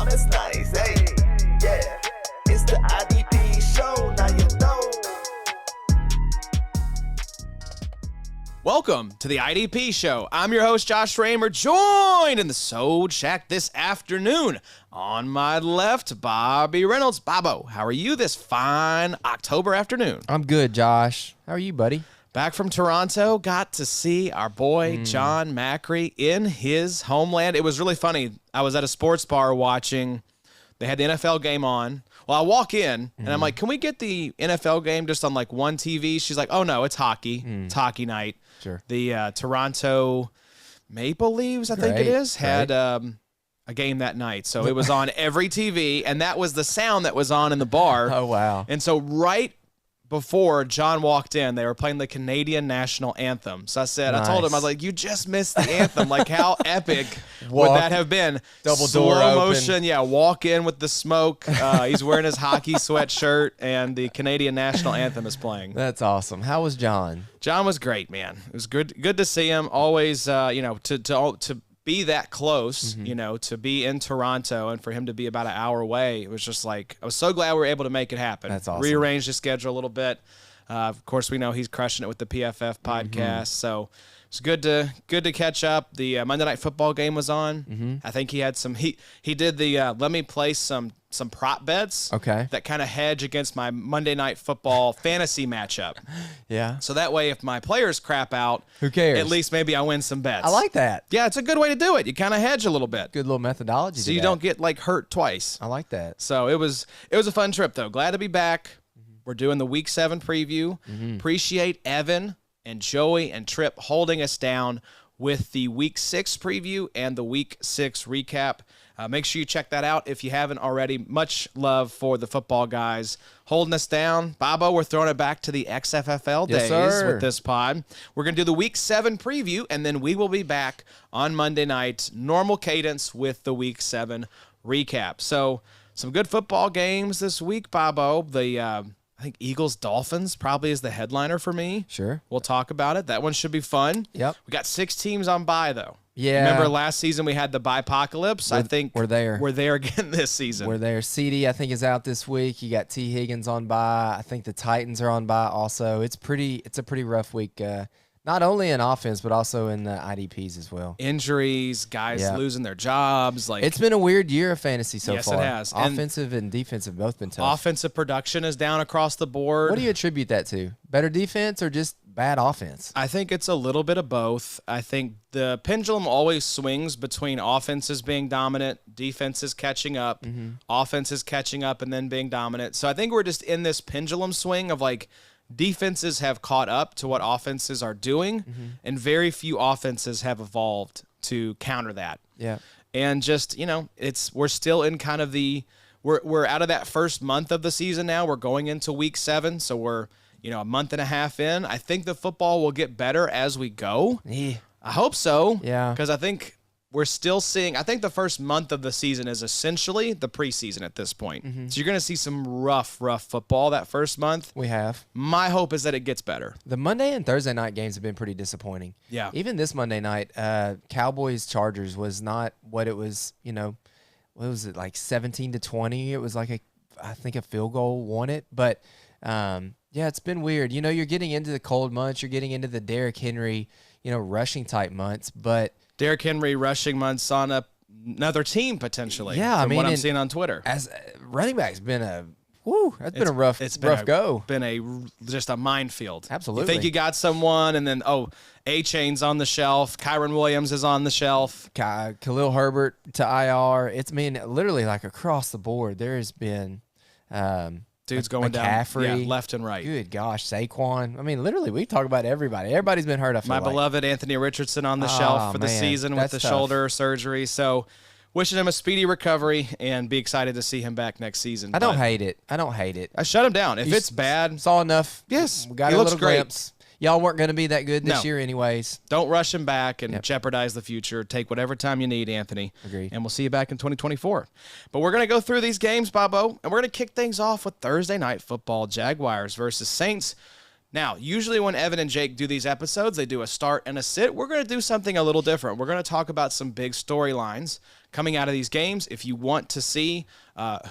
that's nice. Hey, yeah, it's the IDP show. Now you know. Welcome to the IDP show. I'm your host, Josh Raymer, joined in the Sode Shack this afternoon. On my left, Bobby Reynolds. Bobo, how are you this fine October afternoon? I'm good, Josh. How are you, buddy? Back from Toronto, got to see our boy John Macri in his homeland. It was really funny. I was at a sports bar watching. They had the NFL game on. Well, I walk in, and I'm like, can we get the NFL game just on, like, one TV? She's like, oh, no, it's hockey. It's hockey night. Sure. The Toronto Maple Leafs, I think it is, had a game that night. So it was on every TV, and that was the sound that was on in the bar. Oh, wow. And so right before John walked in, they were playing the Canadian national anthem. So I said, I told him, I was like, you just missed the anthem. Like, how epic would that have been? Double Slow door motion, open. yeah, walk in with the smoke. He's wearing his hockey sweatshirt, and the Canadian national anthem is playing. That's awesome. How was John? John was great, man. It was good to see him. Always, to be that close, to be in Toronto and for him to be about an hour away, it was just like, I was so glad we were able to make it happen. That's awesome. Rearranged his schedule a little bit. Of course, we know he's crushing it with the PFF podcast, so it's good to catch up. The Monday Night Football game was on. I think he had some. He did the let me play some prop bets. Okay. That kind of hedge against my Monday Night Football fantasy matchup. Yeah. So that way, if my players crap out, Who cares? At least maybe I win some bets. I like that. Yeah, it's a good way to do it. You kind of hedge a little bit, Good little methodology. so you don't get like hurt twice. I like that. So it was a fun trip though. Glad to be back. We're doing the Week 7 preview. Appreciate Evan and Joey and Tripp holding us down with the Week 6 preview and the Week 6 recap. Make sure you check that out if you haven't already. Much love for the football guys holding us down. Bobo, we're throwing it back to the XFFL days with this pod. We're going to do the Week 7 preview, and then we will be back on Monday night, normal cadence with the Week 7 recap. So some good football games this week, Bobo. I think Eagles-Dolphins probably is the headliner for me. Sure. We'll talk about it. That one should be fun. Yep. We got 6 teams on bye, though. Yeah. Remember last season we had the bye-pocalypse? I think we're there. We're there again this season. We're there. CD, I think, is out this week. You got T. Higgins on bye. I think the Titans are on bye also. It's a pretty rough week, not only in offense, but also in the IDPs as well. Injuries, guys losing their jobs. It's been a weird year of fantasy so far. Yes, it has. Offensive and defensive both been tough. Offensive production is down across the board. What do you attribute that to? Better defense or just bad offense? I think it's a little bit of both. I think the pendulum always swings between offenses being dominant, defenses catching up, offenses catching up and then being dominant. So I think we're just in this pendulum swing of like defenses have caught up to what offenses are doing, and very few offenses have evolved to counter that. Yeah. And just, we're still in kind of we're out of that first month of the season now. We're going into Week 7, so we're, a month and a half in. I think the football will get better as we go. Yeah. I hope so. Yeah. Because I think we're still seeing, I think the first month of the season is essentially the preseason at this point. So you're going to see some rough football that first month. We have. My hope is that it gets better. The Monday and Thursday night games have been pretty disappointing. Yeah. Even this Monday night, Cowboys-Chargers was not what it was, what was it, like 17-20? It was like I think a field goal won it. But, it's been weird. You're getting into the cold months. You're getting into the Derrick Henry, rushing type months. But Derrick Henry rushing months on another team potentially. Yeah, from what I'm seeing on Twitter. As running back's been that's been a rough go. Been just a minefield. Absolutely. You think you got someone, and then A-Chain's on the shelf. Kyron Williams is on the shelf. Khalil Herbert to IR. It's literally like across the board. There has been dudes going McCaffrey, down left and right. Good gosh, Saquon. Literally, we talk about everybody. Everybody's been hurt. I feel My like. beloved Anthony Richardson on the shelf for the season with the shoulder surgery. So wishing him a speedy recovery and be excited to see him back next season. I don't hate it. I shut him down. If it's bad. Saw enough. Yes. We got he a looks little great. glimpse. Y'all weren't going to be that good this year anyways. Don't rush him back and jeopardize the future. Take whatever time you need, Anthony. Agreed. And we'll see you back in 2024. But we're going to go through these games, Bobo, and we're going to kick things off with Thursday Night Football. Jaguars versus Saints. Now, usually when Evan and Jake do these episodes, they do a start and a sit. We're going to do something a little different. We're going to talk about some big storylines coming out of these games. If you want to see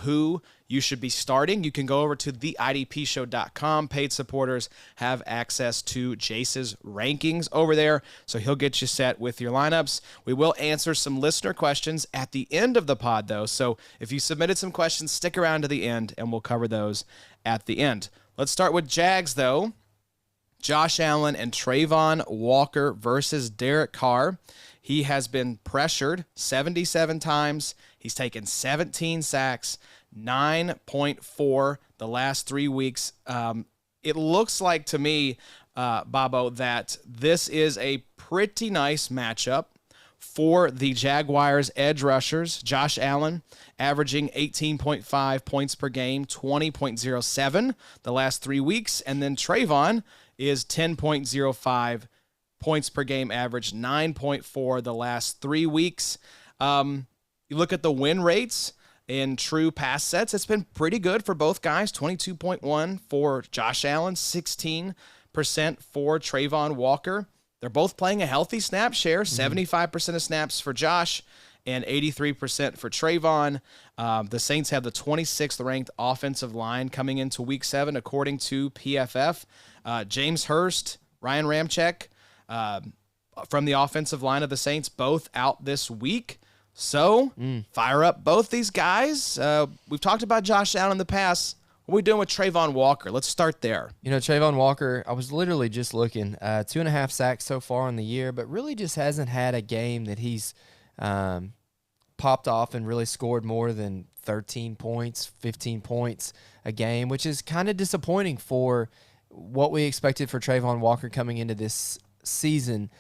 who you should be starting, you can go over to theidpshow.com. Paid supporters have access to Jace's rankings over there, so he'll get you set with your lineups. We will answer some listener questions at the end of the pod, though, so if you submitted some questions, stick around to the end, and we'll cover those at the end. Let's start with Jags, though. Josh Allen and Trayvon Walker versus Derek Carr. He has been pressured 77 times. He's taken 17 sacks, 9.4 the last 3 weeks. It looks like to me, Bobo, that this is a pretty nice matchup for the Jaguars edge rushers. Josh Allen averaging 18.5 points per game, 20.07 the last 3 weeks. And then Trayvon is 10.05 points per game average, 9.4 the last 3 weeks. You look at the win rates in true pass sets, it's been pretty good for both guys. 22.1 for Josh Allen, 16% for Trayvon Walker. They're both playing a healthy snap share, 75% of snaps for Josh and 83% for Trayvon. The Saints have the 26th ranked offensive line coming into week 7, according to PFF. James Hurst, Ryan Ramczyk from the offensive line of the Saints, both out this week. So fire up both these guys. We've talked about Josh Allen in the past. What are we doing with Trayvon Walker? Let's start there. You know, Trayvon Walker, I was literally just looking, 2.5 sacks so far in the year, but really just hasn't had a game that he's popped off and really scored more than 13 points, 15 points a game, which is kind of disappointing for what we expected for Trayvon Walker coming into this season.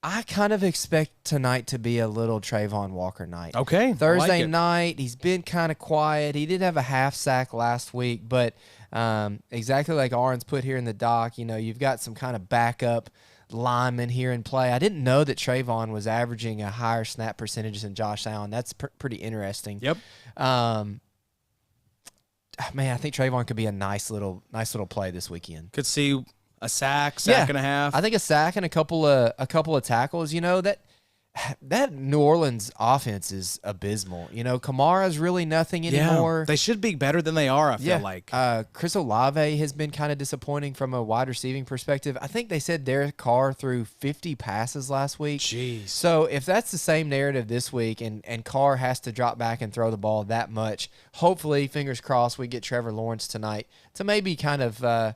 I kind of expect tonight to be a little Trayvon Walker night. Okay. Thursday night, he's been kind of quiet. He did have a half sack last week, but exactly like Aaron's put here in the doc, you know, you've got some kind of backup lineman here in play. I didn't know that Trayvon was averaging a higher snap percentage than Josh Allen. That's pretty interesting. Yep. Man, I think Trayvon could be a nice little play this weekend. Could see a sack and a half. I think a sack and a couple of tackles. You know, that New Orleans offense is abysmal. You know, Kamara's really nothing anymore. Yeah, they should be better than they are, I feel like. Chris Olave has been kind of disappointing from a wide receiving perspective. I think they said Derek Carr threw 50 passes last week. Jeez. So if that's the same narrative this week and Carr has to drop back and throw the ball that much, hopefully, fingers crossed, we get Trevor Lawrence tonight to maybe kind of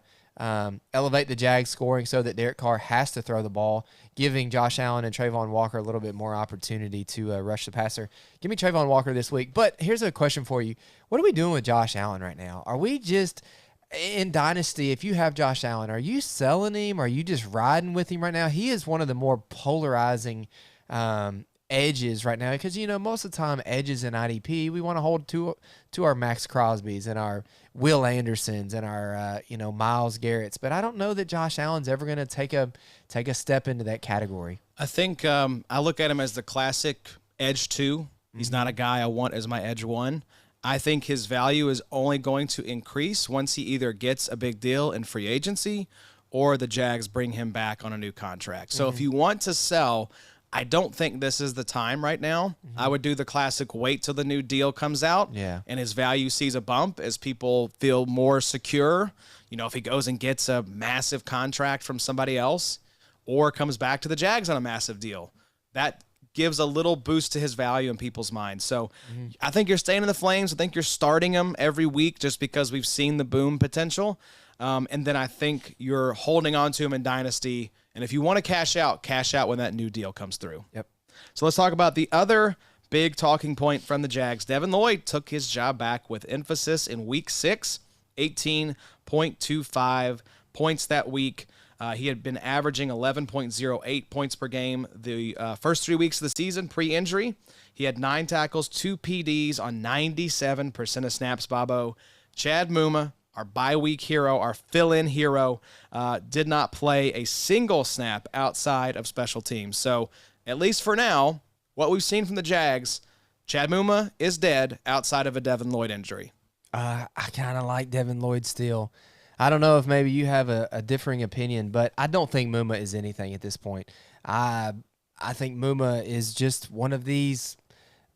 elevate the Jags scoring so that Derek Carr has to throw the ball, giving Josh Allen and Trayvon Walker a little bit more opportunity to rush the passer. Give me Trayvon Walker this week. But here's a question for you. What are we doing with Josh Allen right now? Are we just in Dynasty, if you have Josh Allen, are you selling him? Are you just riding with him right now? He is one of the more polarizing edges right now because, you know, most of the time edges in IDP, we want to hold to our Max Crosbys and our Will Andersons and our, Myles Garrett's. But I don't know that Josh Allen's ever going to take a step into that category. I think I look at him as the classic edge 2. He's not a guy I want as my edge 1. I think his value is only going to increase once he either gets a big deal in free agency or the Jags bring him back on a new contract. So if you want to sell, I don't think this is the time right now. I would do the classic wait till the new deal comes out and his value sees a bump as people feel more secure. You know, if he goes and gets a massive contract from somebody else or comes back to the Jags on a massive deal, that gives a little boost to his value in people's minds. So I think you're staying in the Flames. I think you're starting him every week just because we've seen the boom potential. And then I think you're holding on to him in Dynasty. And if you want to cash out when that new deal comes through. Yep. So let's talk about the other big talking point from the Jags. Devin Lloyd took his job back with emphasis in week 6, 18.25 points that week. He had been averaging 11.08 points per game the first 3 weeks of the season pre-injury. He had 9 tackles, 2 PDs on 97% of snaps, Bobo. Chad Muma, our bye-week hero, our fill-in hero, did not play a single snap outside of special teams. So, at least for now, what we've seen from the Jags, Chad Muma is dead outside of a Devin Lloyd injury. I kind of like Devin Lloyd still. I don't know if maybe you have a differing opinion, but I don't think Muma is anything at this point. I think Muma is just one of these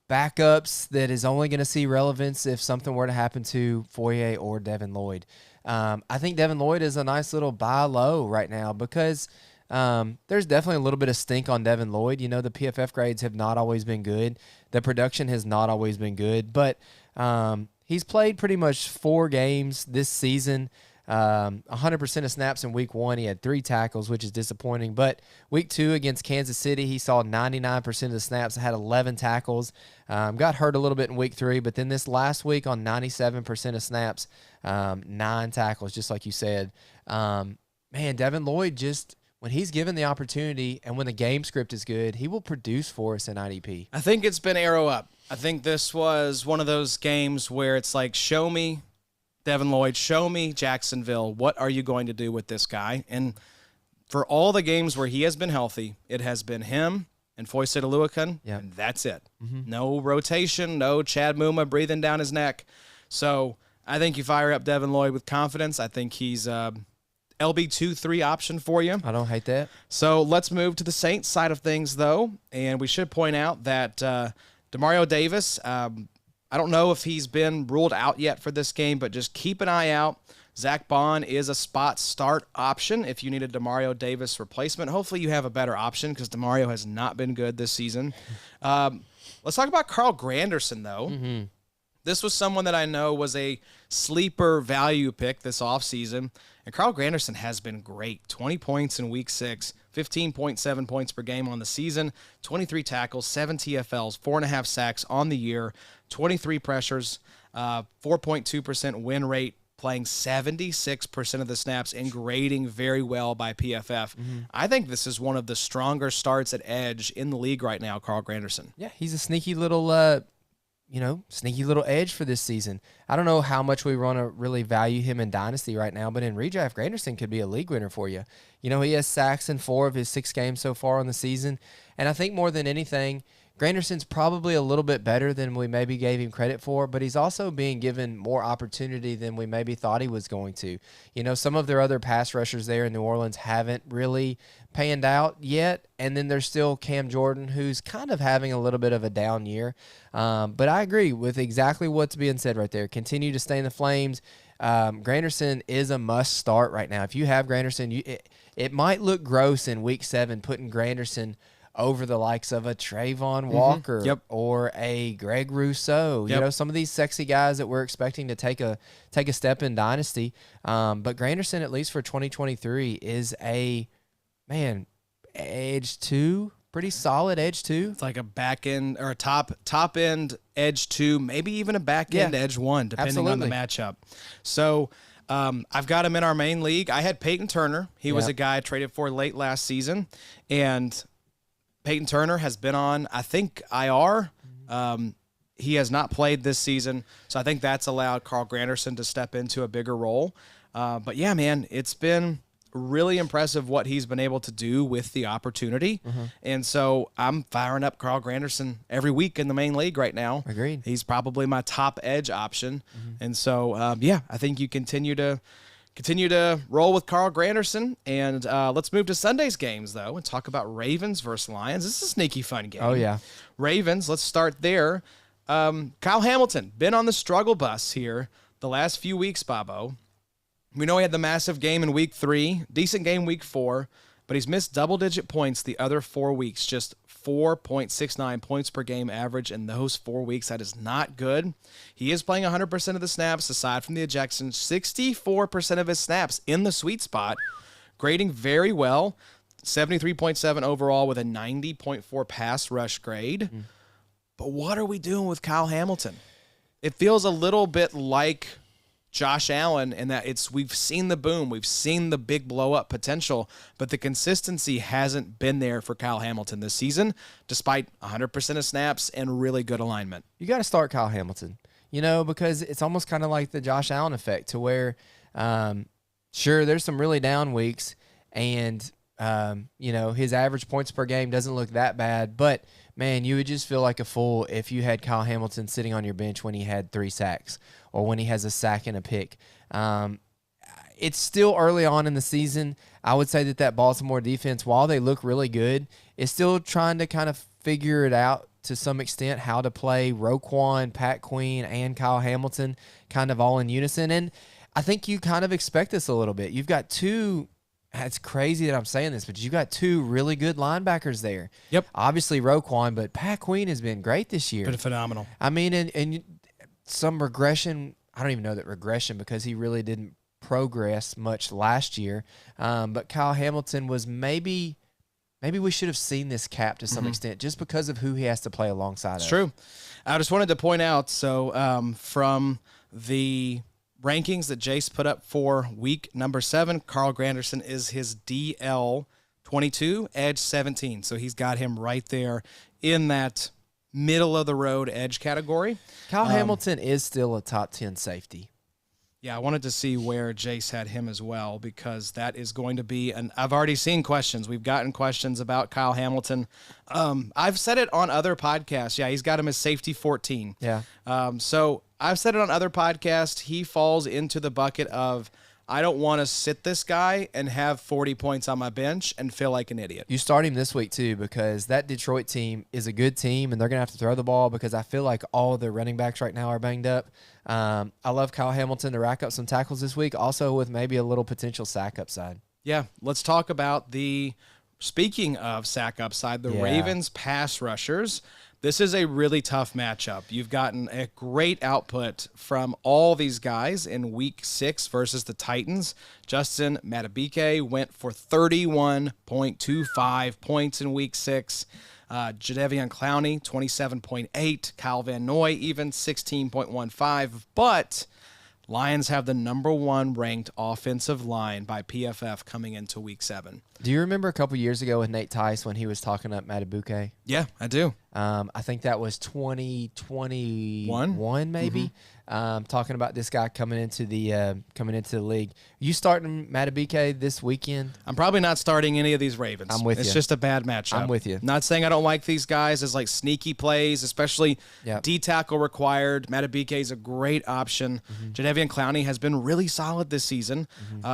backups that is only going to see relevance if something were to happen to Foye or Devin Lloyd. I think Devin Lloyd is a nice little buy low right now because there's definitely a little bit of stink on Devin Lloyd. You know, the PFF grades have not always been good. The production has not always been good, but he's played pretty much 4 games this season. 100% of snaps in week 1. He had 3 tackles, which is disappointing. But week 2 against Kansas City, he saw 99% of the snaps, had 11 tackles. Got hurt a little bit in week 3, but then this last week on 97% of snaps, 9 tackles, just like you said. Man, Devin Lloyd just, when he's given the opportunity and when the game script is good, he will produce for us in IDP. I think it's been arrow up. I think this was one of those games where it's like, show me Devin Lloyd, show me Jacksonville. What are you going to do with this guy? And for all the games where he has been healthy, it has been him and Foyce Aluakan, and that's it. No rotation, no Chad Muma breathing down his neck. So I think you fire up Devin Lloyd with confidence. I think he's LB2-3 option for you. I don't hate that. So let's move to the Saints side of things, though. And we should point out that Demario Davis, I don't know if he's been ruled out yet for this game, but just keep an eye out. Zach Bond is a spot start option if you need a Demario Davis replacement. Hopefully you have a better option because Demario has not been good this season. Let's talk about Carl Granderson, though. This was someone that I know was a sleeper value pick this offseason, and Carl Granderson has been great. 20 points in week 6, 15.7 points per game on the season, 23 tackles, 7 TFLs, 4.5 sacks on the year, 23 pressures, 4.2% win rate, playing 76% of the snaps and grading very well by PFF. I think this is one of the stronger starts at edge in the league right now, Carl Granderson. Yeah, he's a sneaky little sneaky little edge for this season. I don't know how much we want to really value him in Dynasty right now, but in redraft, Granderson could be a league winner for you. You know, he has sacks in 4 of his 6 games so far on the season, and I think more than anything, Granderson's probably a little bit better than we maybe gave him credit for, but he's also being given more opportunity than we maybe thought he was going to. You know, some of their other pass rushers there in New Orleans haven't really panned out yet, and then there's still Cam Jordan, who's kind of having a little bit of a down year. But I agree with exactly what's being said right there. Continue to stay in the flames. Granderson is a must start right now. If you have Granderson, it might look gross in week 7 putting Granderson over the likes of a Trayvon Walker or a Greg Rousseau. You know, some of these sexy guys that we're expecting to take a step in Dynasty. But Granderson, at least for 2023, is a, man, edge 2, pretty solid edge 2. It's like a back end or a top end edge 2, maybe even a back end edge 1, depending on the matchup. So I've got him in our main league. I had Peyton Turner. He was a guy I traded for late last season, and Peyton Turner has been on, I think, IR. He has not played this season, so I think that's allowed Carl Granderson to step into a bigger role. But yeah, man, it's been really impressive what he's been able to do with the opportunity. And so I'm firing up Carl Granderson every week in the main league right now. Agreed. He's probably my top edge option. And so, yeah, I think you continue to roll with Carl Granderson. And let's move to Sunday's games, though, and talk about Ravens versus Lions. This is a sneaky fun game. Oh, yeah. Ravens, let's start there. Kyle Hamilton, been on the struggle bus here the last few weeks, Bobo. We know he had the massive game in week 3, decent game week 4, but he's missed double-digit points the other 4 weeks, just 4.69 points per game average in those 4 weeks. That is not good. He is playing 100% of the snaps, aside from the ejections, 64% of his snaps in the sweet spot, grading very well, 73.7 overall with a 90.4 pass rush grade. But what are we doing with Kyle Hamilton? It feels a little bit like Josh Allen in that we've seen the boom, we've seen the big blow up potential, but the consistency hasn't been there for Kyle Hamilton this season, despite 100% of snaps and really good alignment. You got to start Kyle Hamilton, you know, because it's almost kind of like the Josh Allen effect to where, sure, there's some really down weeks and, you know, his average points per game doesn't look that bad, but man, you would just feel like a fool if you had Kyle Hamilton sitting on your bench when he had 3 sacks or when he has a sack and a pick. it's still early on in the season. I would say that Baltimore defense, while they look really good, is still trying to kind of figure it out to some extent, how to play Roquan, Pat Queen, and Kyle Hamilton kind of all in unison. And I think you kind of expect this a little bit. You've got two – it's crazy that I'm saying this, but you've got two really good linebackers there. Yep. Obviously Roquan, but Pat Queen has been great this year. Been phenomenal. I mean, and some regression – I don't even know that regression because he really didn't progress much last year. But Kyle Hamilton was maybe we should have seen this cap to some extent just because of who he has to play alongside of. It's true. I just wanted to point out, so from the rankings that Jace put up for week number 7, Carl Granderson is his DL 22, edge 17. So he's got him right there in that middle of the road edge category. Kyle Hamilton is still a top 10 safety. Yeah, I wanted to see where Jace had him as well, because that is going to be I've already seen questions. We've gotten questions about Kyle Hamilton. I've said it on other podcasts. Yeah, he's got him as safety 14. Yeah. So I've said it on other podcasts. He falls into the bucket of, I don't want to sit this guy and have 40 points on my bench and feel like an idiot. You start him this week, too, because that Detroit team is a good team, and they're going to have to throw the ball because I feel like all of their running backs right now are banged up. I love Kyle Hamilton to rack up some tackles this week, also with maybe a little potential sack upside. Yeah, let's talk about speaking of sack upside, the Ravens pass rushers. This is a really tough matchup. You've gotten a great output from all these guys in week 6 versus the Titans. Justin Madubuike went for 31.25 points in week 6. Jadeveon Clowney, 27.8. Kyle Van Noy, even 16.15. But Lions have the number 1 ranked offensive line by PFF coming into week 7. Do you remember a couple years ago with Nate Tice when he was talking up Madubuike? Yeah, I do. I think that was 2021 maybe. Talking about this guy coming into the league. You starting Madubuike this weekend? I'm probably not starting any of these Ravens. I'm with you. It's just a bad matchup. I'm with you. Not saying I don't like these guys as like sneaky plays, especially D tackle required. Madubuike is a great option. Jadeveon Clowney has been really solid this season.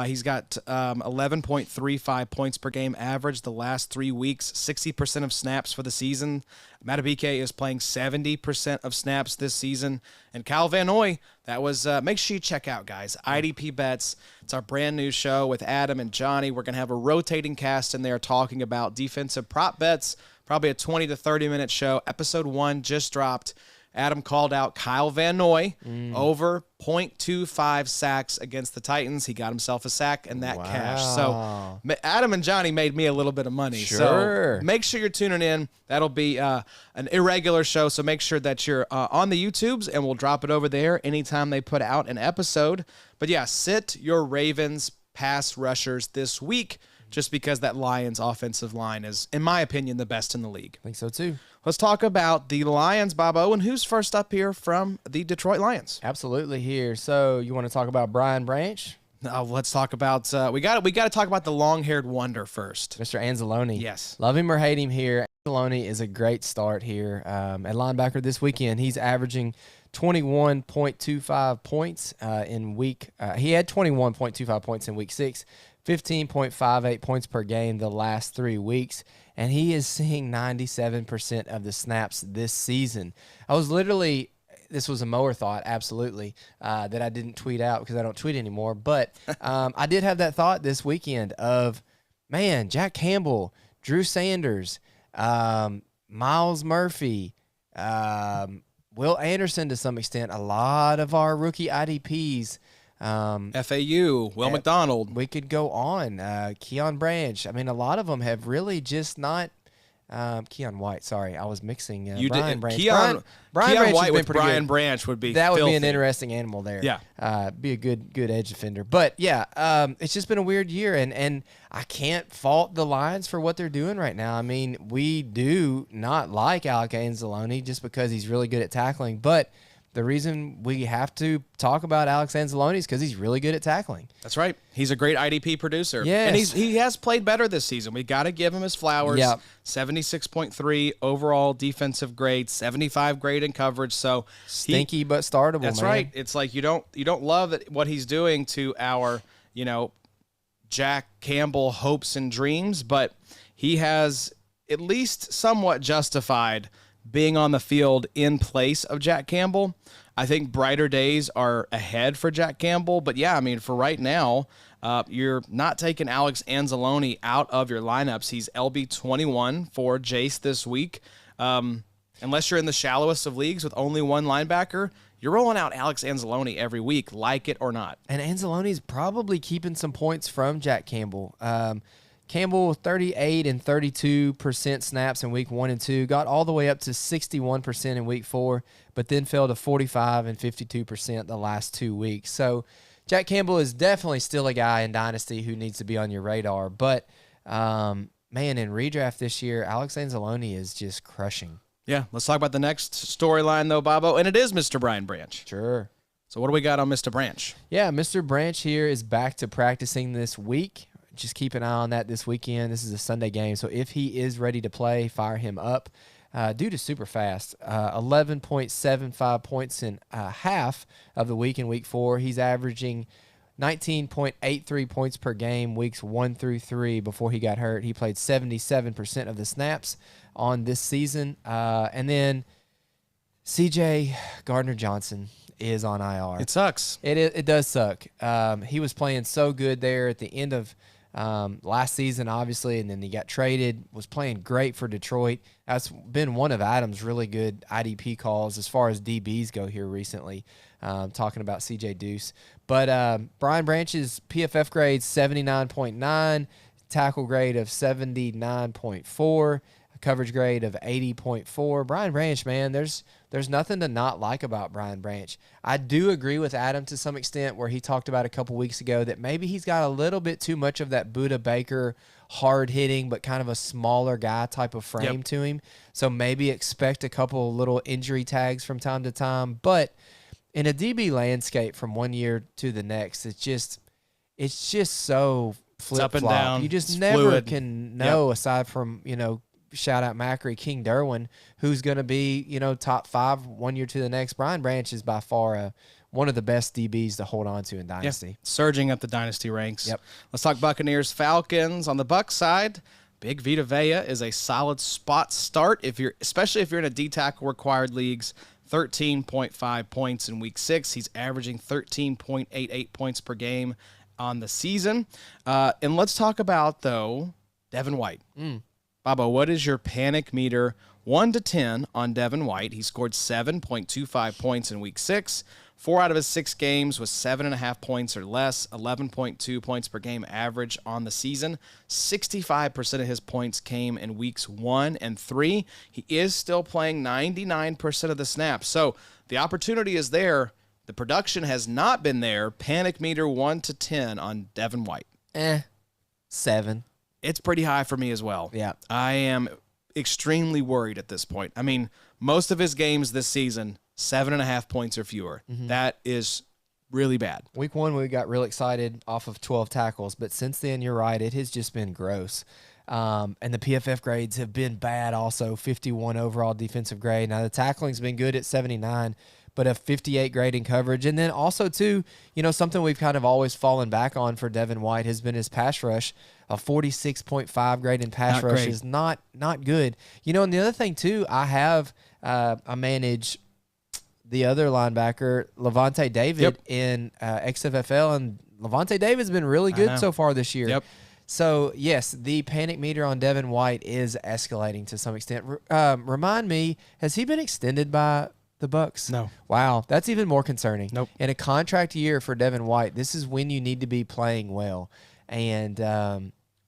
He's got 11.35 points per game average the last 3 weeks, 60% of snaps for the season. Madubuike is playing 70% of snaps this season. And Kyle Van Noy, that was, make sure you check out, guys, IDP Bets. It's our brand new show with Adam and Johnny. We're going to have a rotating cast in there talking about defensive prop bets, probably a 20 to 30-minute show. Episode 1 just dropped. Adam called out Kyle Van Noy over 0.25 sacks against the Titans. He got himself a sack and that cash. So Adam and Johnny made me a little bit of money. Sure. So make sure you're tuning in. That'll be an irregular show, so make sure that you're on the YouTubes, and we'll drop it over there anytime they put out an episode. But yeah, sit your Ravens pass rushers this week, just because that Lions offensive line is, in my opinion, the best in the league. I think so, too. Let's talk about the Lions, Bob Owen. Who's first up here from the Detroit Lions? Absolutely here. So you want to talk about Brian Branch? Let's talk about we got to talk about the long-haired wonder first. Mr. Anzalone. Yes. Love him or hate him here. Anzalone is a great start here at linebacker this weekend. He's averaging 21.25 points in week. He had 21.25 points in week 6. 15.58 points per game the last 3 weeks, and he is seeing 97% of the snaps this season. This was a mower thought, absolutely, that I didn't tweet out because I don't tweet anymore, but I did have that thought this weekend of, man, Jack Campbell, Drew Sanders, Miles Murphy, Will Anderson to some extent, a lot of our rookie IDPs, FAU, Will McDonald. We could go on. Keon Branch. I mean, a lot of them have really just not. Keon White. Sorry, I was mixing. Brian Branch. Keon Branch White with Brian good. Branch would be. That would filthy. be an interesting animal there. Yeah. Be a good edge defender. But yeah, it's just been a weird year, and I can't fault the Lions for what they're doing right now. I mean, we do not like Alec Anzalone just because he's really good at tackling, but the reason we have to talk about Alex Anzalone is because he's really good at tackling. That's right. He's a great IDP producer. Yes. And he has played better this season. We got to give him his flowers. Yep. 76.3 overall defensive grade, 75 grade in coverage. So stinky but startable. That's man. right. It's like you don't love what he's doing to our Jack Campbell hopes and dreams, but he has at least somewhat justified being on the field in place of Jack Campbell. I think brighter days are ahead for Jack Campbell, but yeah, I mean, for right now, you're not taking Alex Anzalone out of your lineups. He's LB21 for Jace this week. Unless you're in the shallowest of leagues with only one linebacker, you're rolling out Alex Anzalone every week, like it or not. And Anzalone's probably keeping some points from Jack Campbell. Campbell 38 and 32% snaps in week 1 and 2, got all the way up to 61% in week 4, but then fell to 45 and 52% the last 2 weeks. So Jack Campbell is definitely still a guy in Dynasty who needs to be on your radar. But, man, in redraft this year, Alex Anzalone is just crushing. Yeah, let's talk about the next storyline, though, Bobo, and it is Mr. Brian Branch. Sure. So what do we got on Mr. Branch? Yeah, Mr. Branch here is back to practicing this week. Just keep an eye on that this weekend. This is a Sunday game, so if he is ready to play, fire him up. Dude is super fast. 11.75 points in half of the week in week 4. He's averaging 19.83 points per game weeks 1 through 3 before he got hurt. He played 77% of the snaps on this season. And then CJ Gardner-Johnson is on IR. It sucks. It does suck. He was playing so good there at the end of last season, obviously, and then he got traded, was playing great for Detroit. That's been one of Adam's really good IDP calls as far as DBs go here recently, talking about CJ Deuce. But Brian Branch's PFF grade 79.9, tackle grade of 79.4, coverage grade of 80.4. Brian Branch, man, there's nothing to not like about Brian Branch. I do agree with Adam to some extent where he talked about a couple weeks ago that maybe he's got a little bit too much of that Budda Baker hard-hitting but kind of a smaller guy type of frame to him. So maybe expect a couple little injury tags from time to time. But in a DB landscape from one year to the next, it's just so flip-flop. Up and down. You just It's never fluid. can know aside from, shout out Macri, King Derwin, who's going to be, top 5 1 year to the next. Brian Branch is by far one of the best DBs to hold on to in Dynasty. Yeah, surging up the Dynasty ranks. Yep. Let's talk Buccaneers, Falcons. On the Bucs side, Big Vita Vea is a solid spot start, especially if you're in a D-tackle required leagues. 13.5 points in week 6. He's averaging 13.88 points per game on the season. And let's talk about, though, Devin White. Bobo, what is your panic meter 1 to 10 on Devin White? He scored 7.25 points in week 6. 4 out of his 6 games was 7.5 points or less, 11.2 points per game average on the season. 65% of his points came in weeks 1 and 3. He is still playing 99% of the snaps. So the opportunity is there. The production has not been there. Panic meter 1 to 10 on Devin White. 7. It's pretty high for me as well. Yeah. I am extremely worried at this point. I mean, most of his games this season, 7.5 points or fewer. That is really bad. Week 1, we got real excited off of 12 tackles, but since then, you're right, it has just been gross. And the PFF grades have been bad also, 51 overall defensive grade. Now, the tackling's been good at 79, but a 58 grade in coverage. And then also, too, something we've kind of always fallen back on for Devin White has been his pass rush. A 46.5 grade in pass rush is not good. And the other thing, too, I manage the other linebacker, Levante David, in XFFL, and Levante David's been really good so far this year. Yep. So, yes, the panic meter on Devin White is escalating to some extent. Remind me, has he been extended by the Bucs? No. Wow, that's even more concerning. Nope. In a contract year for Devin White, this is when you need to be playing well. And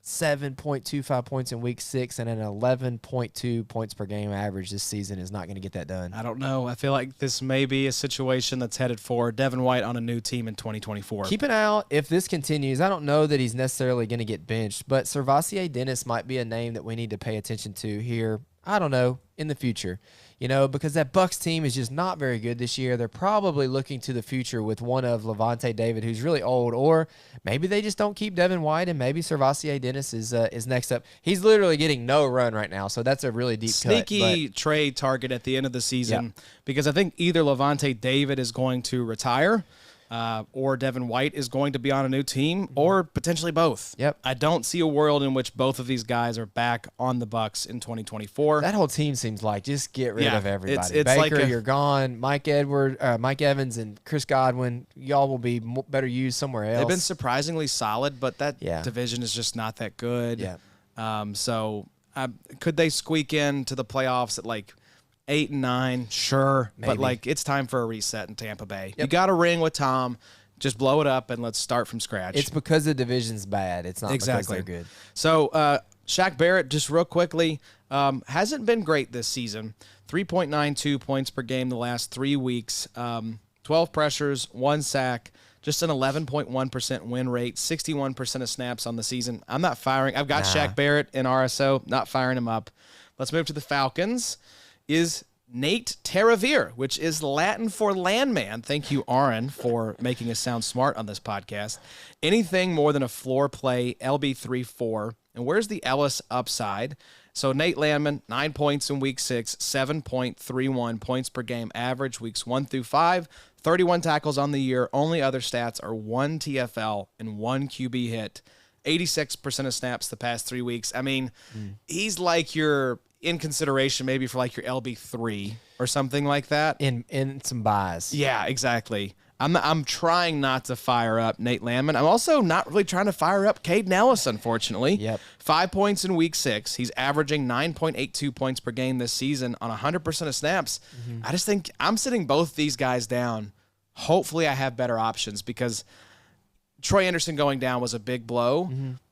7.25 points in week 6 and an 11.2 points per game average this season is not going to get that done. I don't know. I feel like this may be a situation that's headed for Devin White on a new team in 2024. Keep an eye out if this continues. I don't know that he's necessarily going to get benched, but Servassier Dennis might be a name that we need to pay attention to here, I don't know, in the future. Because that Bucs team is just not very good this year. They're probably looking to the future with one of Levante David, who's really old, or maybe they just don't keep Devin White, and maybe Servassier Dennis is next up. He's literally getting no run right now, so that's a really deep sneaky trade target at the end of the season because I think either Levante David is going to retire or Devin White is going to be on a new team, or potentially both. Yep. I don't see a world in which both of these guys are back on the Bucs in 2024. That whole team seems like just get rid of everybody. It's Baker, like you're gone. Mike Evans, and Chris Godwin, y'all will be better used somewhere else. They've been surprisingly solid, but that Yeah. division is just not that good. Yeah. So could they squeak into the playoffs at like 8 and 9? Sure. Maybe. But like it's time for a reset in Tampa Bay. You got a ring with Tom. Just blow it up and let's start from scratch. It's because the division's bad. It's not because they're good. So Shaq Barrett, just real quickly, hasn't been great this season. 3.92 points per game the last 3 weeks. 12 pressures, 1 sack, just an 11.1% win rate, 61% of snaps on the season. I'm not firing. I've got Shaq Barrett in RSO, not firing him up. Let's move to the Falcons. Is Nate Terravere, which is Latin for landman. Thank you, Aaron, for making us sound smart on this podcast. Anything more than a floor play, LB3-4. And where's the Ellis upside? So Nate Landman, 9 points in week 6, 7.31 points per game average, weeks 1 through 5, 31 tackles on the year. Only other stats are 1 TFL and 1 QB hit. 86% of snaps the past 3 weeks. I mean, he's like your in consideration maybe for like your LB3 or something like that. In some buys. Yeah, exactly. I'm trying not to fire up Nate Landman. I'm also not really trying to fire up Caden Ellis, unfortunately. Yep. 5 points in week 6. He's averaging 9.82 points per game this season on 100% of snaps. I just think I'm sitting both these guys down. Hopefully I have better options because Troy Anderson going down was a big blow.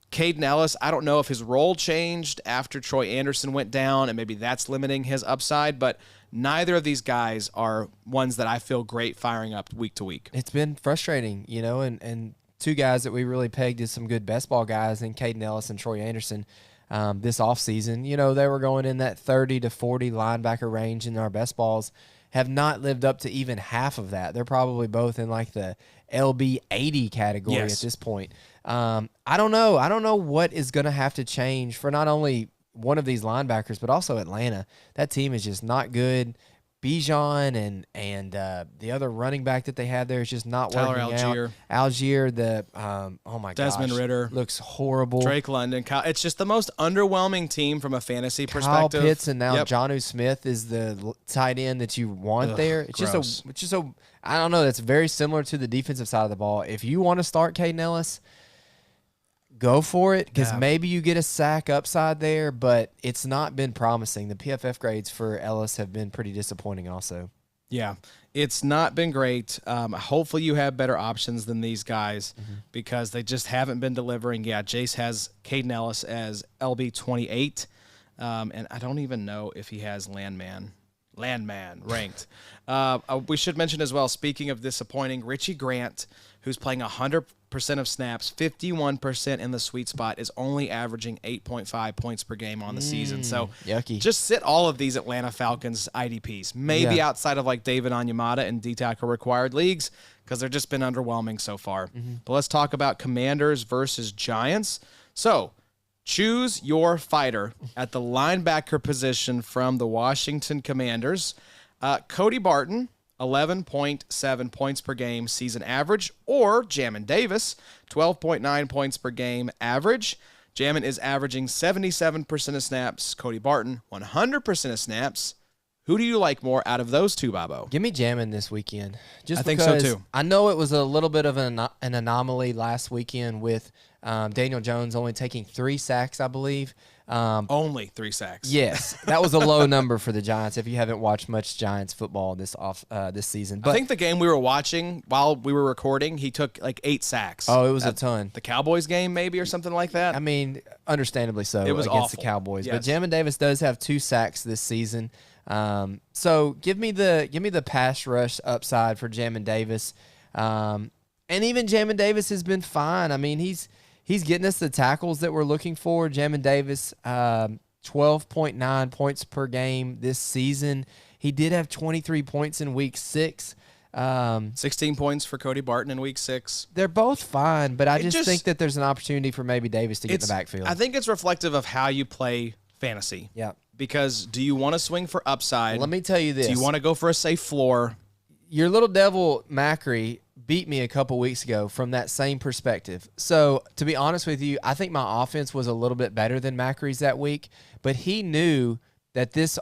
Caden Ellis, I don't know if his role changed after Troy Anderson went down, and maybe that's limiting his upside, but neither of these guys are ones that I feel great firing up week to week. It's been frustrating, and two guys that we really pegged as some good best ball guys in Caden Ellis and Troy Anderson this offseason. They were going in that 30 to 40 linebacker range in our best balls, have not lived up to even half of that. They're probably both in like the LB 80 category at this point. I don't know. I don't know what is going to have to change for not only one of these linebackers, but also Atlanta. That team is just not good. Bijan and the other running back that they had there is just not Tyler working Algier. out. Algier, oh my gosh. Desmond Ridder. Looks horrible. Drake London. It's just the most underwhelming team from a fantasy Kyle perspective. Pitts and now Jonnu Smith is the tight end that you want there. It's gross. just a I don't know. That's very similar to the defensive side of the ball. If you want to start Caden Ellis, go for it because maybe you get a sack upside there, but it's not been promising. The PFF grades for Ellis have been pretty disappointing also. Yeah, it's not been great. Hopefully you have better options than these guys because they just haven't been delivering. Yeah, Jace has Caden Ellis as LB 28, and I don't even know if he has Landman ranked. We should mention as well, speaking of disappointing, Richie Grant, who's playing 100% of snaps, 51% in the sweet spot, is only averaging 8.5 points per game on the season. So yucky. Just sit all of these Atlanta Falcons IDPs, maybe outside of like David Onyemata and D-tackle required leagues, because they've just been underwhelming so far. But let's talk about Commanders versus Giants. So choose your fighter at the linebacker position from the Washington Commanders. Cody Barton, 11.7 points per game season average, or Jamin Davis, 12.9 points per game average. Jamin is averaging 77% of snaps. Cody Barton, 100% of snaps. Who do you like more out of those two, Bobo? Give me Jamin this weekend. I think so too. I know it was a little bit of an anomaly last weekend with Daniel Jones only taking 3 sacks, I believe. Only 3 sacks. Yes, that was a low number for the Giants. If you haven't watched much Giants football this season, but I think the game we were watching while we were recording, he took like 8 sacks. Oh, it was a ton. The Cowboys game, maybe, or something like that. I mean, understandably so. It was against awful. the Cowboys. Yes. But Jamin Davis does have 2 sacks this season. So give me the pass rush upside for Jamin Davis. And even Jamin Davis has been fine. I mean, he's getting us the tackles that we're looking for. Jamin Davis, 12.9 points per game this season. He did have 23 points in week 6. 16 points for Cody Barton in week 6. They're both fine, but I just think that there's an opportunity for maybe Davis to get in the backfield. I think it's reflective of how you play fantasy. Yeah. Because do you want to swing for upside? Let me tell you this. Do you want to go for a safe floor? Your little devil Macri beat me a couple weeks ago from that same perspective. So to be honest with you, I think my offense was a little bit better than Macri's that week, but he knew that this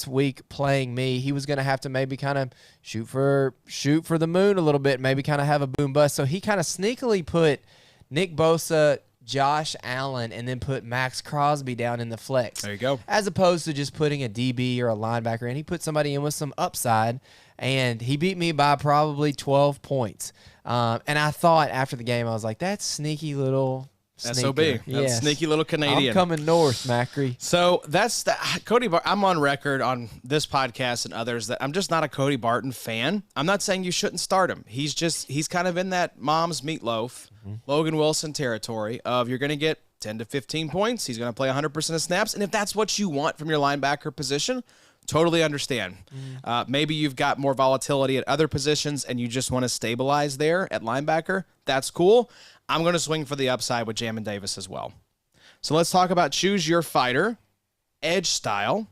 week playing me, he was going to have to maybe kind of shoot for the moon a little bit, maybe kind of have a boom bust. So he kind of sneakily put Nick Bosa, Josh Allen, and then put Max Crosby down in the flex. There you go. As opposed to just putting a DB or a linebacker, and he put somebody in with some upside, and he beat me by probably 12 points. And I thought after the game, I was like, that's sneaky little SOB. sneaker. That's Yes. sneaky little Canadian. I'm coming north, Macri. So that's Cody. I'm on record on this podcast and others that I'm just not a Cody Barton fan. I'm not saying you shouldn't start him. He's kind of in that mom's meatloaf, Logan Wilson territory of you're going to get 10 to 15 points. He's going to play 100% of snaps. And if that's what you want from your linebacker position, totally understand. Maybe you've got more volatility at other positions and you just want to stabilize there at linebacker. That's cool. I'm going to swing for the upside with Jamin Davis as well. So let's talk about choose your fighter, edge style,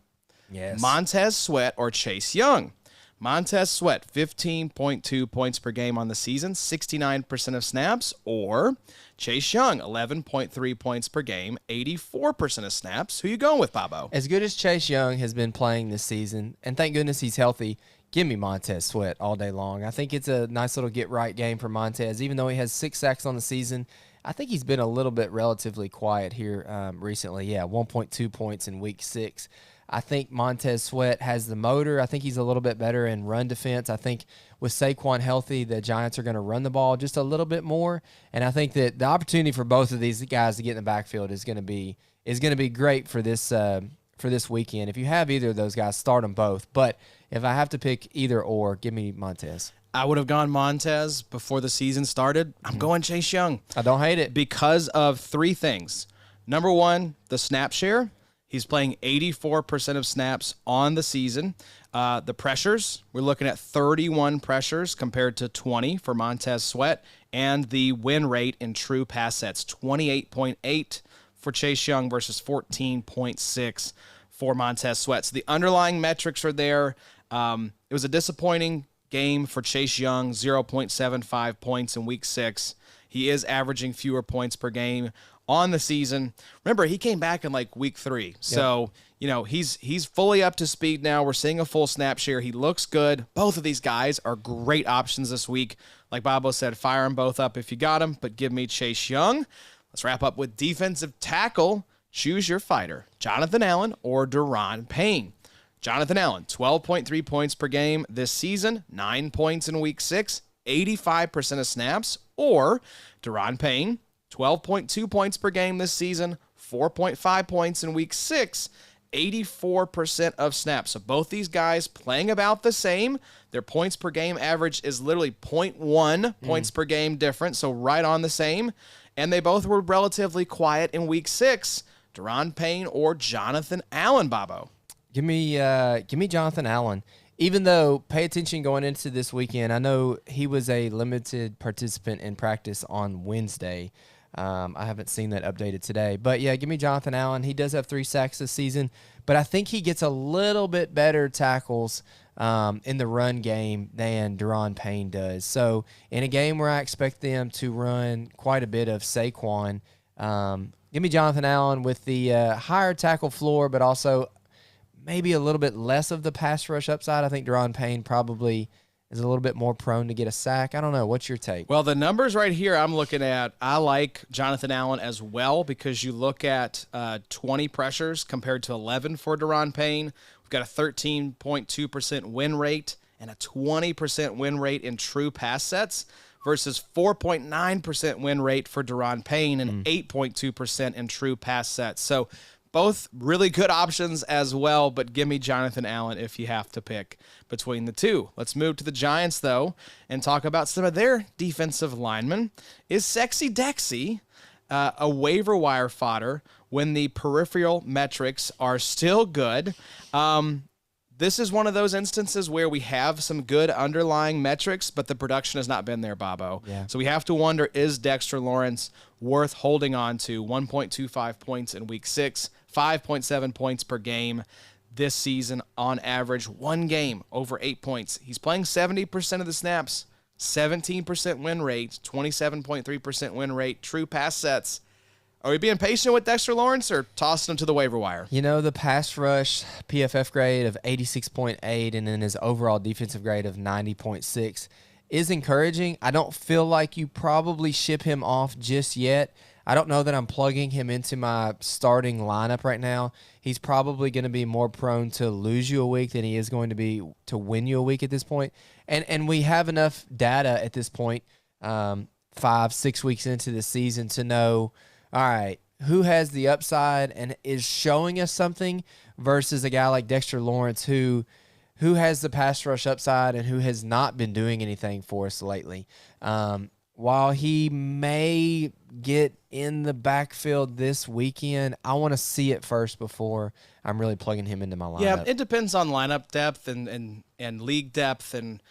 Yes. Montez Sweat or Chase Young. Montez Sweat, 15.2 points per game on the season, 69% of snaps, or Chase Young, 11.3 points per game, 84% of snaps. Who you going with, Bobo? As good as Chase Young has been playing this season, and thank goodness he's healthy, give me Montez Sweat all day long. I think it's a nice little get-right game for Montez. Even though he has 6 sacks on the season, I think he's been a little bit relatively quiet here recently. Yeah, 1.2 points in Week 6. I think Montez Sweat has the motor. I think he's a little bit better in run defense. I think with Saquon healthy, the Giants are going to run the ball just a little bit more. And I think that the opportunity for both of these guys to get in the backfield is going to be great for this weekend. If you have either of those guys, start them both. But if I have to pick either or, give me Montez. I would have gone Montez before the season started. I'm going Chase Young. I don't hate it. Because of 3 things. Number 1, the snap share. He's playing 84% of snaps on the season. The pressures, we're looking at 31 pressures compared to 20 for Montez Sweat. And the win rate in true pass sets, 28.8 for Chase Young versus 14.6 for Montez Sweat. So the underlying metrics are there. It was a disappointing game for Chase Young, 0.75 points in Week 6. He is averaging fewer points per game on the season. Remember, he came back in like Week 3. So, he's fully up to speed now. We're seeing a full snap share. He looks good. Both of these guys are great options this week. Like Bobo said, fire them both up if you got them, but give me Chase Young. Let's wrap up with defensive tackle. Choose your fighter, Jonathan Allen or Daron Payne. Jonathan Allen, 12.3 points per game this season, 9 points in Week 6, 85% of snaps, or Daron Payne, 12.2 points per game this season, 4.5 points in Week 6, 84% of snaps. So both these guys playing about the same. Their points per game average is literally 0.1 points per game difference, so right on the same. And they both were relatively quiet in Week 6. Daron Payne or Jonathan Allen, Bobo? Give me Jonathan Allen. Even though, pay attention going into this weekend, I know he was a limited participant in practice on Wednesday. I haven't seen that updated today. But, yeah, give me Jonathan Allen. He does have 3 sacks this season, but I think he gets a little bit better tackles in the run game than Daron Payne does. So, in a game where I expect them to run quite a bit of Saquon, give me Jonathan Allen with the higher tackle floor, but also maybe a little bit less of the pass rush upside. I think Daron Payne probably is a little bit more prone to get a sack. I don't know. What's your take? Well, the numbers right here I'm looking at, I like Jonathan Allen as well because you look at 20 pressures compared to 11 for Daron Payne. We've got a 13.2% win rate and a 20% win rate in true pass sets versus 4.9% win rate for Daron Payne and 8.2% in true pass sets. So both really good options as well, but give me Jonathan Allen if you have to pick between the two. Let's move to the Giants, though, and talk about some of their defensive linemen. Is Sexy Dexy a waiver wire fodder when the peripheral metrics are still good? This is one of those instances where we have some good underlying metrics, but the production has not been there, Bobo. Yeah. So we have to wonder, is Dexter Lawrence worth holding on to? 1.25 points in Week 6, 5.7 points per game this season on average. One game over 8 points. He's playing 70% of the snaps. 17% win rate, 27.3% win rate, true pass sets. Are we being patient with Dexter Lawrence or tossing him to the waiver wire? You know, the pass rush PFF grade of 86.8 and then his overall defensive grade of 90.6 is encouraging. I don't feel like you probably ship him off just yet. I don't know that I'm plugging him into my starting lineup right now. He's probably going to be more prone to lose you a week than he is going to be to win you a week at this point. And we have enough data at this point, 5-6 weeks into the season, to know, all right, who has the upside and is showing us something versus a guy like Dexter Lawrence who has the pass rush upside and who has not been doing anything for us lately. While he may get in the backfield this weekend, I want to see it first before I'm really plugging him into my lineup. Yeah, it depends on lineup depth and league depth and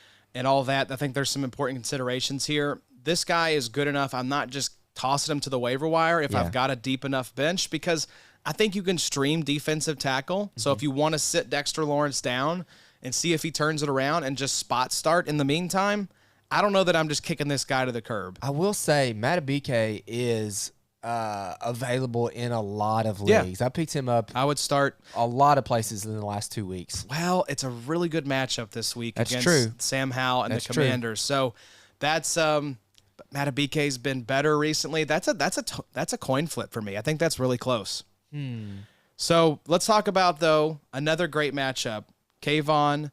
all that. I think there's some important considerations here. This guy is good enough. I'm not just tossing him to the waiver wire if I've got a deep enough bench, because I think you can stream defensive tackle. Mm-hmm. So if you want to sit Dexter Lawrence down and see if he turns it around and just spot start in the meantime, I don't know that I'm just kicking this guy to the curb. I will say Madubuike is available in a lot of leagues. Yeah. I picked him up. I would start a lot of places in the last 2 weeks. Well, it's a really good matchup this week against true. Sam Howell and That's the Commanders. True. So that's Madubuike's been better recently. That's a coin flip for me. I think that's really close. So let's talk about, though, another great matchup. Kayvon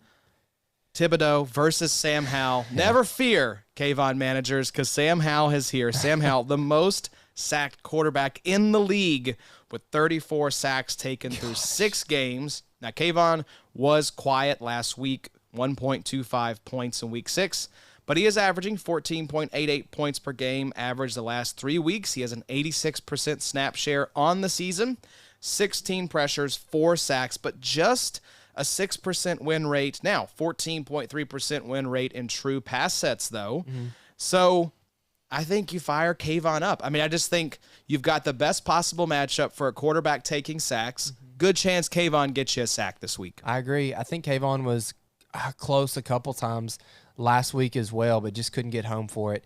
Thibodeau versus Sam Howell. Never fear, Kayvon managers, because Sam Howell is here. Sam Howell, the most sacked quarterback in the league, with 34 sacks taken through 6 games. Now, Kayvon was quiet last week, 1.25 points in week 6, but he is averaging 14.88 points per game average the last 3 weeks. He has an 86% snap share on the season, 16 pressures, 4 sacks, but just a 6% win rate. Now, 14.3% win rate in true pass sets, though. Mm-hmm. So I think you fire Kayvon up. I mean, I just think you've got the best possible matchup for a quarterback taking sacks. Mm-hmm. Good chance Kayvon gets you a sack this week. I agree. I think Kayvon was close a couple times last week as well, but just couldn't get home for it.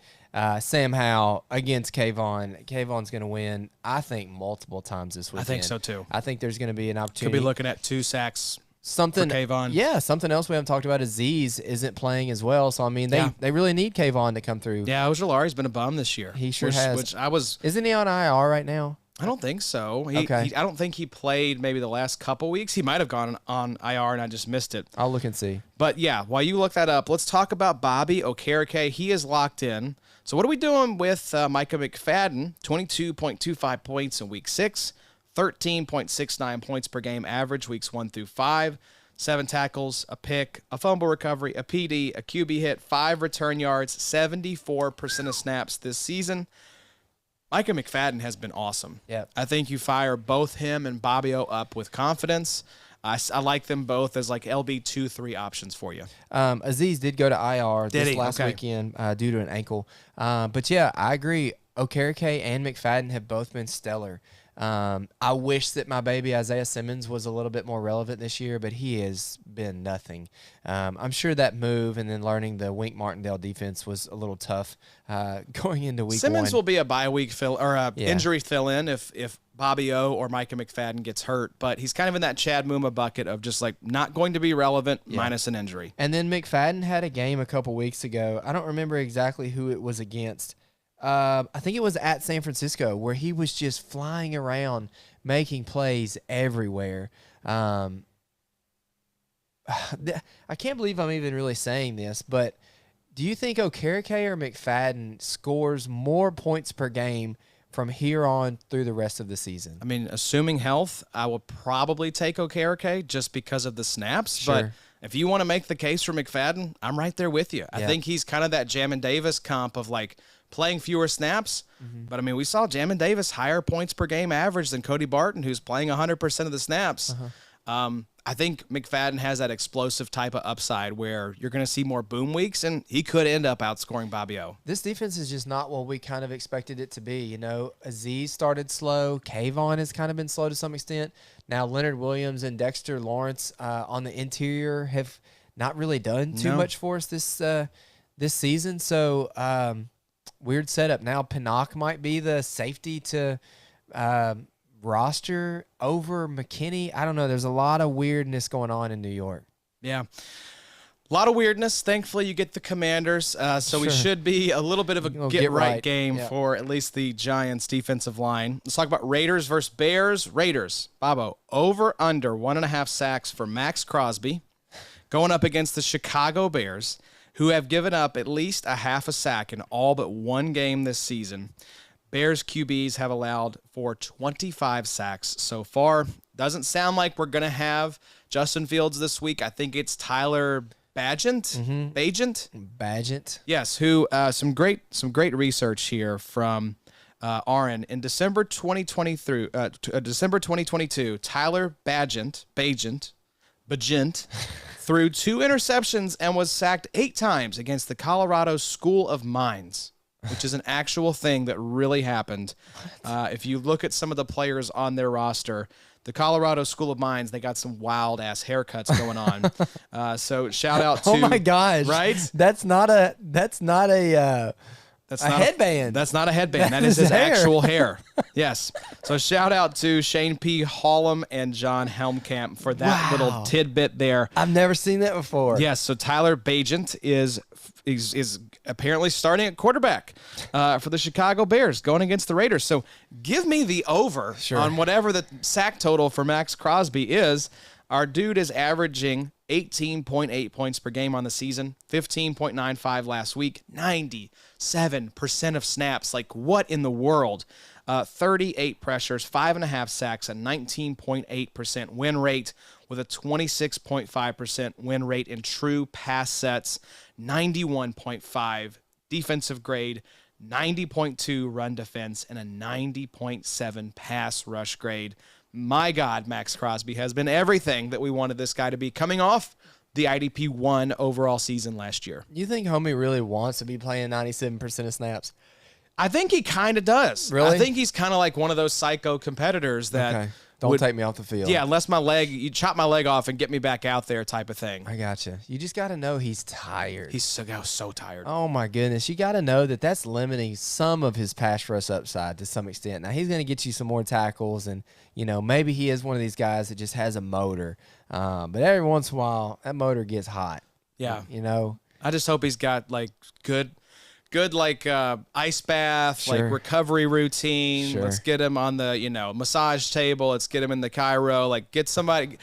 Sam Howell against Kayvon. Kayvon's going to win, I think, multiple times this weekend. I think so, too. I think there's going to be an opportunity. Could be looking at 2 sacks. Something, for Kayvon. Yeah, something else we haven't talked about. Aziz isn't playing as well, so I mean they really need Kayvon to come through. Yeah, Ojulari's been a bum this year. He sure has. Which I was. Isn't he on IR right now? I don't think so. Okay. I don't think he played maybe the last couple weeks. He might have gone on IR and I just missed it. I'll look and see. But yeah, while you look that up, let's talk about Bobby Okereke. He is locked in. So what are we doing with Micah McFadden? 22.25 points in week 6, 13.69 points per game average weeks 1 through 5. 7 tackles, a pick, a fumble recovery, a PD, a QB hit, 5 return yards, 74% of snaps this season. Micah McFadden has been awesome. Yeah, I think you fire both him and Bobbio up with confidence. I like them both as like LB 2-3 options for you. Aziz did go to IR this last weekend due to an ankle. But yeah, I agree. Okereke and McFadden have both been stellar. I wish that my baby Isaiah Simmons was a little bit more relevant this year, but he has been nothing. I'm sure that move and then learning the Wink Martindale defense was a little tough going into week 1. Simmons will be a bye week injury fill in if Bobby O or Micah McFadden gets hurt, but he's kind of in that Chad Muma bucket of just like not going to be relevant minus an injury. And then McFadden had a game a couple weeks ago. I don't remember exactly who it was against. I think it was at San Francisco where he was just flying around making plays everywhere. I can't believe I'm even really saying this, but do you think Okereke or McFadden scores more points per game from here on through the rest of the season? I mean, assuming health, I will probably take Okereke just because of the snaps, Sure. but if you want to make the case for McFadden, I'm right there with you. I think he's kind of that Jamin Davis comp of like playing fewer snaps. Mm-hmm. But, I mean, we saw Jamin Davis higher points per game average than Cody Barton, who's playing 100% of the snaps. I think McFadden has that explosive type of upside where you're going to see more boom weeks, and he could end up outscoring Bobby O. This defense is just not what we kind of expected it to be. You know, Aziz started slow. Kayvon has kind of been slow to some extent. Now Leonard Williams and Dexter Lawrence on the interior have not really done too much for us this this season. So weird setup. Now Pinnock might be the safety to roster over McKinney. I don't know. There's a lot of weirdness going on in New York. Yeah. A lot of weirdness. Thankfully, you get the Commanders, so we should be a little bit of a get-right game for at least the Giants' defensive line. Let's talk about Raiders versus Bears. Raiders, Bobo, over under 1.5 sacks for Max Crosby, going up against the Chicago Bears, who have given up at least a half a sack in all but one game this season. Bears QBs have allowed for 25 sacks so far. Doesn't sound like we're going to have Justin Fields this week. I think it's Tyler Bagent. Yes, who some great research here from Aaron. In December 2022, Tyler Bagent threw 2 interceptions and was sacked 8 times against the Colorado School of Mines, which is an actual thing that really happened. If you look at some of the players on their roster, the Colorado School of Mines, they got some wild-ass haircuts going on. So shout out to... Oh, my gosh. Right? That's not a headband. That's not a headband. That is his actual hair. Yes. So shout out to Shane P. Hollum and John Helmkamp for that little tidbit there. I've never seen that before. Yes. So Tyler Bagent is apparently starting at quarterback for the Chicago Bears going against the Raiders. So give me the over on whatever the sack total for Max Crosby is. Our dude is averaging 18.8 points per game on the season, 15.95 last week, 97% of snaps. Like, what in the world? 38 pressures, 5.5 sacks, a 19.8% win rate with a 26.5% win rate in true pass sets, 91.5 defensive grade, 90.2 run defense, and a 90.7 pass rush grade. My God, Max Crosby has been everything that we wanted this guy to be, coming off the IDP 1 overall season last year. You think homie really wants to be playing 97% of snaps? I think he kind of does. Really? I think he's kind of like one of those psycho competitors that don't take me off the field. Yeah, unless you chop my leg off and get me back out there type of thing. I gotcha. You just got to know he's tired. He's so tired. Oh, my goodness. You got to know that that's limiting some of his pass rush upside to some extent. Now, he's going to get you some more tackles, and, maybe he is one of these guys that just has a motor. But every once in a while, that motor gets hot. Yeah. I just hope he's got, good ice bath, recovery routine. Sure. Let's get him on the, massage table. Let's get him in the Cairo. Get somebody,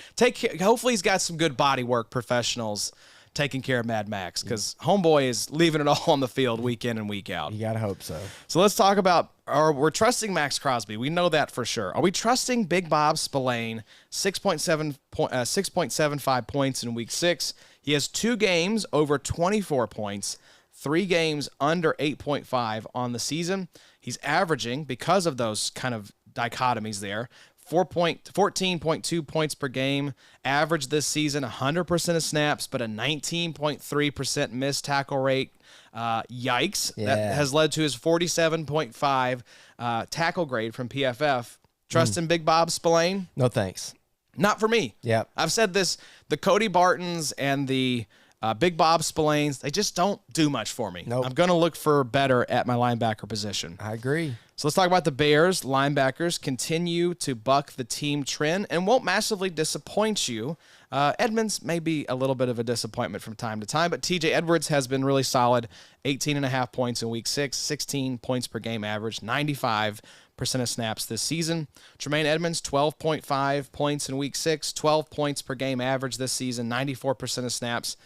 hopefully he's got some good body work professionals taking care of Mad Max, because homeboy is leaving it all on the field week in and week out. You got to hope so. So let's talk about, we're trusting Max Crosby. We know that for sure. Are we trusting Big Bob Spillane, 6.75 points in week 6? He has 2 games over 24 points. 3 games under 8.5 on the season. He's averaging, because of those kind of dichotomies there, 14.2 points per game. Average this season, 100% of snaps, but a 19.3% missed tackle rate. Yikes. Yeah. That has led to his 47.5 tackle grade from PFF. Trusting Big Bob Spillane? No thanks. Not for me. Yeah. I've said this, the Cody Bartons and the Big Bob Spillanes, they just don't do much for me. Nope. I'm going to look for better at my linebacker position. I agree. So let's talk about the Bears. Linebackers continue to buck the team trend and won't massively disappoint you. Edmonds may be a little bit of a disappointment from time to time, but TJ Edwards has been really solid. 18.5 points in week 6, 16 points per game average, 95% of snaps this season. Tremaine Edmonds, 12.5 points in week 6, 12 points per game average this season, 94% of snaps.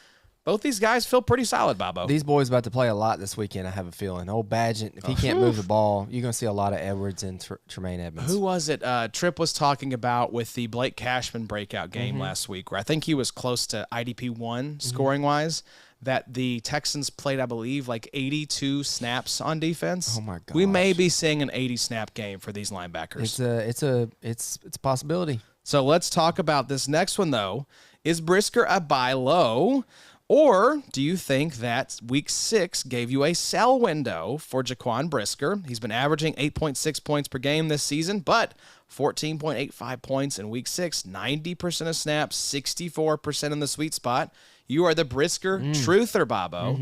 Both these guys feel pretty solid, Bobo. These boys about to play a lot this weekend, I have a feeling. Old Bagent, if he can't move the ball, you're going to see a lot of Edwards and Tremaine Edmonds. Who was it Tripp was talking about with the Blake Cashman breakout game last week, where I think he was close to IDP 1 scoring-wise, that the Texans played, I believe, 82 snaps on defense. Oh, my God. We may be seeing an 80-snap game for these linebackers. It's a possibility. So let's talk about this next one, though. Is Brisker a buy low? Or do you think that week 6 gave you a sell window for Jaquan Brisker? He's been averaging 8.6 points per game this season, but 14.85 points in week 6, 90% of snaps, 64% in the sweet spot. You are the Brisker truther, Bobo.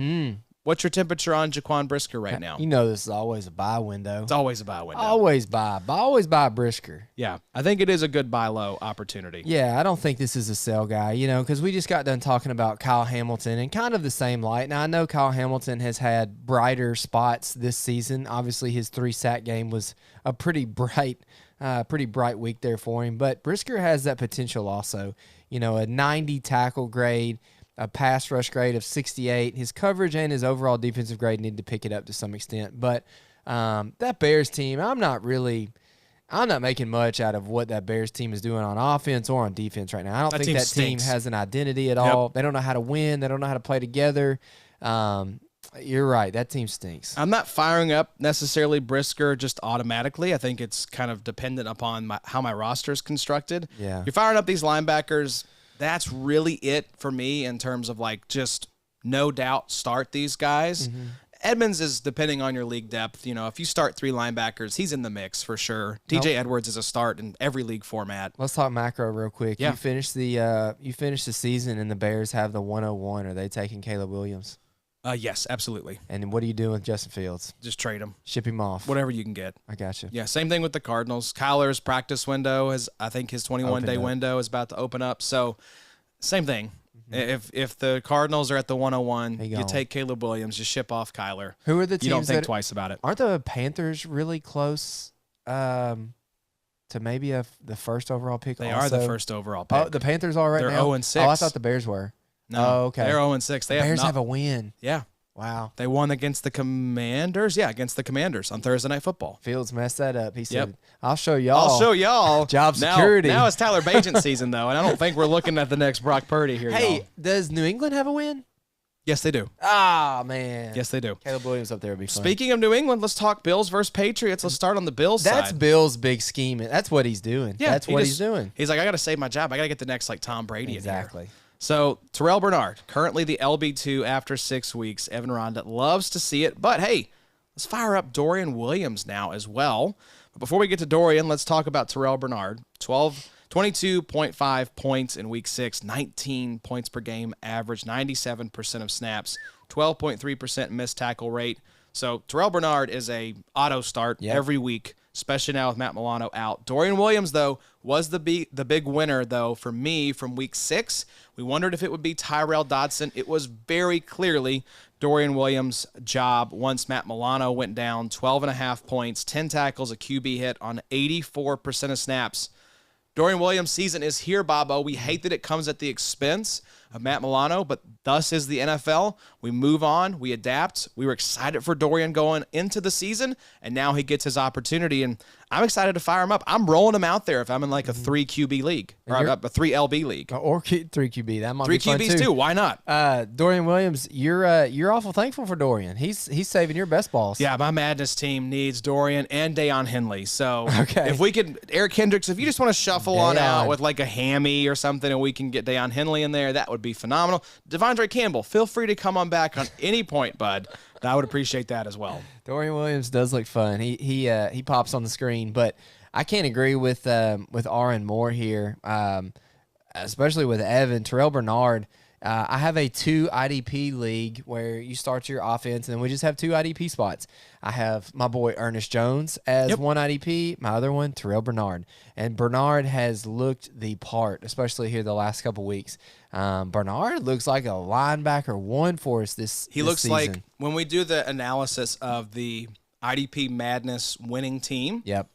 What's your temperature on Jaquan Brisker right now? You know this is always a buy window. It's always a buy window. Always buy Brisker. Yeah, I think it is a good buy low opportunity. Yeah, I don't think this is a sell guy, because we just got done talking about Kyle Hamilton in kind of the same light. Now, I know Kyle Hamilton has had brighter spots this season. Obviously, his 3-sack game was a pretty bright week there for him. But Brisker has that potential also. A 90 tackle grade, a pass rush grade of 68. His coverage and his overall defensive grade need to pick it up to some extent. But that Bears team, I'm not making much out of what that Bears team is doing on offense or on defense right now. I don't think that team has an identity at all. They don't know how to win. They don't know how to play together. You're right. That team stinks. I'm not firing up necessarily Brisker just automatically. I think it's kind of dependent upon how my roster is constructed. Yeah. You're firing up these linebackers. That's really it for me in terms of just no doubt start these guys. Mm-hmm. Edmonds is depending on your league depth. If you start 3 linebackers, he's in the mix for sure. TJ Edwards is a start in every league format. Let's talk macro real quick. Yeah. You finished the season and the Bears have the 101. Are they taking Caleb Williams? Yes, absolutely. And what are you doing with Justin Fields? Just trade him. Ship him off. Whatever you can get. I got you. Yeah, same thing with the Cardinals. Kyler's practice window I think his 21-day window is about to open up. So, same thing. Mm-hmm. If the Cardinals are at the 101, you take Caleb Williams, you ship off Kyler. Who are the teams you don't think twice about it. Aren't the Panthers really close to maybe the first overall pick? They are the first overall pick. Oh, the Panthers are right now? They're 0-6. Oh, I thought the Bears were. No, okay. They're 0-6. The Bears have a win. Yeah. Wow. They won against the Commanders. Yeah, against the Commanders on Thursday Night Football. Fields messed that up. He said, I'll show y'all. Job now, security. Now it's Tyler Bagent season, though, and I don't think we're looking at the next Brock Purdy here, y'all. Does New England have a win? Yes, they do. Ah, man. Yes, they do. Caleb Williams up there would be fun. Speaking of New England, let's talk Bills versus Patriots. Let's start on the Bills side. That's Bill's big scheme. That's what he's doing. Yeah, that's what he's doing. He's like, I got to save my job. I got to get the next Tom Brady Exactly. in here. So, Terrell Bernard, currently the LB2 after 6 weeks. Evan Rondett loves to see it. But, hey, let's fire up Dorian Williams now as well. But before we get to Dorian, let's talk about Terrell Bernard. 22.5 points in Week 6, 19 points per game average, 97% of snaps, 12.3% missed tackle rate. So, Terrell Bernard is a auto start every week, especially now with Matt Milano out. Dorian Williams, though, was the big winner, though, for me from Week 6. We wondered if it would be Tyrell Dodson. It was very clearly Dorian Williams' job once Matt Milano went down. 12.5 points, 10 tackles, a QB hit on 84% of snaps. Dorian Williams' season is here, Bobo. We hate that it comes at the expense of Matt Milano, but thus is the NFL. We move on. We adapt. We were excited for Dorian going into the season, and now he gets his opportunity, and I'm excited to fire him up. I'm rolling him out there if I'm in a 3 QB league, or a 3 LB league. Or 3 QB. That might 3 be fun QBs too. Why not? Dorian Williams, you're awful thankful for Dorian. He's saving your best balls. Yeah, my Madness team needs Dorian and Deion Henley. So okay. If we could, Eric Hendricks, if you just want to shuffle on out with a hammy or something and we can get Deion Henley in there, that would be phenomenal. Devondre Campbell, feel free to come on back on any point, bud. I would appreciate that as well. Dorian Williams does look fun. He pops on the screen, but I can't agree with Aaron Moore here, especially with Evan. Terrell Bernard, I have a 2 IDP league where you start your offense, and then we just have 2 IDP spots. I have my boy Ernest Jones as one IDP, my other one, Terrell Bernard. And Bernard has looked the part, especially here the last couple weeks. Bernard looks like a linebacker 1 for us this looks season. like when we do the analysis of the IDP Madness winning team. Yep.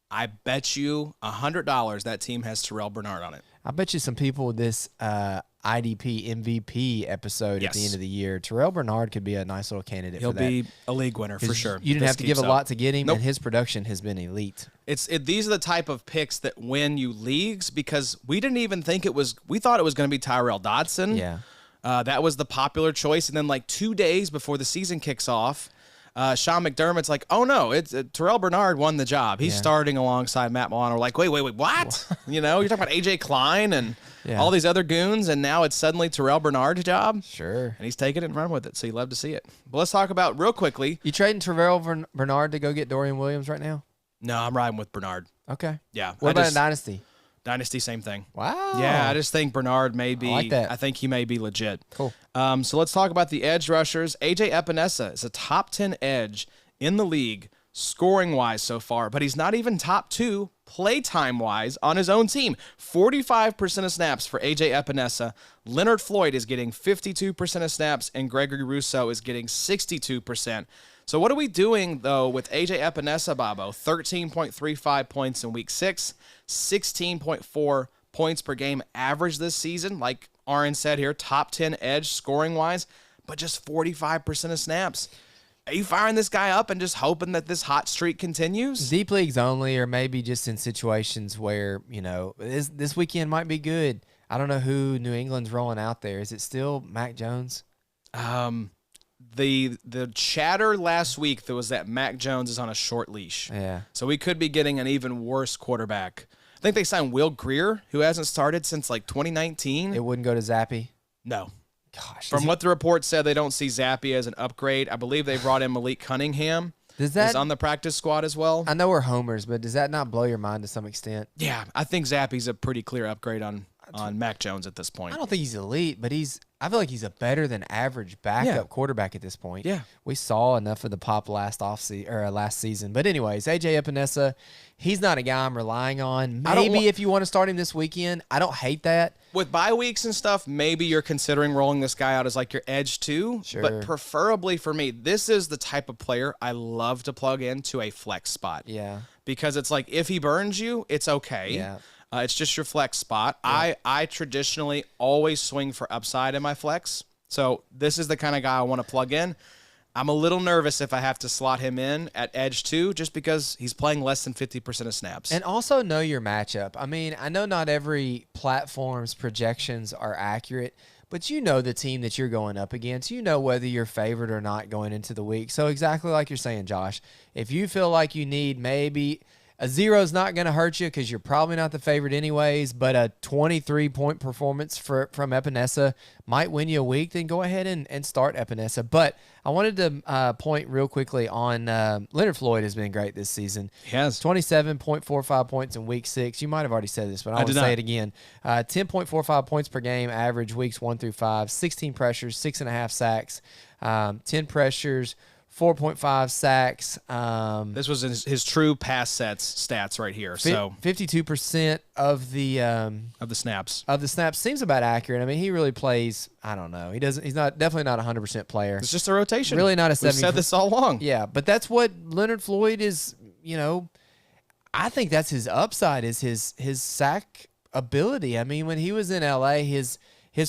I bet you $100 that team has Terrell Bernard on it. I bet you some people this IDP MVP episode at the end of the year, Terrell Bernard could be a nice little candidate for that. He'll be a league winner for sure. You didn't have to give a lot to get him, and his production has been elite. These are the type of picks that win you leagues because we didn't even think we thought it was going to be Tyrell Dodson. Yeah. That was the popular choice. And then 2 days before the season kicks off, Sean McDermott's like, oh no, it's Terrell Bernard won the job. He's starting alongside Matt Milano. We're like, wait, what? You're talking about AJ Klein and all these other goons, and now it's suddenly Terrell Bernard's job. Sure. And he's taking it and running with it, so you love to see it. But let's talk about real quickly. You trading Terrell Bernard to go get Dorian Williams right now? No, I'm riding with Bernard. Okay. Yeah. What about a dynasty? Dynasty, same thing. Wow. Yeah, I just think Bernard may be. I like that. I think he may be legit. Cool. So let's talk about the edge rushers. AJ Epinesa is a top 10 edge in the league scoring-wise so far, but he's not even top 2 playtime-wise on his own team. 45% of snaps for AJ Epinesa. Leonard Floyd is getting 52% of snaps, and Gregory Rousseau is getting 62%. So what are we doing, though, with AJ Epinesa, Bobo? 13.35 points in Week 6, 16.4 points per game average this season. Like Aaron said here, top 10 edge scoring-wise, but just 45% of snaps. Are you firing this guy up and just hoping that this hot streak continues? Deep leagues only, or maybe just in situations where, this weekend might be good. I don't know who New England's rolling out there. Is it still Mac Jones? The chatter last week there was that Mac Jones is on a short leash. Yeah. So we could be getting an even worse quarterback. I think they signed Will Greer, who hasn't started since like 2019. It wouldn't go to Zappy? No. Gosh. From what the report said, they don't see Zappy as an upgrade. I believe they brought in Malik Cunningham. Does that, is on the practice squad as well. I know we're homers, but does that not blow your mind to some extent? Yeah, I think Zappy's a pretty clear upgrade on Mac Jones at this point. I don't think he's elite, but I feel like he's a better than average backup quarterback at this point. Yeah. We saw enough of the pop last season. But anyways, AJ Epinesa, he's not a guy I'm relying on. Maybe if you want to start him this weekend, I don't hate that. With bye weeks and stuff, maybe you're considering rolling this guy out as like your edge too. Sure. But preferably for me, this is the type of player I love to plug into a flex spot. Yeah. Because it's like if he burns you, it's okay. Yeah. It's just your flex spot. Yeah. I traditionally always swing for upside in my flex. So this is the kind of guy I want to plug in. I'm a little nervous if I have to slot him in at edge 2 just because he's playing less than 50% of snaps. And also know your matchup. I mean, I know not every platform's projections are accurate, but you know the team that you're going up against. You know whether you're favored or not going into the week. So exactly like you're saying, Josh, if you feel like you need maybe – a 0 is not going to hurt you because you're probably not the favorite anyways, but a 23-point performance from Epinesa might win you a week, then go ahead and start Epinesa. But I wanted to point real quickly on Leonard Floyd has been great this season. He has. 27.45 points in Week 6. You might have already said this, but I want to say it again. 10.45 points per game average weeks 1 through 5, 16 pressures, 6.5 sacks, 10 pressures, 4.5 sacks. This was his true pass stats right here. So 52% of the snaps. Of the snaps seems about accurate. I mean, he really plays. I don't know. He's definitely not a 100% player. It's just a rotation. Really not a 70%. We've said this all along. Yeah, but that's what Leonard Floyd is. I think that's his upside is his sack ability. I mean, when he was in LA, his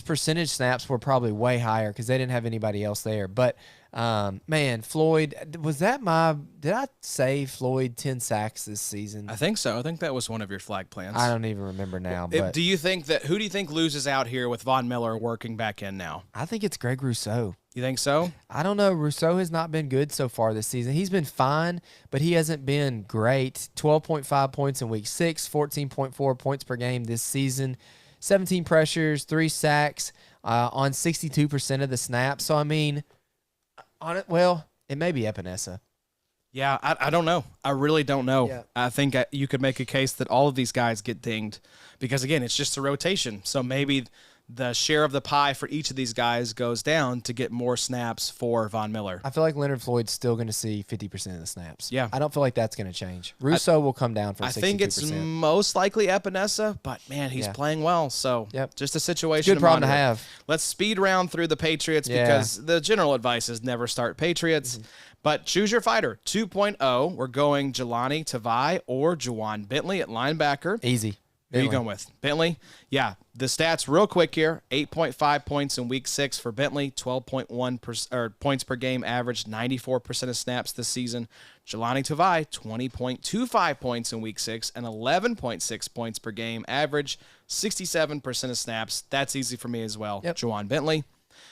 percentage snaps were probably way higher because they didn't have anybody else there. But man, Floyd, did I say Floyd 10 sacks this season? I think so. I think that was one of your flag plans. I don't even remember now. But who do you think loses out here with Von Miller working back in now? I think it's Greg Rousseau. You think so? I don't know. Rousseau has not been good so far this season. He's been fine, but he hasn't been great. 12.5 points in Week 6, 14.4 points per game this season, 17 pressures, 3 sacks on 62% of the snaps. So, I mean, it may be Epinesa. Yeah, I don't know. I really don't know. Yeah. I think you could make a case that all of these guys get dinged because, again, it's just a rotation. So maybe the share of the pie for each of these guys goes down to get more snaps for Von Miller. I feel like Leonard Floyd's still going to see 50% of the snaps. Yeah. I don't feel like that's going to change. Rousseau will come down from 62%. I think it's most likely Epinesa, but, man, he's playing well. So just a situation. Good problem to have. Let's speed round through the Patriots because the general advice is never start Patriots. But choose your fighter. 2.0, we're going Jelani Tavai or Juwan Bentley at linebacker. Easy. Who are you going with? Bentley? Yeah. The stats real quick here. 8.5 points in Week 6 for Bentley. 12.1 points per game average. 94% of snaps this season. Jelani Tavai, 20.25 points in Week 6 and 11.6 points per game average. 67% of snaps. That's easy for me as well. Yep. Juwan Bentley.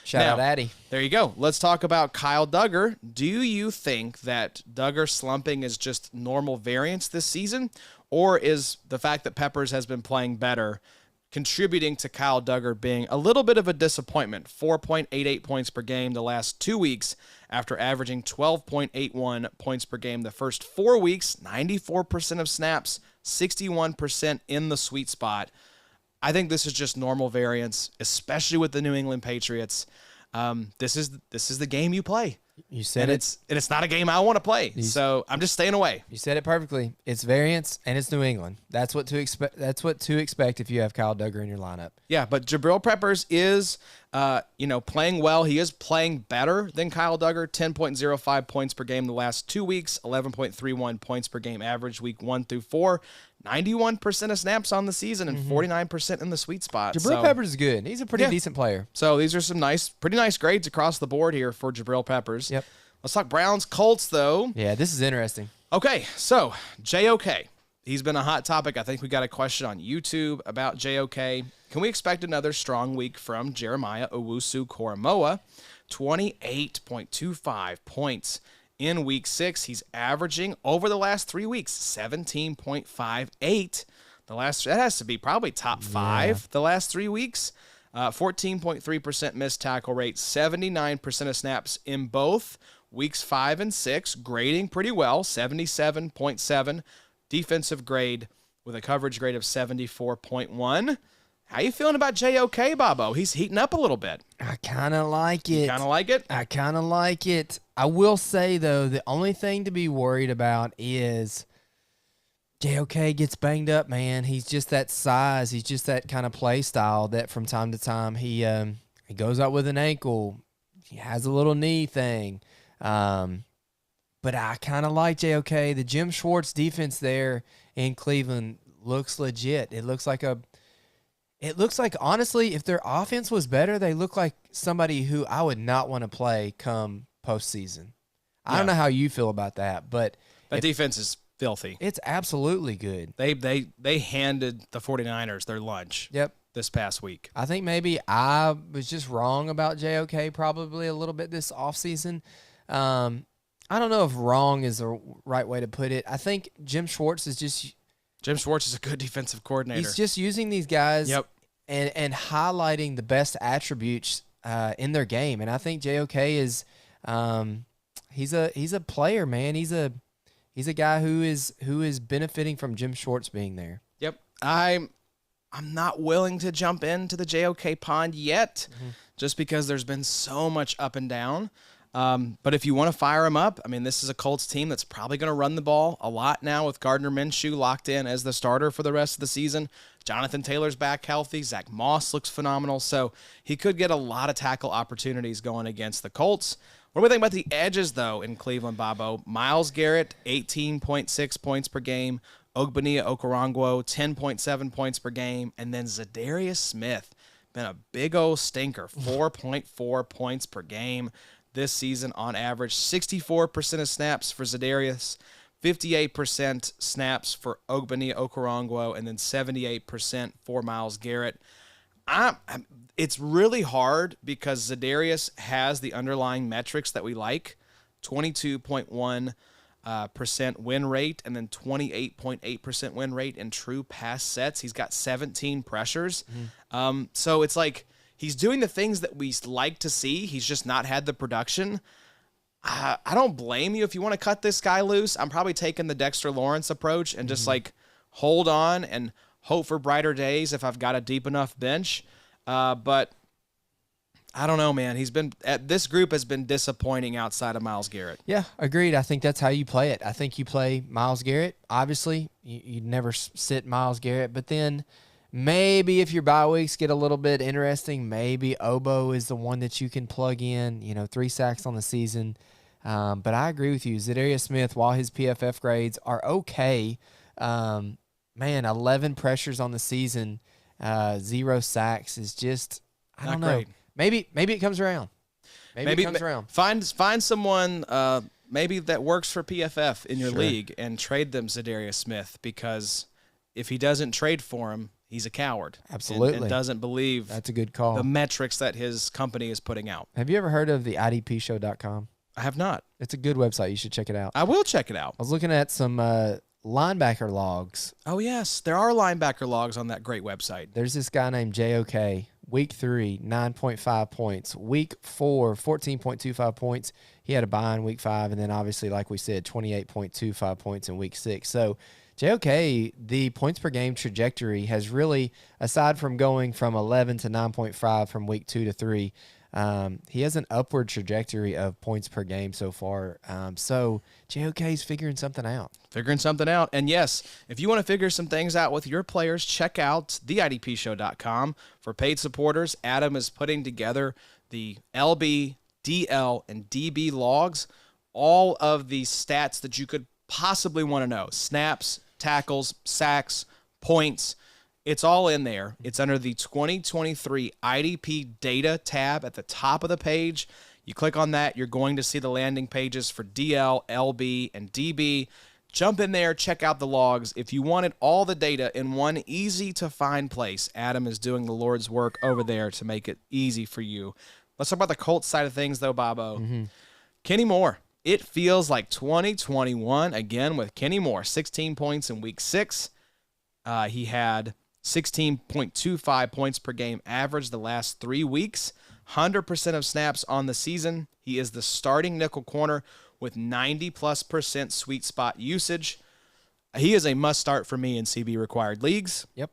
Shout out Addy. There you go. Let's talk about Kyle Duggar. Do you think that Duggar slumping is just normal variance this season? Or is the fact that Peppers has been playing better contributing to Kyle Duggar being a little bit of a disappointment? 4.88 points per game the last 2 weeks after averaging 12.81 points per game the first 4 weeks, 94% of snaps, 61% in the sweet spot. I think this is just normal variance, especially with the New England Patriots. This is the game you play. You said it's not a game I want to play. So I'm just staying away. You said it perfectly. It's variance and it's New England. That's what to expect. That's what to expect if you have Kyle Duggar in your lineup. Yeah, but Jabril Peppers is, playing well. He is playing better than Kyle Duggar. 10.05 points per game the last 2 weeks. 11.31 points per game average week 1 through 4. 91% of snaps on the season and 49% in the sweet spot. Jabril Peppers is good. He's a pretty decent player. So these are some pretty nice grades across the board here for Jabril Peppers. Yep. Let's talk Browns Colts though. Yeah, this is interesting. Okay, so JOK. He's been a hot topic. I think we got a question on YouTube about JOK. Can we expect another strong week from Jeremiah Owusu-Koramoah? 28.25 points in week 6. He's averaging over the last 3 weeks 17.58. That has to be probably top 5 the last 3 weeks. 14.3% missed tackle rate, 79% of snaps in both weeks 5 and 6, grading pretty well, 77.7 defensive grade with a coverage grade of 74.1. How you feeling about JOK, Bobo? He's heating up a little bit. I kind of like it. Kind of like it? I kind of like it. I will say, though, the only thing to be worried about is JOK gets banged up, man. He's just that size. He's just that kind of play style that from time to time he goes out with an ankle. He has a little knee thing. But I kind of like JOK. The Jim Schwartz defense there in Cleveland looks legit. It looks like, honestly, if their offense was better, they look like somebody who I would not want to play come postseason. I don't know how you feel about that, but that defense is filthy. It's absolutely good. They handed the 49ers their lunch. Yep. This past week. I think maybe I was just wrong about JOK probably a little bit this offseason. I don't know if wrong is the right way to put it. I think Jim Schwartz is a good defensive coordinator. He's just using these guys and highlighting the best attributes in their game. And I think JOK is he's a player, man. He's a guy who is benefiting from Jim Schwartz being there. Yep. I'm not willing to jump into the JOK pond yet, just because there's been so much up and down. But if you want to fire him up, I mean, this is a Colts team that's probably going to run the ball a lot now with Gardner Minshew locked in as the starter for the rest of the season. Jonathan Taylor's back healthy. Zach Moss looks phenomenal. So he could get a lot of tackle opportunities going against the Colts. What do we think about the edges, though, in Cleveland, Bobo? Myles Garrett, 18.6 points per game. Ogbonnia Okoronkwo, 10.7 points per game. And then Zadarius Smith, been a big old stinker, 4.4 points per game this season on average. 64% of snaps for Zadarius, 58% snaps for Ogbonnia Okoronkwo, and then 78% for Myles Garrett. It's really hard because Zadarius has the underlying metrics that we like, 22.1% win rate, and then 28.8% win rate in true pass sets. He's got 17 pressures. So it's like he's doing the things that we like to see. He's just not had the production. I don't blame you if you want to cut this guy loose. I'm probably taking the Dexter Lawrence approach and just like hold on and hope for brighter days if I've got a deep enough bench. But I don't know, man. This group has been disappointing outside of Myles Garrett. Yeah, agreed. I think that's how you play it. I think you play Myles Garrett. Obviously, you never sit Myles Garrett, but then maybe if your bye weeks get a little bit interesting, maybe Obo is the one that you can plug in, 3 sacks on the season. But I agree with you. Zadarius Smith, while his PFF grades are okay, 11 pressures on the season, 0 sacks is just, I don't know. Great. Maybe it comes around. Maybe it comes around. Find someone maybe that works for PFF in your league and trade them Zadarius Smith, because if he doesn't trade for him, he's a coward. Absolutely. And doesn't believe that's a good call. The metrics that his company is putting out. Have you ever heard of the IDPshow.com? I have not. It's a good website. You should check it out. I will check it out. I was looking at some linebacker logs. Oh, yes. There are linebacker logs on that great website. There's this guy named JOK Week 3, 9.5 points. Week 4, 14.25 points. He had a bye in week 5, and then obviously, like we said, 28.25 points in week 6. So JOK, the points per game trajectory has really, aside from going from 11 to 9.5 from week 2 to 3, he has an upward trajectory of points per game so far. So JOK's figuring something out. And yes, if you want to figure some things out with your players, check out theidpshow.com. For paid supporters, Adam is putting together the LB, DL, and DB logs, all of the stats that you could possibly want to know. Snaps, tackles, sacks, points. It's all in there. It's under the 2023 IDP data tab at the top of the page. You click on that, you're going to see the landing pages for DL, LB, and DB. Jump in there, check out the logs. If you wanted all the data in one easy-to-find place, Adam is doing the Lord's work over there to make it easy for you. Let's talk about the Colts side of things, though, Bobo. Kenny Moore. It feels like 2021 again with Kenny Moore. 16 points in week 6. He had 16.25 points per game average the last 3 weeks. 100% of snaps on the season. He is the starting nickel corner with 90+% sweet spot usage. He is a must start for me in CB required leagues. Yep,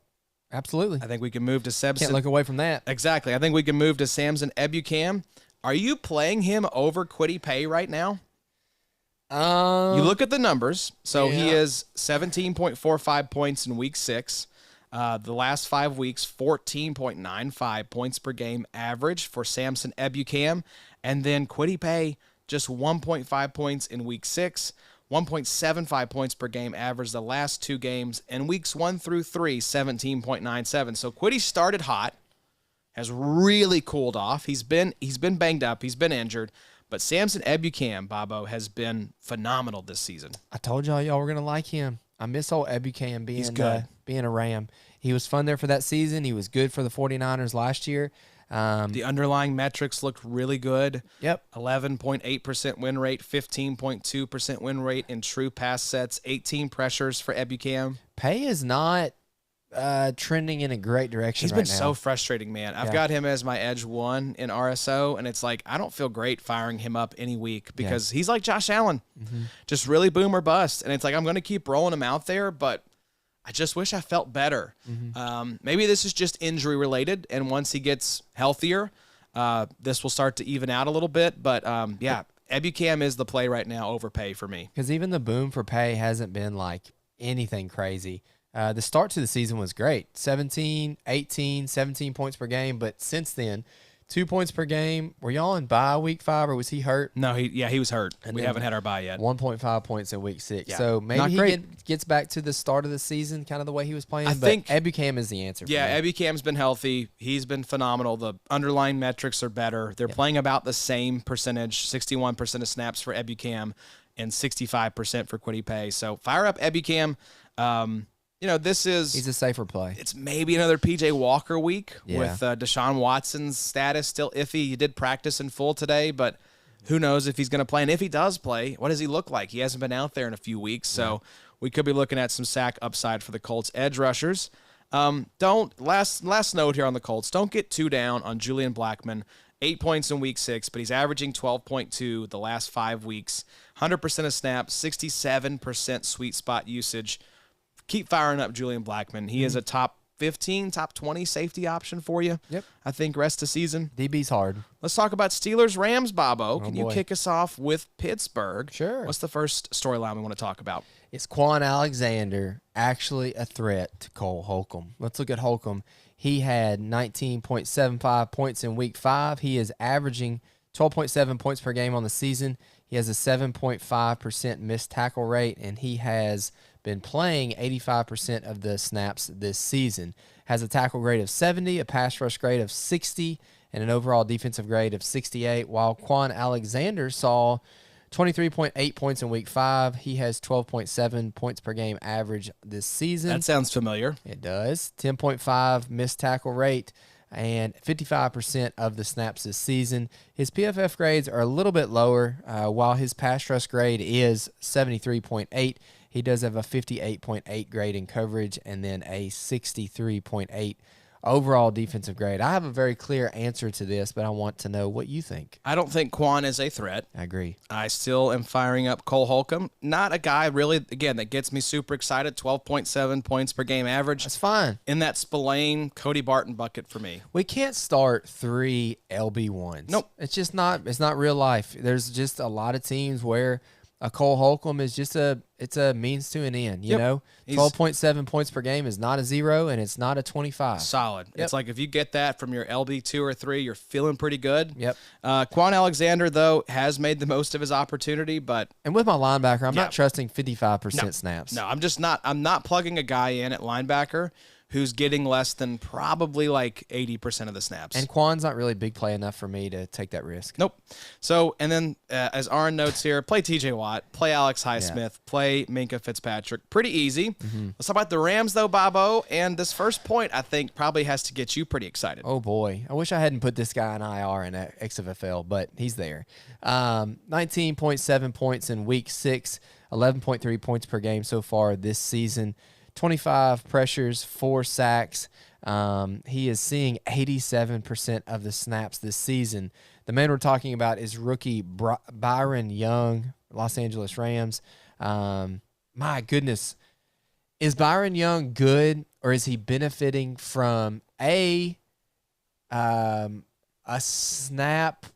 absolutely. I think we can move to Samson. Can't look away from that. Exactly. I think we can move to Samson Ebukam. Are you playing him over Kwity Paye right now? You look at the numbers. So he is 17.45 points in week 6. The last 5 weeks, 14.95 points per game average for Samson Ebukam. And then Kwity Paye, just 1.5 points in week 6, 1.75 points per game average the last 2 games. And weeks 1 through 3, 17.97. So Kwity started hot, has really cooled off. He's been banged up. He's been injured. But Samson Ebukam, Bobo, has been phenomenal this season. I told y'all were going to like him. I miss old Ebukam being a Ram. He was fun there for that season. He was good for the 49ers last year. The underlying metrics looked really good. Yep. 11.8% win rate, 15.2% win rate in true pass sets, 18 pressures for Ebukam. Paye is not trending in a great direction. He's right been now. so frustrating, man. I've got him as my edge 1 in RSO, and it's like I don't feel great firing him up any week because he's like Josh Allen, just really boom or bust. And it's like I'm going to keep rolling him out there, but I just wish I felt better. Maybe this is just injury related, and once he gets healthier, this will start to even out a little bit. But Ebukam is the play right now over Paye for me. Because even the boom for Paye hasn't been like anything crazy. The start to the season was great. 17, 18, 17 points per game. But since then, 2 points per game. Were y'all in bye week 5 or was he hurt? No, he was hurt. And we haven't had our bye yet. 1.5 points in week 6. Yeah. So maybe he gets back to the start of the season, kind of the way he was playing. I think Ebukam is the answer. Yeah, Ebukam's been healthy. He's been phenomenal. The underlying metrics are better. They're playing about the same percentage, 61% of snaps for Ebukam and 65% for Kwity Paye. So fire up Ebukam. He's a safer play. It's maybe another PJ Walker week with Deshaun Watson's status still iffy. He did practice in full today, but who knows if he's going to play. And if he does play, what does he look like? He hasn't been out there in a few weeks, so we could be looking at some sack upside for the Colts edge rushers. Last note here on the Colts, don't get too down on Julian Blackmon. 8 points in week 6, but he's averaging 12.2 the last 5 weeks. 100% of snaps, 67% sweet spot usage. Keep firing up Julian Blackmon. He is a top 15, top 20 safety option for you. Yep. I think rest of season. DB's hard. Let's talk about Steelers-Rams, Bobo. Can you kick us off with Pittsburgh? Sure. What's the first storyline we want to talk about? Is Quan Alexander actually a threat to Cole Holcomb? Let's look at Holcomb. He had 19.75 points in week 5. He is averaging 12.7 points per game on the season. He has a 7.5% missed tackle rate, and he has been playing 85% of the snaps this season. Has a tackle grade of 70, a pass rush grade of 60, and an overall defensive grade of 68, while Quan Alexander saw 23.8 points in week 5. He has 12.7 points per game average this season. That sounds familiar. It does. 10.5 missed tackle rate and 55% of the snaps this season. His PFF grades are a little bit lower, while his pass rush grade is 73.8. He does have a 58.8 grade in coverage and then a 63.8 overall defensive grade. I have a very clear answer to this, but I want to know what you think. I don't think Quan is a threat. I agree. I still am firing up Cole Holcomb. Not a guy really, again, that gets me super excited. 12.7 points per game average. That's fine. In that Spillane, Cody Barton bucket for me. We can't start 3 LB1s. Nope. It's not real life. There's just a lot of teams where a Cole Holcomb is just it's a means to an end, you know? 12.7 points per game is not a 0, and it's not a 25. Solid. Yep. It's like if you get that from your LB 2 or 3, you're feeling pretty good. Yep. Quan Alexander, though, has made the most of his opportunity, but... And with my linebacker, I'm not trusting 55% snaps. No, I'm not plugging a guy in at linebacker who's getting less than probably like 80% of the snaps. And Quan's not really big play enough for me to take that risk. Nope. So, and then as Aaron notes here, play TJ Watt, play Alex Highsmith, play Minka Fitzpatrick. Pretty easy. Let's talk about the Rams, though, Bobo. And this first point, I think, probably has to get you pretty excited. Oh, boy. I wish I hadn't put this guy in IR in XFL, but he's there. 19.7 points in week 6, 11.3 points per game so far this season. 25 pressures, 4 sacks. He is seeing 87% of the snaps this season. The man we're talking about is rookie Byron Young, Los Angeles Rams. My goodness. Is Byron Young good, or is he benefiting from a snap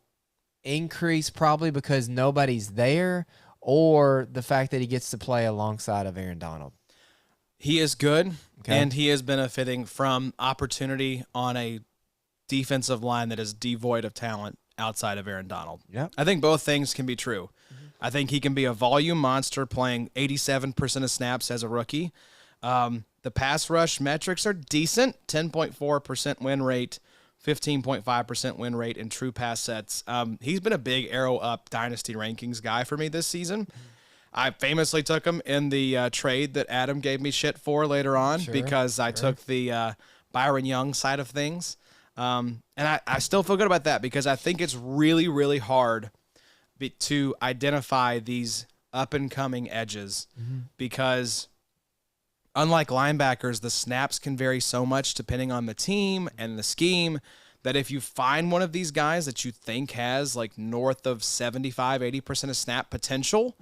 increase probably because nobody's there, or the fact that he gets to play alongside of Aaron Donald? He is good, and he is benefiting from opportunity on a defensive line that is devoid of talent outside of Aaron Donald. Yep. I think both things can be true. I think he can be a volume monster playing 87% of snaps as a rookie. The pass rush metrics are decent, 10.4% win rate, 15.5% win rate in true pass sets. He's been a big arrow up dynasty rankings guy for me this season. I famously took him in the trade that Adam gave me shit for later on because I took the Byron Young side of things. And I still feel good about that because I think it's really, really hard to identify these up-and-coming edges because unlike linebackers, the snaps can vary so much depending on the team and the scheme that if you find one of these guys that you think has like north of 75, 80% of snap potential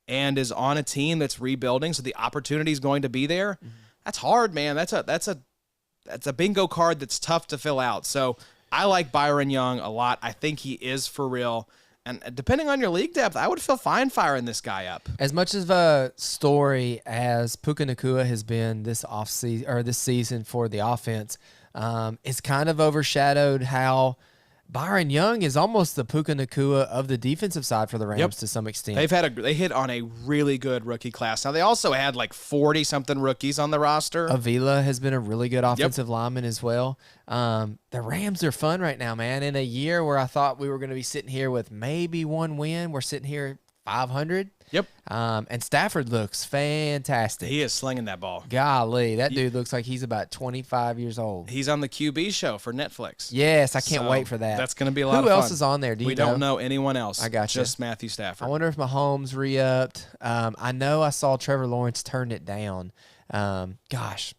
and is on a team that's rebuilding, so the opportunity is going to be there, that's hard, man. That's a bingo card that's tough to fill out. So I like Byron Young a lot. I think he is for real. And depending on your league depth, I would feel fine firing this guy up. As much of a story as Puka Nacua has been this offseason or this season for the offense, it's kind of overshadowed how Byron Young is almost the Puka Nacua of the defensive side for the Rams to some extent. They hit on a really good rookie class. Now they also had like 40-something rookies on the roster. Avila has been a really good offensive lineman as well. The Rams are fun right now, man. In a year where I thought we were going to be sitting here with maybe one win, we're sitting here 500. Yep. And Stafford looks fantastic. He is slinging that ball. Golly, that dude looks like he's about 25 years old. He's on the QB show for Netflix. Yes, I can't wait for that. That's going to be a lot of fun. Who else is on there? Do you know? We don't know anyone else. I got you. Just Matthew Stafford. I wonder if Mahomes re-upped. I know I saw Trevor Lawrence turn it down. Gosh.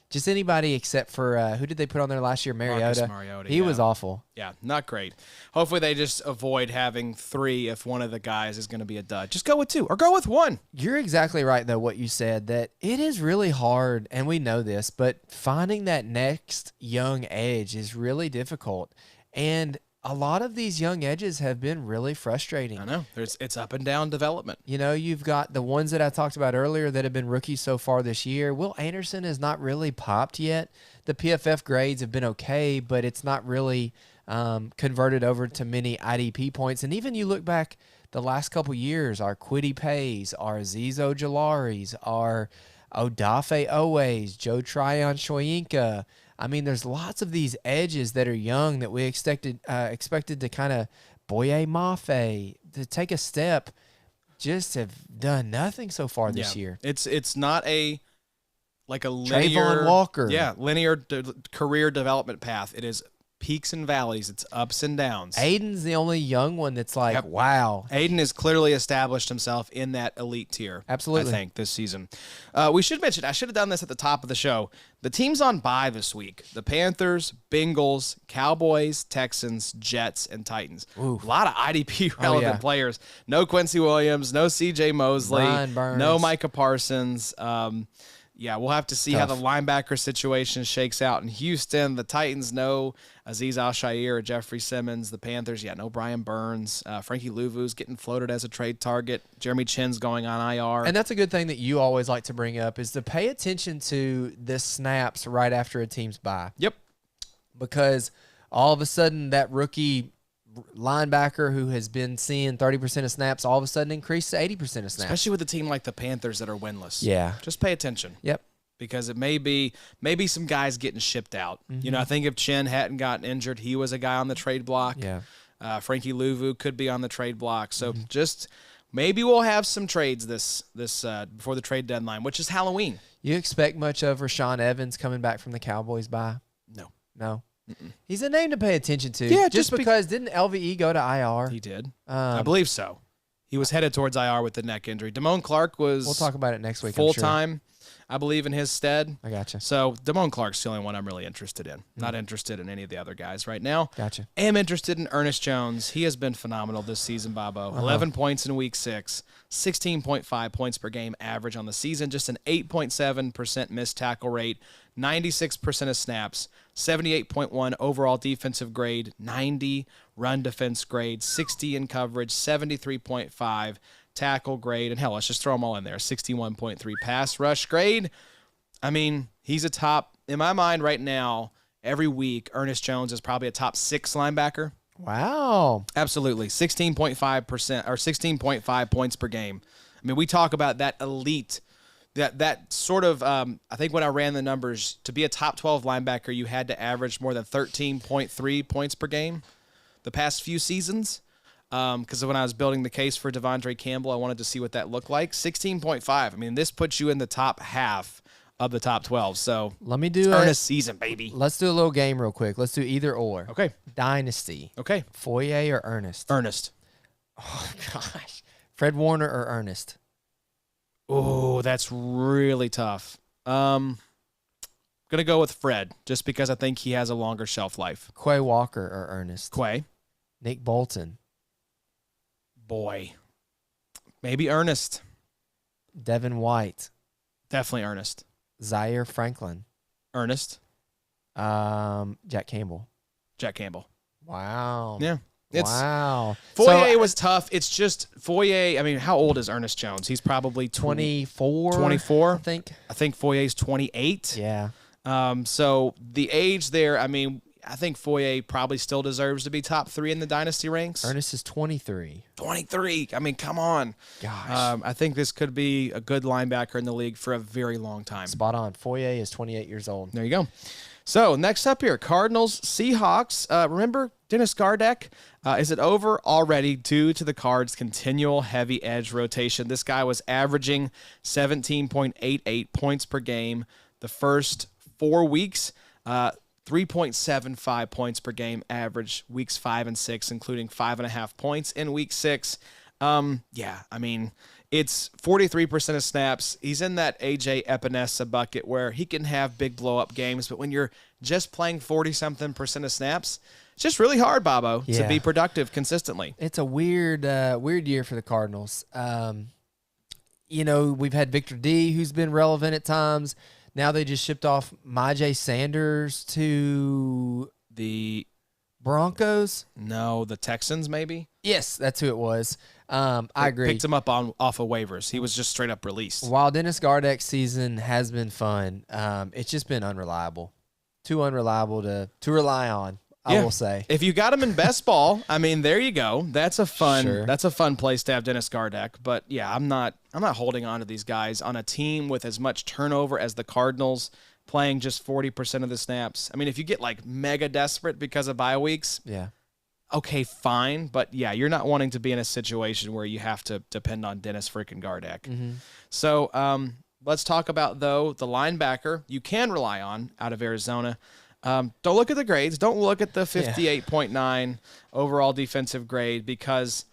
Just anybody except for, who did they put on there last year? Mariota. He was awful. Yeah, not great. Hopefully they just avoid having 3 if one of the guys is going to be a dud. Just go with 2 or go with 1. You're exactly right, though, what you said, that it is really hard, and we know this, but finding that next young edge is really difficult. And a lot of these young edges have been really frustrating. I know. It's up and down development. You know, you've got the ones that I talked about earlier that have been rookies so far this year. Will Anderson has not really popped yet. The PFF grades have been okay, but it's not really converted over to many IDP points. And even you look back the last couple years, our Kwity Pays, our Azeez Ojularis, our Odafe Owais, Joe Tryon Shoyinka. I mean, there's lots of these edges that are young that we expected to kind of Boye Mafe to take a step, just have done nothing so far this year. It's not a linear Trayvon Walker. Yeah, linear career development path. It is peaks and valleys. It's ups and downs. Aiden's the only young one that's like, wow. Aiden has clearly established himself in that elite tier. Absolutely. I think this season. We should mention, I should have done this at the top of the show. The teams on bye this week: the Panthers, Bengals, Cowboys, Texans, Jets, and Titans. Ooh. A lot of IDP relevant players. No Quincy Williams, no CJ Mosley, Ryan Burns. no Micah Parsons. Yeah, we'll have to see how the linebacker situation shakes out in Houston. The Titans, no Azeez Al-Shaair or Jeffrey Simmons. The Panthers, no Brian Burns. Frankie Louvu's getting floated as a trade target. Jeremy Chin's going on IR. And that's a good thing that you always like to bring up is to pay attention to the snaps right after a team's bye. Yep. Because all of a sudden that rookie linebacker who has been seeing 30% of snaps all of a sudden increased to 80% of snaps. Especially with a team like the Panthers that are winless. Yeah. Just pay attention. Yep. Because it may be some guys getting shipped out. Mm-hmm. I think if Chin hadn't gotten injured, he was a guy on the trade block. Yeah. Frankie Louvu could be on the trade block. So just maybe we'll have some trades this before the trade deadline, which is Halloween. You expect much of Rashaan Evans coming back from the Cowboys bye? No. He's a name to pay attention to. Yeah, just because didn't LVE go to IR? He did. I believe so. He was headed towards IR with the neck injury. Damone Clark was We'll talk about it next week. full time, I believe, in his stead. I gotcha. So Damone Clark's the only one I'm really interested in. Not interested in any of the other guys right now. Gotcha. Am interested in Ernest Jones. He has been phenomenal this season, Bobo. 11 points in week 6, 16.5 points per game average on the season, just an 8.7% missed tackle rate, 96% of snaps, 78.1 overall defensive grade, 90 run defense grade, 60 in coverage, 73.5 tackle grade, and hell, let's just throw them all in there. 61.3 pass rush grade. I mean, he's a top, in my mind right now, every week, Ernest Jones is probably a top 6 linebacker. Wow. Absolutely. 16.5% or 16.5 points per game. I mean, we talk about that elite, that sort of, I think when I ran the numbers, to be a top 12 linebacker, you had to average more than 13.3 points per game the past few seasons. Because when I was building the case for Devondre Campbell, I wanted to see what that looked like. 16.5. I mean, this puts you in the top half of the top 12. So let me do Ernest season, baby. Let's do a little game real quick. Let's do either or. Okay. Dynasty. Okay. Foye or Ernest? Ernest. Oh, gosh. Fred Warner or Ernest? Oh, that's really tough. Gonna go with Fred, just because I think he has a longer shelf life. Quay Walker or Ernest? Quay. Nick Bolton. Boy. Maybe Ernest. Devin White. Definitely Ernest. Zaire Franklin. Ernest. Jack Campbell. Jack Campbell. Wow. Yeah. Wow. Foye was tough. It's just Foye. I mean, how old is Ernest Jones? He's probably 24. 24. I think Foye's 28. Yeah. So the age there, I mean, I think Foye probably still deserves to be top 3 in the dynasty ranks. Ernest is 23. 23. I mean, come on. Gosh. I think this could be a good linebacker in the league for a very long time. Spot on. Foye is 28 years old. There you go. So next up here, Cardinals, Seahawks. Remember Dennis Gardeck? Is it over already due to the Cards' continual heavy edge rotation? This guy was averaging 17.88 points per game the first 4 weeks. 3.75 points per game average weeks 5 and 6, including 5.5 points in week 6. Yeah, I mean, it's 43% of snaps. He's in that AJ Epinesa bucket where he can have big blow-up games, but when you're just playing 40-something% of snaps, it's just really hard, Bobo, to be productive consistently. It's a weird year for the Cardinals. We've had Victor D, who's been relevant at times. Now they just shipped off Myjai Sanders to the Broncos. No, the Texans maybe. Yes, that's who it was. I agree. Picked him up off of waivers. He was just straight up released. While Dennis Gardeck's season has been fun, it's just been unreliable. Too unreliable to rely on. I will say. If you got him in best ball, I mean, there you go. That's a fun place to have Dennis Gardeck. But yeah, I'm not holding on to these guys on a team with as much turnover as the Cardinals, playing just 40% of the snaps. I mean, if you get like mega desperate because of bye weeks, okay, fine. But yeah, you're not wanting to be in a situation where you have to depend on Dennis freaking Gardeck. Mm-hmm. So let's talk about, though, the linebacker you can rely on out of Arizona. Don't look at the grades. Don't look at the 58.9 overall defensive grade because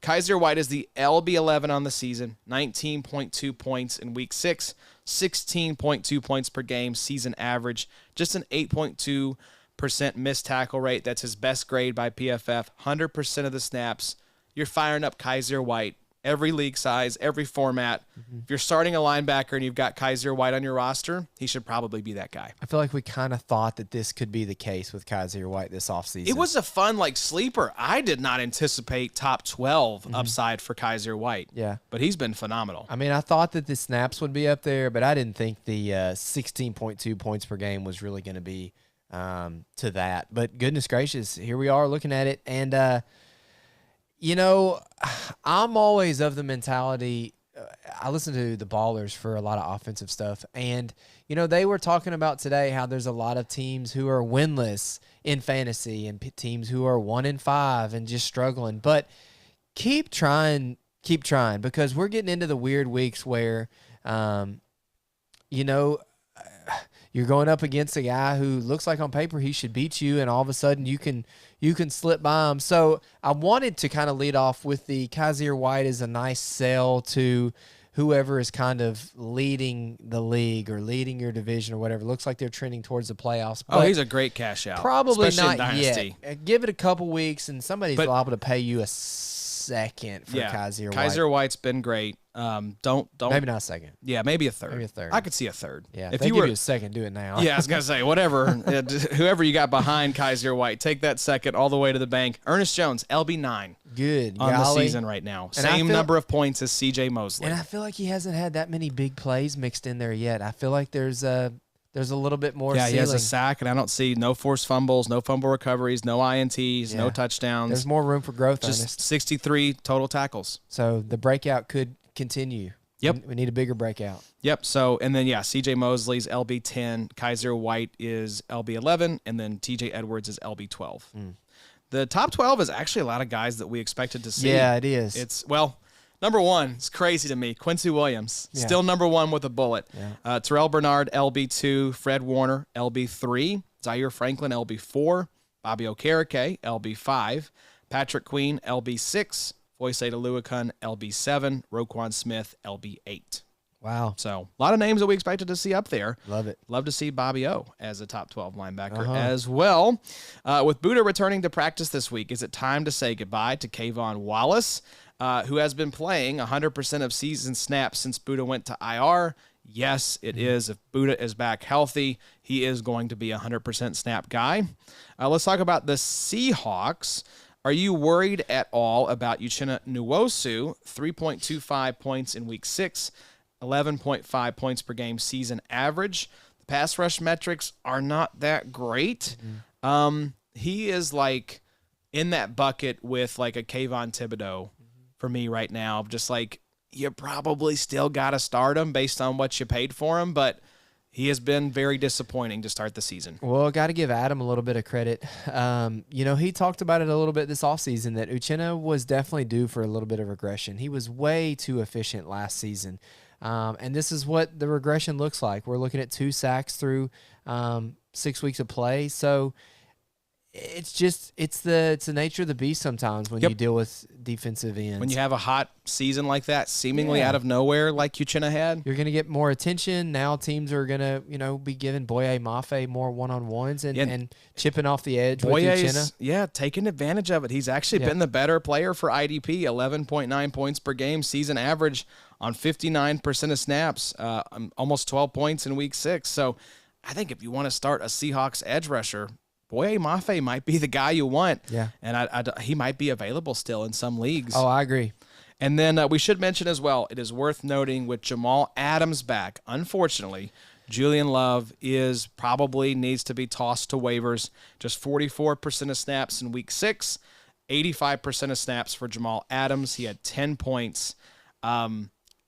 Kaiser White is the LB11 on the season, 19.2 points in week 6, 16.2 points per game, season average, just an 8.2% missed tackle rate. That's his best grade by PFF, 100% of the snaps. You're firing up Kaiser White. Every league size, every format. If you're starting a linebacker and you've got Kaiser White on your roster, he should probably be that guy. I feel like we kind of thought that this could be the case with Kaiser White this offseason. It was a fun sleeper. I did not anticipate top 12 upside for Kaiser White. Yeah. But he's been phenomenal. I mean, I thought that the snaps would be up there, but I didn't think the 16.2 points per game was really going to be to that. But goodness gracious, here we are looking at it. And, I'm always of the mentality, I listen to the Ballers for a lot of offensive stuff, and, they were talking about today how there's a lot of teams who are winless in fantasy and teams who are 1-5 and just struggling. But keep trying, because we're getting into the weird weeks where, you're going up against a guy who looks like on paper he should beat you, and all of a sudden you can slip by him. So I wanted to kind of lead off with the Kaiser White is a nice sell to whoever is kind of leading the league or leading your division or whatever. Looks like they're trending towards the playoffs. But he's a great cash out. Probably not not yet. Give it a couple weeks, and somebody's liable to pay you a second for Kaiser White. Kaiser White's been great. Don't maybe not a second. Yeah, maybe a third. Maybe a third. I could see a third. Yeah, if you give you a second, do it now. Yeah, I was gonna say whatever. Whoever you got behind Kaiser White, take that second all the way to the bank. Ernest Jones, LB9, good on the season right now. And same number of points as C.J. Mosley. And I feel like he hasn't had that many big plays mixed in there yet. I feel like there's a little bit more. Yeah, ceiling. He has a sack, and I don't see no forced fumbles, no fumble recoveries, no INTs, no touchdowns. There's more room for growth. Just 63 total tackles. So the breakout could continue. Yep. We need a bigger breakout. Yep. So, and then, C.J. Mosley's LB10, Kaiser White is LB11, and then T.J. Edwards is LB12. The top 12 is actually a lot of guys that we expected to see. Yeah, it is. Number one, it's crazy to me. Quincy Williams, still number one with a bullet. Yeah. Terrell Bernard, LB2. Fred Warner, LB3. Zaire Franklin, LB4. Bobby Okereke, LB5. Patrick Queen, LB6. Foyesade Aluakun, LB7. Roquan Smith, LB8. Wow. So a lot of names that we expected to see up there. Love it. Love to see Bobby O as a top 12 linebacker as well. With Buddha returning to practice this week, is it time to say goodbye to Kayvon Wallace, who has been playing 100% of season snaps since Buddha went to IR? Yes, it is. If Buddha is back healthy, he is going to be a 100% snap guy. Let's talk about the Seahawks. Are you worried at all about Uchenna Nwosu? 3.25 points in week 6, 11.5 points per game season average. The pass rush metrics are not that great. He is in that bucket with a Kayvon Thibodeau for me right now. Just you probably still got to start him based on what you paid for him, but he has been very disappointing to start the season. Well, got to give Adam a little bit of credit. He talked about it a little bit this offseason that Uchenna was definitely due for a little bit of regression. He was way too efficient last season. And this is what the regression looks like. We're looking at 2 sacks through 6 weeks of play. So it's the nature of the beast sometimes when you deal with defensive ends. When you have a hot season like that, seemingly out of nowhere like Uchenna had. You're going to get more attention. Now teams are going to, be giving Boye Mafe more one-on-ones and chipping off the edge with Uchenna. Taking advantage of it. He's actually been the better player for IDP, 11.9 points per game, season average on 59% of snaps, almost 12 points in week 6. So I think if you want to start a Seahawks edge rusher, Boye Mafe might be the guy you want. Yeah. And he might be available still in some leagues. Oh, I agree. And then we should mention as well, it is worth noting with Jamal Adams back, unfortunately, Julian Love probably needs to be tossed to waivers. Just 44% of snaps in week 6, 85% of snaps for Jamal Adams. He had 10 points.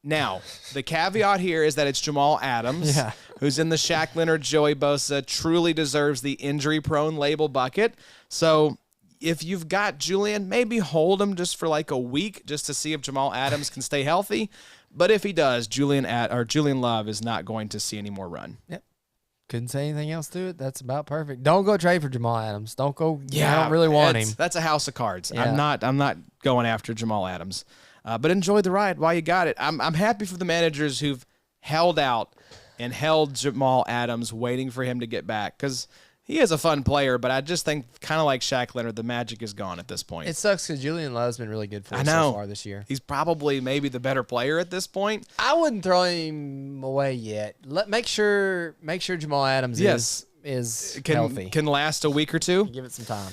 Now, the caveat here is that it's Jamal Adams, who's in the Shaq Leonard, Joey Bosa, truly deserves the injury-prone label bucket. So if you've got Julian, maybe hold him just for a week just to see if Jamal Adams can stay healthy. But if he does, Julian Love is not going to see any more run. Yep. couldn't say anything else to it. That's about perfect. Don't go trade for Jamal Adams. Don't go. Yeah, I don't really want him. That's a house of cards. Yeah. I'm not going after Jamal Adams. But enjoy the ride while you got it. I'm happy for the managers who've held out and held Jamal Adams, waiting for him to get back, because he is a fun player, but I just think, kind of like Shaq Leonard, the magic is gone at this point. It sucks because Julian Love's been really good for us so far this year. He's probably maybe the better player at this point. I wouldn't throw him away yet. Make sure Jamal Adams is healthy. Can last a week or two. Give it some time.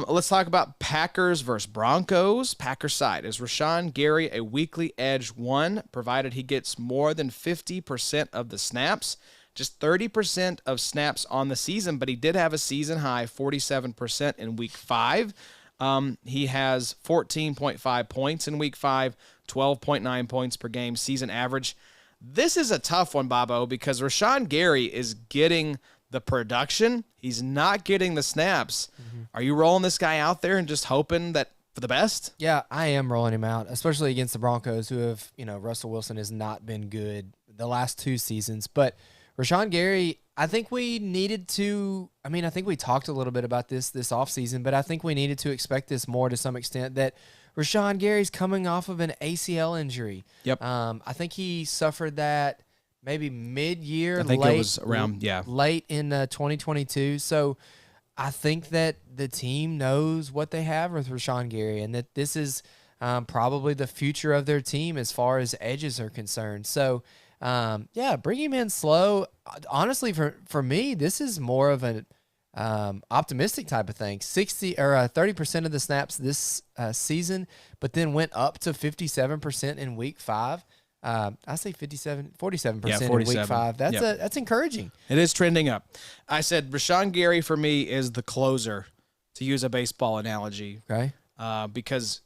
Let's talk about Packers versus Broncos. Packers side is Rashawn Gary a weekly edge 1, provided he gets more than 50% of the snaps. Just 30% of snaps on the season, but he did have a season high 47% in week 5. He has 14.5 points in week 5, 12.9 points per game season average. This is a tough one, Bobo, because Rashawn Gary is getting the production. He's not getting the snaps. Mm-hmm. Are you rolling this guy out there and just hoping that for the best? Yeah, I am rolling him out, especially against the Broncos, who have, Russell Wilson has not been good the last 2 seasons, but Rashawn Gary, I think we needed to – I think we talked a little bit about this offseason, but I think we needed to expect this more to some extent, that Rashawn Gary's coming off of an ACL injury. Yep. I think he suffered that maybe mid-year. I think it was around, late in 2022. So I think that the team knows what they have with Rashawn Gary, and that this is probably the future of their team as far as edges are concerned. So – bring him in slow. Honestly, for me, this is more of an optimistic type of thing. 30% of the snaps this season, but then went up to 57% in week 5. I say 47% in week 5. That's encouraging. It is trending up. I said Rashawn Gary for me is the closer, to use a baseball analogy. Okay. Because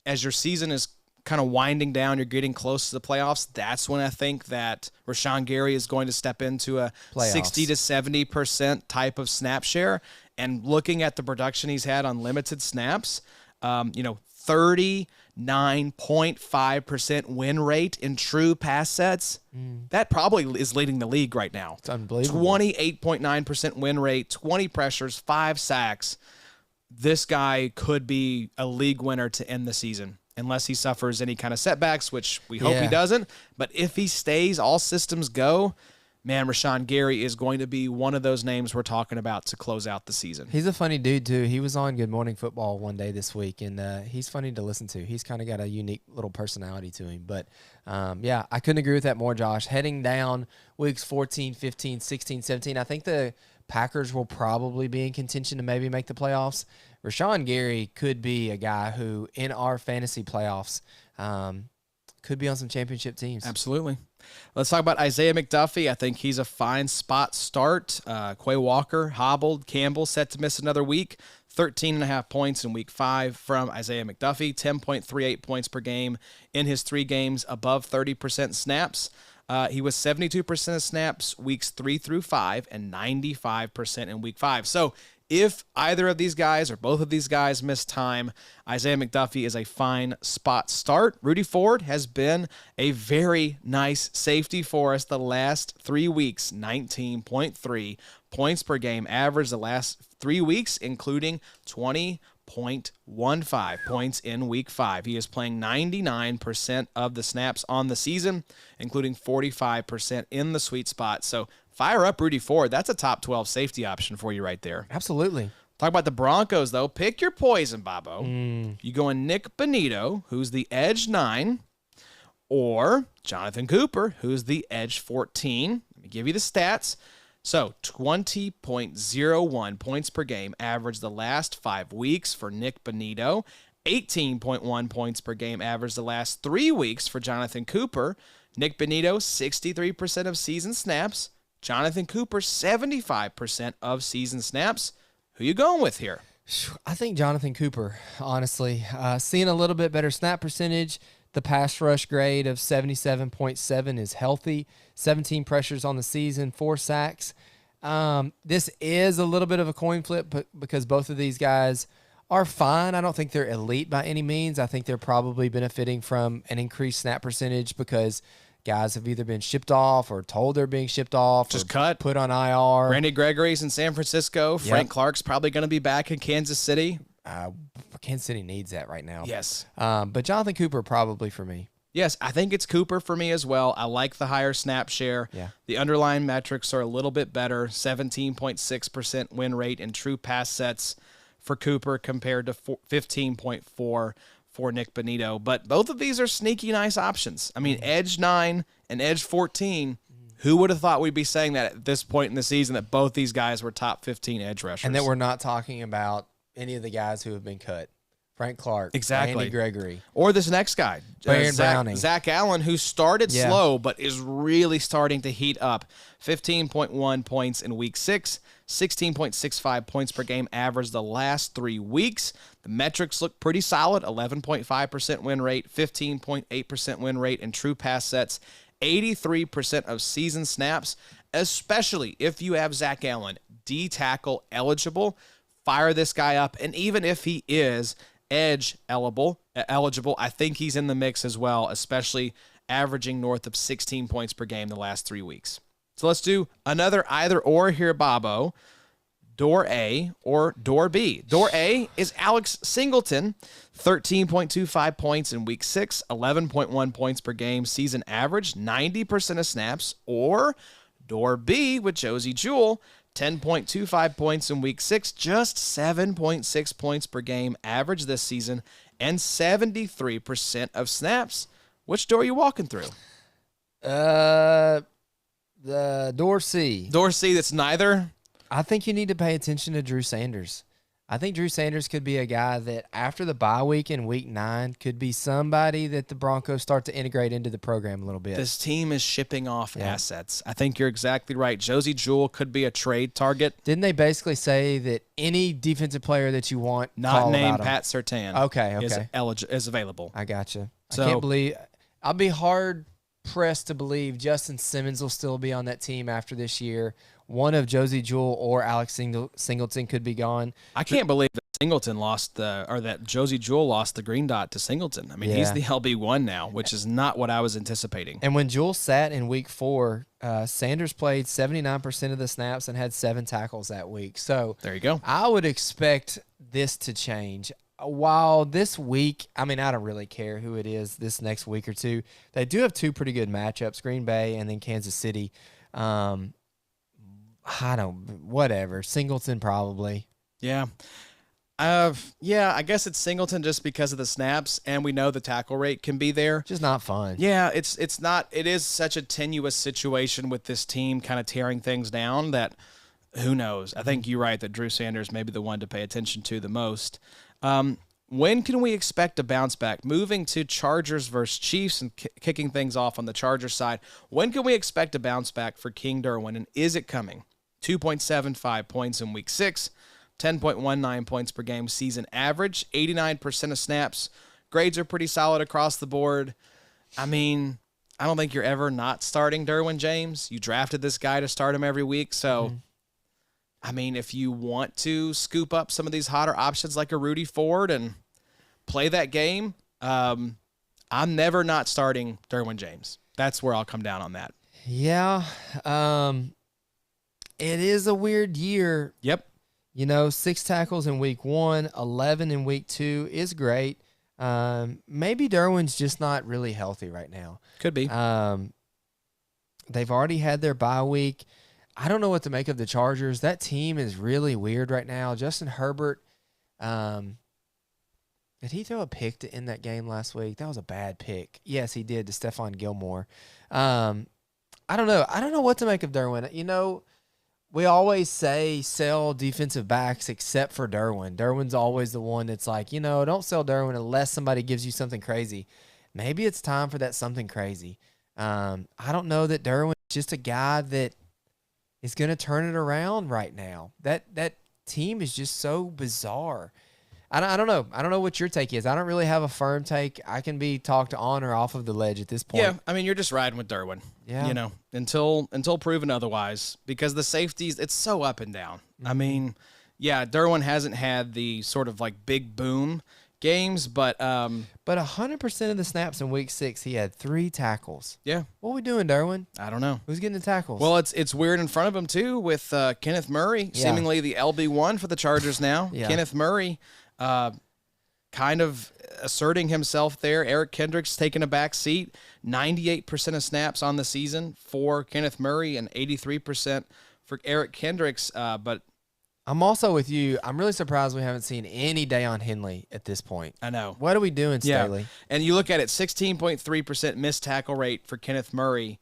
as your season is kind of winding down, you're getting close to the playoffs, that's when I think that Rashawn Gary is going to step into a playoffs. 60 to 70% type of snap share. And looking at the production he's had on limited snaps, 39.5% win rate in true pass sets. That probably is leading the league right now. It's unbelievable. 28.9% win rate, 20 pressures, 5 sacks. This guy could be a league winner to end the season, unless he suffers any kind of setbacks, which we hope he doesn't. But if he stays, all systems go, man, Rashawn Gary is going to be one of those names we're talking about to close out the season. He's a funny dude, too. He was on Good Morning Football one day this week, and he's funny to listen to. He's kind of got a unique little personality to him. But, I couldn't agree with that more, Josh. Heading down weeks 14, 15, 16, 17, I think the Packers will probably be in contention to maybe make the playoffs. Rashawn Gary could be a guy who, in our fantasy playoffs, could be on some championship teams. Absolutely. Let's talk about Isaiah McDuffie. I think he's a fine spot start. Quay Walker hobbled. Campbell set to miss another week. 13.5 points in week 5 from Isaiah McDuffie. 10.38 points per game in his 3 games above 30% snaps. He was 72% of snaps weeks 3 through 5 and 95% in week 5. So if either of these guys or both of these guys miss time, Isaiah McDuffie is a fine spot start. Rudy Ford has been a very nice safety for us the last 3 weeks, 19.3 points per game average the last 3 weeks, including 20.15 points in week 5. He is playing 99% of the snaps on the season, including 45% in the sweet spot. So fire up Rudy Ford. That's a top 12 safety option for you right there. Absolutely. Talk about the Broncos, though. Pick your poison, Bobo. You going Nick Bonito, who's the edge 9, or Jonathan Cooper, who's the edge 14. Let me give you the stats. So 20.01 points per game average the last 5 weeks for Nick Bonito. 18.1 points per game average the last 3 weeks for Jonathan Cooper. Nick Bonito, 63% of season snaps. Jonathan Cooper, 75% of season snaps. Who you going with here? I think Jonathan Cooper, honestly. Seeing a little bit better snap percentage. The pass rush grade of 77.7 is healthy. 17 pressures on the season, 4 sacks. This is a little bit of a coin flip because both of these guys are fine. I don't think they're elite by any means. I think they're probably benefiting from an increased snap percentage because guys have either been shipped off or told they're being shipped off, just or cut, put on IR. Randy Gregory's in San Francisco. Frank Clark's probably going to be back in Kansas City. Kansas City needs that right now. Yes. But Jonathan Cooper probably for me. Yes, I think it's Cooper for me as well. I like the higher snap share. Yeah. The underlying metrics are a little bit better, 17.6% win rate in true pass sets for Cooper compared to 15.4 for Nick Bonito. But both of these are sneaky nice options. I mean, edge 9 and edge 14, who would have thought we'd be saying that at this point in the season that both these guys were top 15 edge rushers? And that we're not talking about any of the guys who have been cut. Frank Clark, exactly. Randy Gregory. Or this next guy, Browning. Zach Allen, who started slow but is really starting to heat up. 15.1 points in week 6, 16.65 points per game average the last 3 weeks. The metrics look pretty solid, 11.5% win rate, 15.8% win rate in true pass sets, 83% of season snaps, especially if you have Zach Allen D-tackle eligible. Fire this guy up, and even if he is edge eligible, I think he's in the mix as well, especially averaging north of 16 points per game the last 3 weeks. So let's do another either or here, Bobo. Door A or Door B. Door A is Alex Singleton, 13.25 points in week 6, 11.1 points per game season average, 90% of snaps. Or Door B with Josie Jewell, 10.25 points in week 6, just 7.6 points per game average this season, and 73% of snaps. Which door are you walking through? The Door C. Door C, that's neither. I think you need to pay attention to Drew Sanders. I think Drew Sanders could be a guy that after the bye week in week 9 could be somebody that the Broncos start to integrate into the program a little bit. This team is shipping off assets. I think you're exactly right. Josie Jewell could be a trade target. Didn't they basically say that any defensive player that you want, not call named about Pat Surtain, is available. I gotcha. So, I can't believe – I'll be hard-pressed to believe Justin Simmons will still be on that team after this year. One of Josie Jewell or Alex Singleton could be gone. I can't believe that that Josie Jewell lost the green dot to Singleton. I mean, he's the LB1 now, which is not what I was anticipating. And when Jewell sat in week 4, Sanders played 79% of the snaps and had 7 tackles that week. So there you go. I would expect this to change. While this week, I mean, I don't really care who it is this next week or two. They do have 2 pretty good matchups, Green Bay and then Kansas City. Whatever. Singleton probably. Yeah. I guess it's Singleton just because of the snaps, and we know the tackle rate can be there. Just not fun. Yeah, it's not. It is such a tenuous situation with this team kind of tearing things down that who knows. I think you're right that Drew Sanders may be the one to pay attention to the most. When can we expect a bounce back? Moving to Chargers versus Chiefs and kicking things off on the Chargers side, when can we expect a bounce back for King Derwin, and is it coming? 2.75 points in week 6, 10.19 points per game season average, 89% of snaps. Grades are pretty solid across the board. I mean, I don't think you're ever not starting Derwin James. You drafted this guy to start him every week, so I mean, if you want to scoop up some of these hotter options like a Rudy Ford and play that game, I'm never not starting Derwin James. That's where I'll come down on that. Yeah. It is a weird year. Yep. 6 tackles in week 1, 11 in week 2 is great. Maybe Derwin's just not really healthy right now. Could be. They've already had their bye week. I don't know what to make of the Chargers. That team is really weird right now. Justin Herbert, did he throw a pick to end that game last week? That was a bad pick. Yes, he did to Stephon Gilmore. I don't know. I don't know what to make of Derwin. We always say sell defensive backs except for Derwin. Derwin's always the one that's like, don't sell Derwin unless somebody gives you something crazy. Maybe it's time for that something crazy. I don't know that Derwin's just a guy that is going to turn it around right now. That team is just so bizarre. I don't know. I don't know what your take is. I don't really have a firm take. I can be talked on or off of the ledge at this point. Yeah, I mean, you're just riding with Derwin. Yeah. Until proven otherwise, because the safeties, it's so up and down. I mean, yeah, Derwin hasn't had the sort of like big boom games, but 100% of the snaps in week 6, he had 3 tackles. yeah, What are we doing, Derwin? I don't know. Who's getting the tackles? Well, it's weird in front of him too with Kenneth Murray, Yeah. seemingly the LB1 for the Chargers now. Yeah. Kenneth Murray, kind of asserting himself there. Eric Kendricks taking a back seat. 98% of snaps on the season for Kenneth Murray and 83% for Eric Kendricks. But I'm also with you. I'm really surprised we haven't seen any Dayon Henley at this point. I know. What are we doing, Staley? And you look at it, 16.3% missed tackle rate for Kenneth Murray,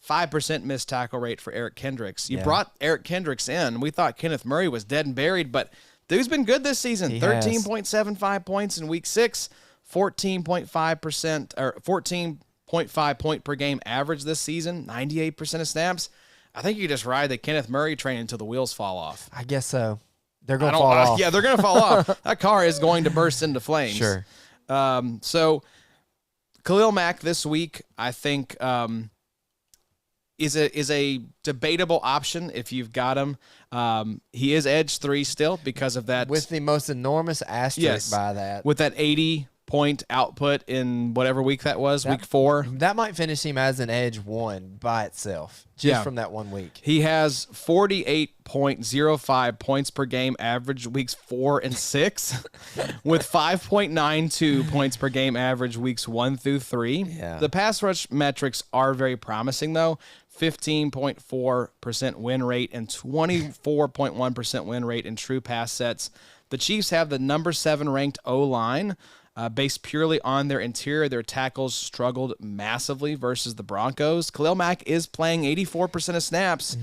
5% missed tackle rate for Eric Kendricks. You brought Eric Kendricks in. We thought Kenneth Murray was dead and buried, but dude's been good this season. He 13.75 points in week 6, 14.5% or 14.5 point per game average this season, 98% of snaps. I think you just ride the Kenneth Murray train until the wheels fall off. I guess so. They're going to fall off. Yeah, they're going to fall off. That car is going to burst into flames. Sure. So Khalil Mack this week, I think, is a debatable option if you've got him. He is edge 3 still because of that. With the most enormous asterisk by that. With that 80-point output in whatever week that was, week 4. That might finish him as an edge 1 by itself, just from that 1 week. He has 48.05 points per game average weeks 4 and 6, with 5.92 points per game average weeks 1 through 3. Yeah. The pass rush metrics are very promising, though. 15.4% win rate and 24.1% win rate in true pass sets. The Chiefs have the number 7 ranked O-line. Based purely on their interior, their tackles struggled massively versus the Broncos. Khalil Mack is playing 84% of snaps.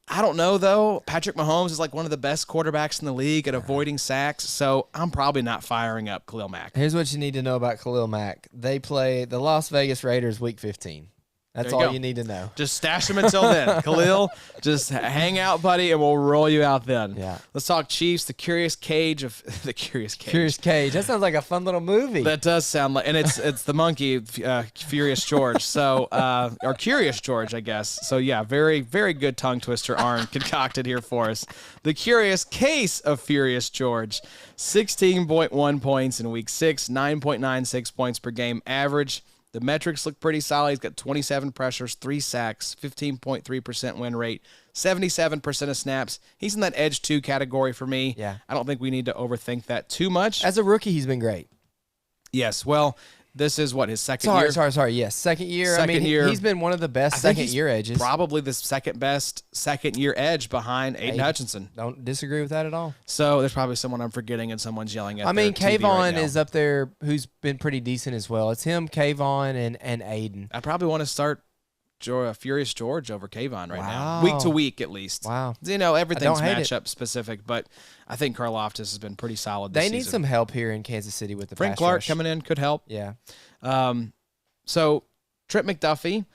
I don't know, though. Patrick Mahomes is like one of the best quarterbacks in the league at avoiding sacks, so I'm probably not firing up Khalil Mack. Here's what you need to know about Khalil Mack. They play the Las Vegas Raiders week 15. That's all you need to know. Just stash him until then. Khalil, just hang out, buddy, and we'll roll you out then. Yeah. Let's talk Chiefs, the Curious Cage of the Curious Cage. Curious Cage. That sounds like a fun little movie. That does sound like, and it's the monkey, Furious George. So, or Curious George, I guess. So yeah, very, very good tongue twister Arn concocted here for us. The Curious Case of Furious George. 16.1 points in week 6, 9.96 points per game average. The metrics look pretty solid. He's got 27 pressures, 3 sacks, 15.3% win rate, 77% of snaps. He's in that edge 2 category for me. Yeah. I don't think we need to overthink that too much. As a rookie, he's been great. Yes. Well, this is what, his second year? Sorry. Yes, second year. Second year. He's been one of the best second-year edges. Probably the second best second-year edge behind Aiden Hutchinson. Don't disagree with that at all. So there's probably someone I'm forgetting and someone's yelling at. I mean, their TV Kayvon right now. is up there, who's been pretty decent as well. It's him, Kayvon, and Aiden. I probably want to start Furious George over Kayvon right now. Wow. Week to week, at least. Wow. You know, everything's hate it. matchup specific, but I think Karlaftis has been pretty solid They this need season. some help here in Kansas City with the Frank pass Clark rush. coming in could help. Yeah. So Trent McDuffie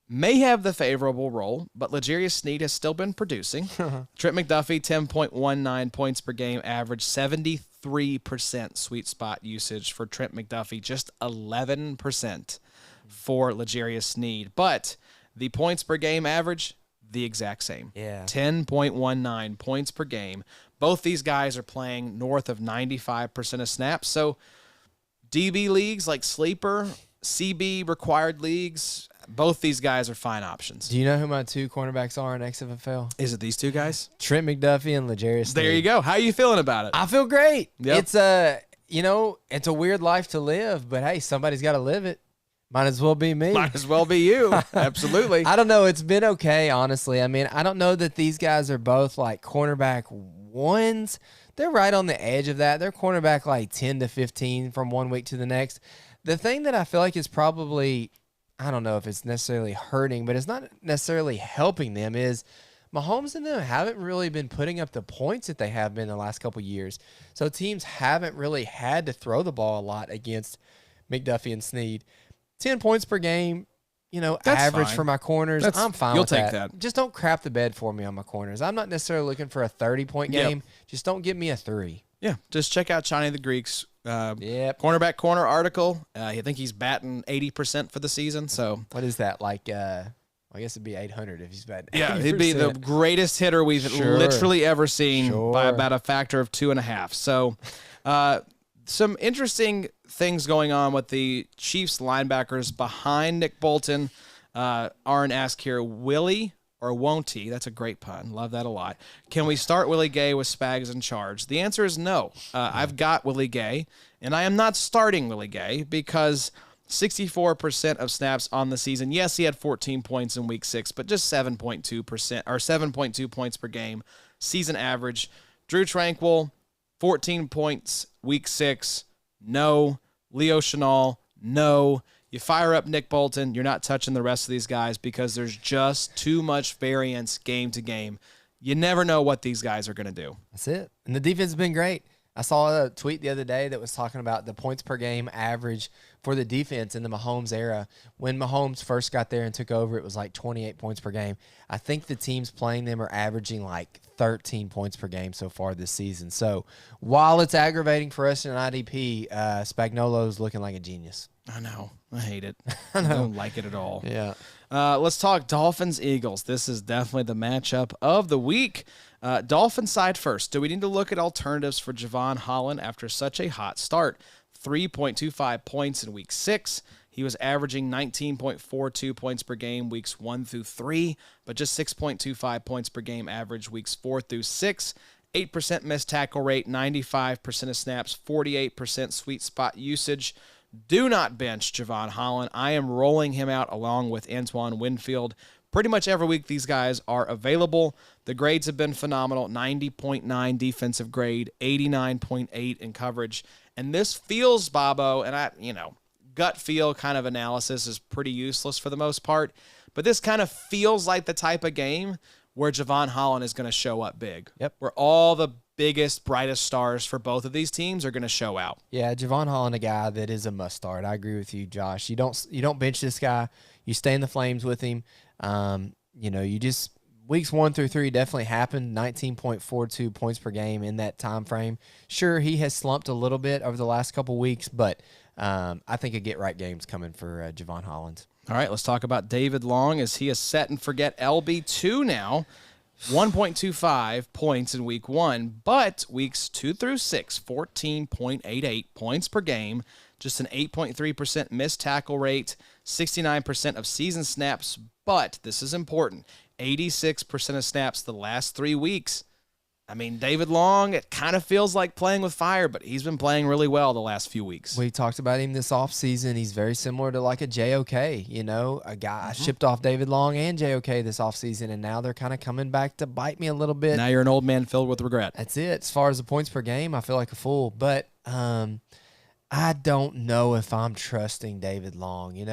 may have the favorable role, but L'Jarius Sneed has still been producing. Trent McDuffie, 10.19 points per game average, 73% sweet spot usage for Trent McDuffie, just 11% for L'Jarius Sneed. But the points per game average, the exact same. Yeah. 10.19 points per game. Both these guys are playing north of 95% of snaps. So DB leagues like Sleeper, CB required leagues, both these guys are fine options. Do you know who my 2 cornerbacks are in XFL? Is it these 2 guys? Trent McDuffie and L'Jarius Sneed. There you go. How are you feeling about it? I feel great. Yep. It's it's a weird life to live, but hey, somebody's got to live it. Might as well be me. Might as well be you. Absolutely. I don't know. It's been okay, honestly. I mean, I don't know that these guys are both like cornerback 1s. They're right on the edge of that. They're cornerback like 10 to 15 from 1 week to the next. The thing that I feel like is probably, I don't know if it's necessarily hurting, but it's not necessarily helping them, is Mahomes and them haven't really been putting up the points that they have been the last couple years. So teams haven't really had to throw the ball a lot against McDuffie and Sneed. 10 points per game, that's average fine. for my corners. I'm fine you'll with take that. that. Just don't crap the bed for me on my corners. I'm not necessarily looking for a 30-point Yep. game. Just don't give me a 3. Yeah, just check out Chani the Greek's Yep. corner article. I think he's batting 80% for the season. So What is that? Like, I guess it'd be 800 if he's batting 80%. yeah, he'd be the greatest hitter we've Sure. literally ever seen by Sure. about a factor of 2.5. So some interesting things going on with the Chiefs linebackers behind Nick Bolton. Aaron asked here, Willie or won't he? That's a great pun. Love that a lot. Can we start Willie Gay with Spags in charge? The answer is no. I've got Willie Gay, and I am not starting Willie Gay because 64% of snaps on the season. Yes, he had 14 points in week 6, but just 7.2% or 7.2 points per game. Season average. Drew Tranquil, 14 points week 6. No. Leo Chenal, no. You fire up Nick Bolton, you're not touching the rest of these guys because there's just too much variance game to game. You never know what these guys are going to do. That's it. And the defense has been great. I saw a tweet the other day that was talking about the points per game average for the defense in the Mahomes era. When Mahomes first got there and took over, it was like 28 points per game. I think the teams playing them are averaging like 13 points per game so far this season. So while it's aggravating for us in IDP, Spagnuolo's looking like a genius. I know. I hate it. I don't like it at all. Yeah. Let's talk Dolphins-Eagles. This is definitely the matchup of the week. Dolphins side first. Do we need to look at alternatives for Javon Holland after such a hot start? 3.25 points in week 6. He was averaging 19.42 points per game weeks 1 through 3, but just 6.25 points per game average weeks 4 through 6. 8% missed tackle rate, 95% of snaps, 48% sweet spot usage. Do not bench Javon Holland. I am rolling him out along with Antoine Winfield. Pretty much every week these guys are available. The grades have been phenomenal. 90.9 defensive grade, 89.8 in coverage. And this feels, Bobo, and gut feel kind of analysis is pretty useless for the most part, but this kind of feels like the type of game where Javon Holland is going to show up big. Yep. Where all the biggest, brightest stars for both of these teams are going to show out. Yeah, Javon Holland, a guy that is a must start. I agree with you, Josh. You don't bench this guy. You stay in the flames with him. You just weeks 1 through 3 definitely happened. 19.42 points per game in that time frame. Sure, he has slumped a little bit over the last couple weeks, but I think a get right game's coming for Javon Holland. All right, let's talk about David Long as he is set and forget LB2 now. 1.25 points in week 1, but weeks 2 through 6, 14.88 points per game, just an 8.3% missed tackle rate, 69% of season snaps, but this is important, 86% of snaps the last 3 weeks. I mean, David Long, it kind of feels like playing with fire, but he's been playing really well the last few weeks. We talked about him this offseason. He's very similar to like a JOK, a guy. Shipped off David Long and JOK this offseason, and now they're kind of coming back to bite me a little bit. Now you're an old man filled with regret. That's it. As far as the points per game, I feel like a fool, but I don't know if I'm trusting David Long. You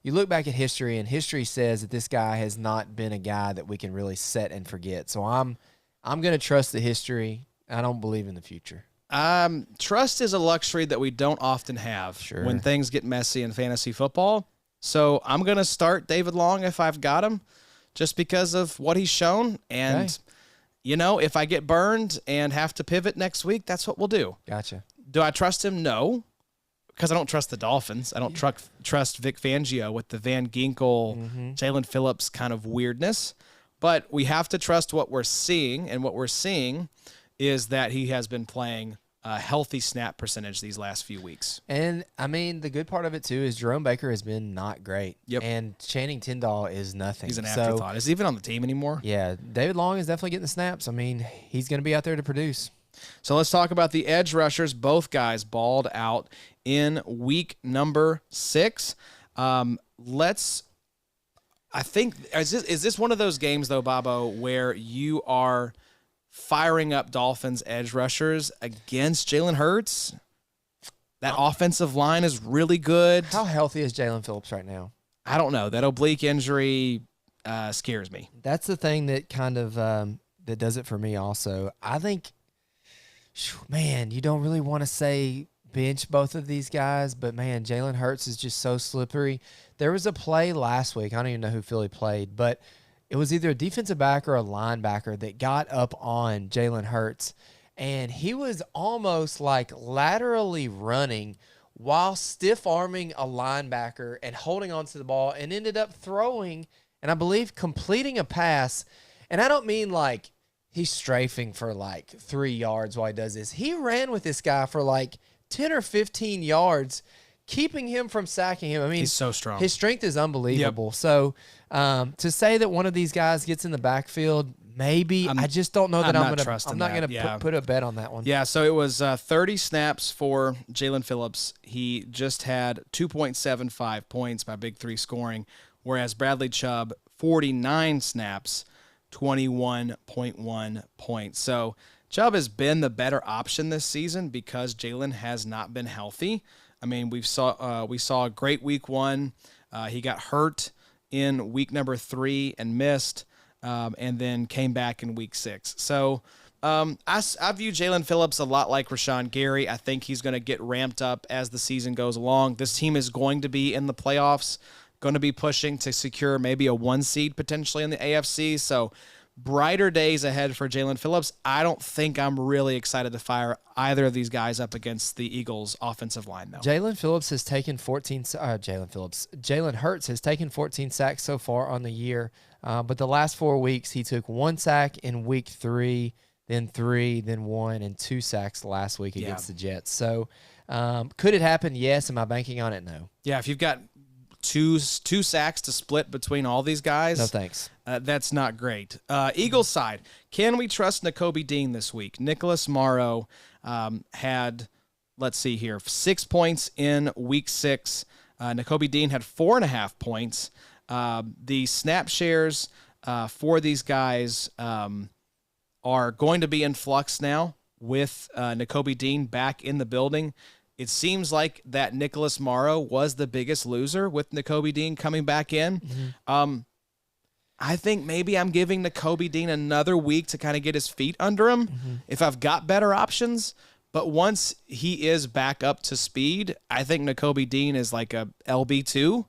look back at history, and history says that this guy has not been a guy that we can really set and forget. So I'm going to trust the history. I don't believe in the future. Trust is a luxury that we don't often have when things get messy in fantasy football. So I'm going to start David Long if I've got him just because of what he's shown. And, if I get burned and have to pivot next week, that's what we'll do. Gotcha. Do I trust him? No, because I don't trust the Dolphins. I don't trust Vic Fangio with the Van Ginkel, Jalen Phillips kind of weirdness. But we have to trust what we're seeing, and what we're seeing is that he has been playing a healthy snap percentage these last few weeks. And, the good part of it, too, is Jerome Baker has been not great. Yep. And Channing Tyndall is nothing. He's an afterthought. Is he even on the team anymore? Yeah, David Long is definitely getting the snaps. He's going to be out there to produce. So let's talk about the edge rushers. Both guys balled out in week number 6. I think is this one of those games though, Bobo, where you are firing up Dolphins edge rushers against Jalen Hurts? That offensive line is really good. How healthy is Jalen Phillips right now? I don't know. That oblique injury scares me. That's the thing that kind of that does it for me also. I think, man, you don't really want to say bench both of these guys, but, man, Jalen Hurts is just so slippery. There was a play last week. I don't even know who Philly played, but it was either a defensive back or a linebacker that got up on Jalen Hurts, and he was almost like laterally running while stiff-arming a linebacker and holding onto the ball and ended up throwing and I believe completing a pass. And I don't mean like he's strafing for like 3 yards while he does this. He ran with this guy for like 10 or 15 yards, keeping him from sacking him. I mean, He's so strong. His strength is unbelievable. So to say that one of these guys gets in the backfield, maybe I just don't know that I'm not going to put a bet on that one. Yeah, so it was 30 snaps for Jalen Phillips. He just had 2.75 points by Big Three scoring, whereas Bradley Chubb, 49 snaps, 21.1 points. So Chubb has been the better option this season because Jalen has not been healthy. I mean, we saw a great week 1. He got hurt in week number 3 and missed, and then came back in week 6. So I view Jalen Phillips a lot like Rashawn Gary. I think he's going to get ramped up as the season goes along. This team is going to be in the playoffs, going to be pushing to secure maybe a 1 seed potentially in the AFC. So brighter days ahead for Jalen Phillips. I don't think I'm really excited to fire either of these guys up against the Eagles' offensive line, though. Jalen Hurts has taken 14 sacks so far on the year, but the last 4 weeks he took 1 sack in week 3, then 3, then 1, and 2 sacks last week against the Jets. So could it happen? Yes. Am I banking on it? No. Yeah, if you've got two sacks to split between all these guys, no thanks. That's not great. Eagles side, can we trust Nakobe Dean this week? Nicholas Morrow had, let's see here, 6 points in week 6. Nakobe Dean had 4.5 points. The snap shares for these guys are going to be in flux now with Nakobe Dean back in the building. It seems like that Nicholas Morrow was the biggest loser with Nakobe Dean coming back in. Mm-hmm. I think maybe I'm giving Nakobe Dean another week to kind of get his feet under him if I've got better options. But once he is back up to speed, I think Nakobe Dean is like a LB2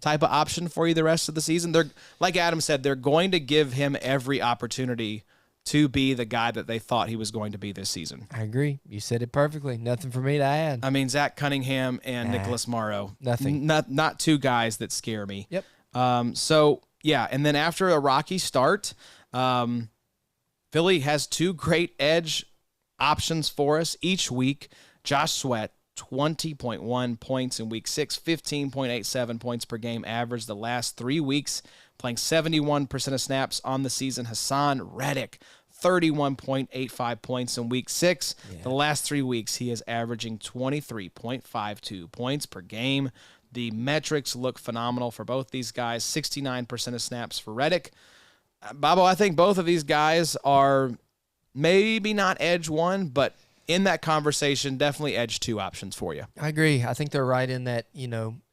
type of option for you the rest of the season. They're, like Adam said, they're going to give him every opportunity to be the guy that they thought he was going to be this season. I agree. You said it perfectly. Nothing for me to add. I mean, Zach Cunningham and Nicholas Morrow. Nothing. Not two guys that scare me. Yep. So, yeah, and then after a rocky start, Philly has 2 great edge options for us each week. Josh Sweat, 20.1 points in week 6, 15.87 points per game average the last 3 weeks, playing 71% of snaps on the season. Hassan Reddick, 31.85 points in week 6. Yeah. The last 3 weeks, he is averaging 23.52 points per game. The metrics look phenomenal for both these guys. 69% of snaps for Reddick. Bobo, I think both of these guys are maybe not edge 1, but in that conversation, definitely edge 2 options for you. I agree. I think they're right in that,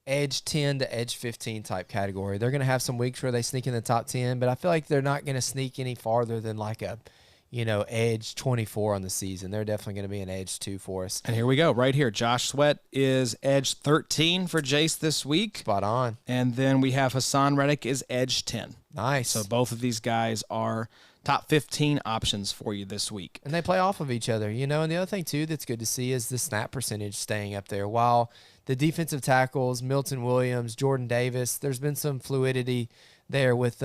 edge 10 to edge 15 type category. They're going to have some weeks where they sneak in the top 10, but I feel like they're not going to sneak any farther than like a, edge 24 on the season. They're definitely going to be an edge 2 for us. And here we go, right here. Josh Sweat is edge 13 for Jace this week. Spot on. And then we have Hassan Reddick is edge 10. Nice. So both of these guys are top 15 options for you this week. And they play off of each other, and the other thing, too, that's good to see is the snap percentage staying up there. While the defensive tackles, Milton Williams, Jordan Davis, there's been some fluidity there with,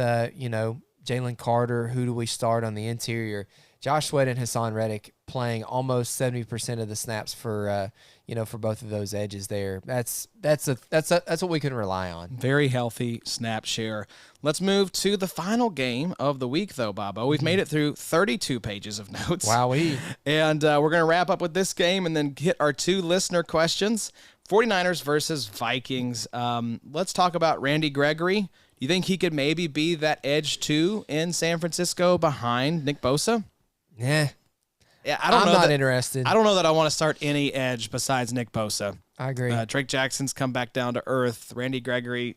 Jalen Carter. Who do we start on the interior? Josh Sweat and Hassan Reddick playing almost 70% of the snaps for both of those edges there. That's what we can rely on. Very healthy snap share. Let's move to the final game of the week, though, Bobo. We've made it through 32 pages of notes. Wowee. And we're going to wrap up with this game and then hit our 2 listener questions. 49ers versus Vikings. Let's talk about Randy Gregory. Do you think he could maybe be that edge 2 in San Francisco behind Nick Bosa? Yeah, I'm not interested. I don't know that I want to start any edge besides Nick Bosa. I agree. Drake Jackson's come back down to earth. Randy Gregory's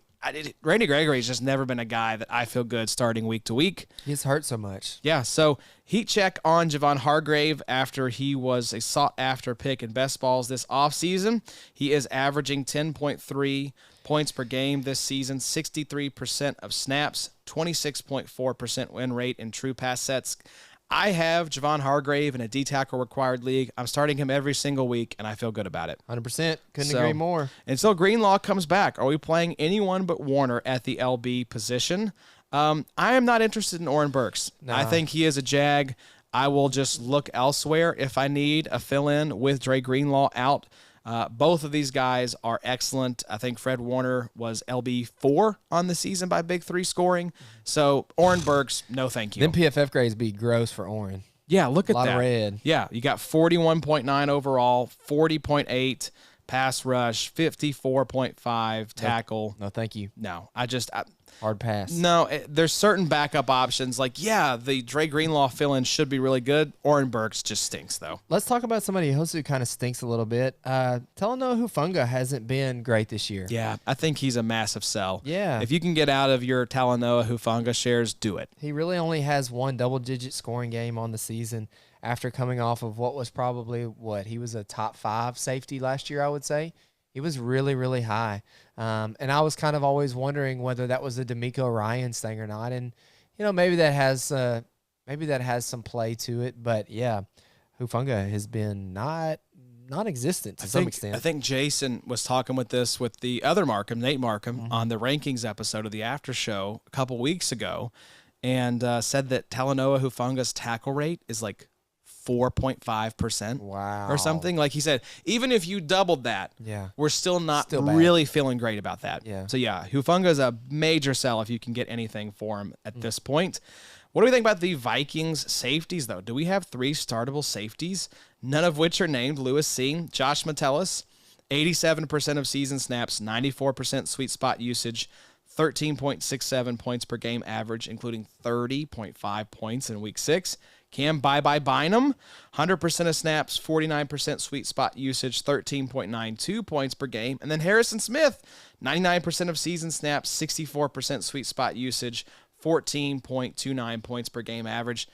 just never been a guy that I feel good starting week to week. He's hurt so much. Yeah, so heat check on Javon Hargrave after he was a sought-after pick in best balls this offseason. He is averaging 10.3 points per game this season, 63% of snaps, 26.4% win rate in true pass sets. I have Javon Hargrave in a D-tackle required league. I'm starting him every single week, and I feel good about it. 100%. Couldn't agree more. And so Greenlaw comes back. Are we playing anyone but Warner at the LB position? I am not interested in Oren Burks. No. I think he is a Jag. I will just look elsewhere if I need a fill-in with Dre Greenlaw out. Both of these guys are excellent. I think Fred Warner was LB4 on the season by Big Three scoring. So Oren Burks, no thank you. Them PFF grades be gross for Oren. Yeah, look at A lot that. of red. Yeah, you got 41.9 overall, 40.8 pass rush, 54.5 tackle. No, thank you. No, Hard pass. no, there's certain backup options. Like, yeah, the Dre Greenlaw fill-in should be really good. Oren Burks just stinks, though. Let's talk about somebody else who kind of stinks a little bit. Talanoa Hufanga hasn't been great this year. Yeah, I think he's a massive sell. Yeah. If you can get out of your Talanoa Hufanga shares, do it. He really only has one double-digit scoring game on the season after coming off of what was probably he was a top 5 safety last year, I would say. He was really, really high. And I was kind of always wondering whether that was a D'Amico Ryans thing or not. And, maybe that has some play to it. But, yeah, Hufanga has been non-existent to some extent. I think Jason was talking with the other Markham, Nate Markham, on the rankings episode of the After Show a couple weeks ago, and said that Talanoa Hufanga's tackle rate is like 4.5%. Wow. Or something. Like he said, even if you doubled that, Yeah. we're still not Still bad. really feeling great about that. Yeah. So, yeah, Hufanga is a major sell if you can get anything for him at this point. What do we think about the Vikings safeties, though? Do we have 3 startable safeties, none of which are named Lewis Singh? Josh Metellus, 87% of season snaps, 94% sweet spot usage, 13.67 points per game average, including 30.5 points in week 6. Cam Bynum, 100% of snaps, 49% sweet spot usage, 13.92 points per game. And then Harrison Smith, 99% of season snaps, 64% sweet spot usage, 14.29 points per game average.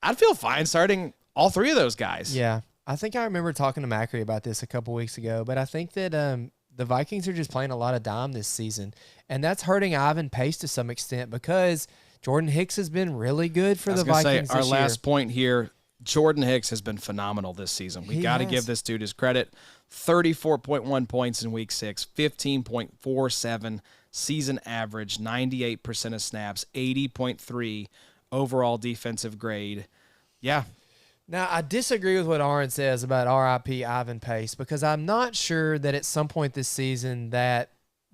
I'd feel fine starting all 3 of those guys. Yeah. I think I remember talking to Macri about this a couple weeks ago, but I think that the Vikings are just playing a lot of dime this season, and that's hurting Ivan Pace to some extent because Jordan Hicks has been really good for the Vikings our this year. last point here, Jordan Hicks has been phenomenal this season. We got to give this dude his credit. 34.1 points in week 6, 15.47 season average, 98% of snaps, 80.3 overall defensive grade. Yeah. Now, I disagree with what Aaron says about RIP Ivan Pace because I'm not sure that at some point this season that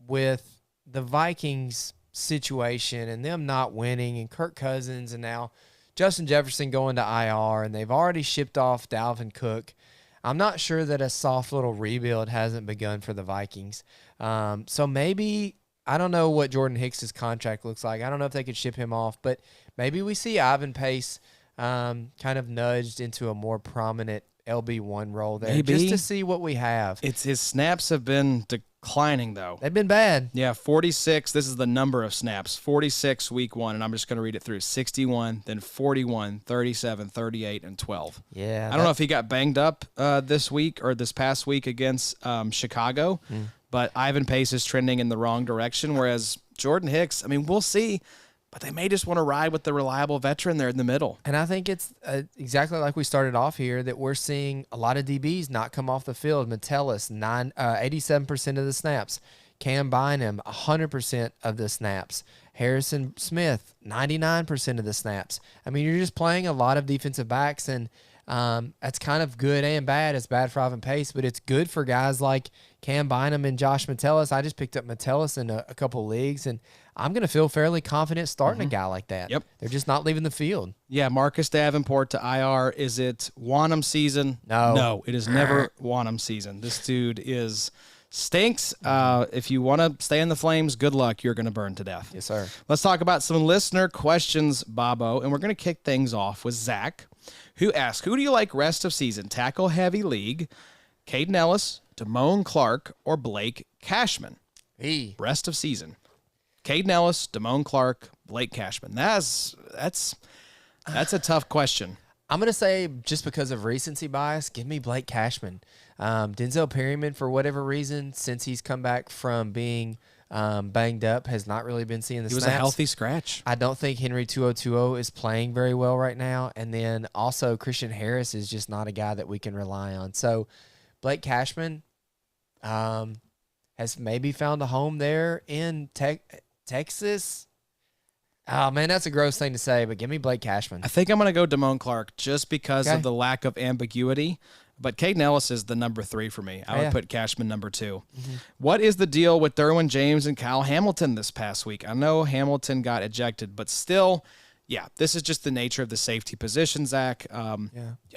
with the Vikings situation and them not winning and Kirk Cousins and now Justin Jefferson going to IR and they've already shipped off Dalvin Cook, I'm not sure that a soft little rebuild hasn't begun for the Vikings. So maybe, I don't know what Jordan Hicks' contract looks like. I don't know if they could ship him off, but maybe we see Ivan Pace kind of nudged into a more prominent LB1 role there just to see what we have. His snaps have been declining, though. They've been bad. Yeah, 46. This is the number of snaps. 46 week 1, and I'm just going to read it through. 61, then 41, 37, 38, and 12. Yeah. I don't know if he got banged up this week or this past week against Chicago, but Ivan Pace is trending in the wrong direction, whereas Jordan Hicks, I mean, we'll see, but they may just want to ride with the reliable veteran there in the middle. And I think it's exactly like we started off here that we're seeing a lot of DBs not come off the field. Metellus, 87% of the snaps. Cam Bynum, 100% of the snaps. Harrison Smith, 99% of the snaps. I mean, you're just playing a lot of defensive backs, and that's kind of good and bad. It's bad for Ivan Pace, but it's good for guys like Cam Bynum and Josh Metellus. I just picked up Metellus in a couple leagues, and I'm going to feel fairly confident starting a guy like that. Yep. They're just not leaving the field. Yeah, Marcus Davenport to IR. Is it Wanham season? No. It is never Wanham season. This dude stinks. If you want to stay in the flames, good luck. You're going to burn to death. Yes, sir. Let's talk about some listener questions, Bobo, and we're going to kick things off with Zach, who asks, who do you like rest of season? Tackle heavy league, Caden Ellis, Damone Clark, or Blake Cashman? Rest of season. Caden Ellis, Damone Clark, Blake Cashman. That's a tough question. I'm going to say, just because of recency bias, give me Blake Cashman. Denzel Perryman, for whatever reason, since he's come back from being banged up, has not really been seeing the snaps. He was a healthy scratch. I don't think Henry 2020 is playing very well right now. And then also Christian Harris is just not a guy that we can rely on. So Blake Cashman has maybe found a home there in Texas. Oh, man, that's a gross thing to say, but give me Blake Cashman. I think I'm going to go Damone Clark just because Okay. of the lack of ambiguity. But Caden Ellis is the number 3 for me. I would put Cashman number 2. What is the deal with Derwin James and Kyle Hamilton this past week? I know Hamilton got ejected, but still, yeah, this is just the nature of the safety position, Zach. I'm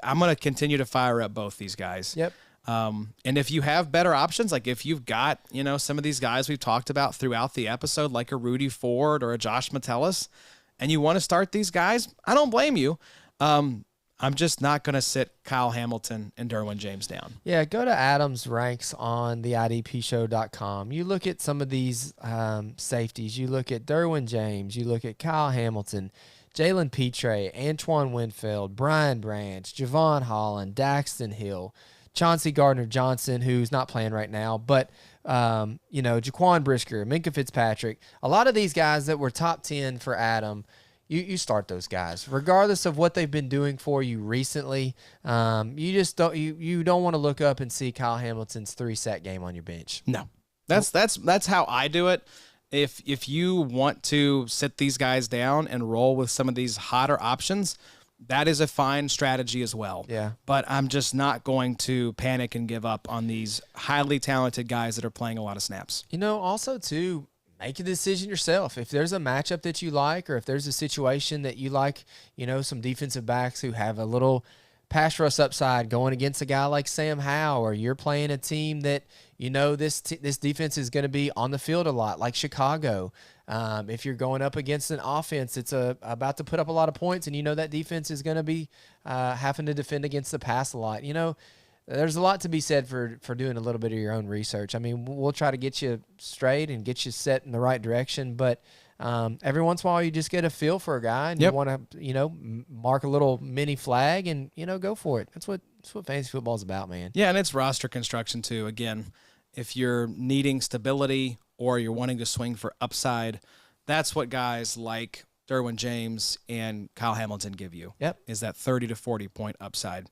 going to continue to fire up both these guys. Yep. And if you have better options, like if you've got, some of these guys we've talked about throughout the episode, like a Rudy Ford or a Josh Metellus, and you want to start these guys, I don't blame you. I'm just not going to sit Kyle Hamilton and Derwin James down. Yeah, go to Adam's ranks on the IDPshow.com. You look at some of these safeties. You look at Derwin James. You look at Kyle Hamilton, Jalen Petre, Antoine Winfield, Brian Branch, Javon Holland, Daxton Hill, Chauncey Gardner-Johnson, who's not playing right now, but, Jaquan Brisker, Minkah Fitzpatrick. A lot of these guys that were top 10 for Adam, you start those guys. Regardless of what they've been doing for you recently, you just don't you don't want to look up and see Kyle Hamilton's 3-sack game on your bench. No. That's how I do it. If you want to sit these guys down and roll with some of these hotter options, that is a fine strategy as well. Yeah. But I'm just not going to panic and give up on these highly talented guys that are playing a lot of snaps. Also, too, make a decision yourself. If there's a matchup that you like, or if there's a situation that you like, some defensive backs who have a little pass rush upside going against a guy like Sam Howell, or you're playing a team that, this defense is going to be on the field a lot, like Chicago. If you're going up against an offense that's about to put up a lot of points, and that defense is going to be having to defend against the pass a lot, there's a lot to be said for doing a little bit of your own research. I mean, we'll try to get you straight and get you set in the right direction, but every once in a while you just get a feel for a guy, and you want to, mark a little mini flag and, go for it. That's what fantasy football is about, man. Yeah, and it's roster construction too. Again, if you're needing stability or you're wanting to swing for upside, that's what guys like Derwin James and Kyle Hamilton give you. Yep. Is that 30 to 40 point upside.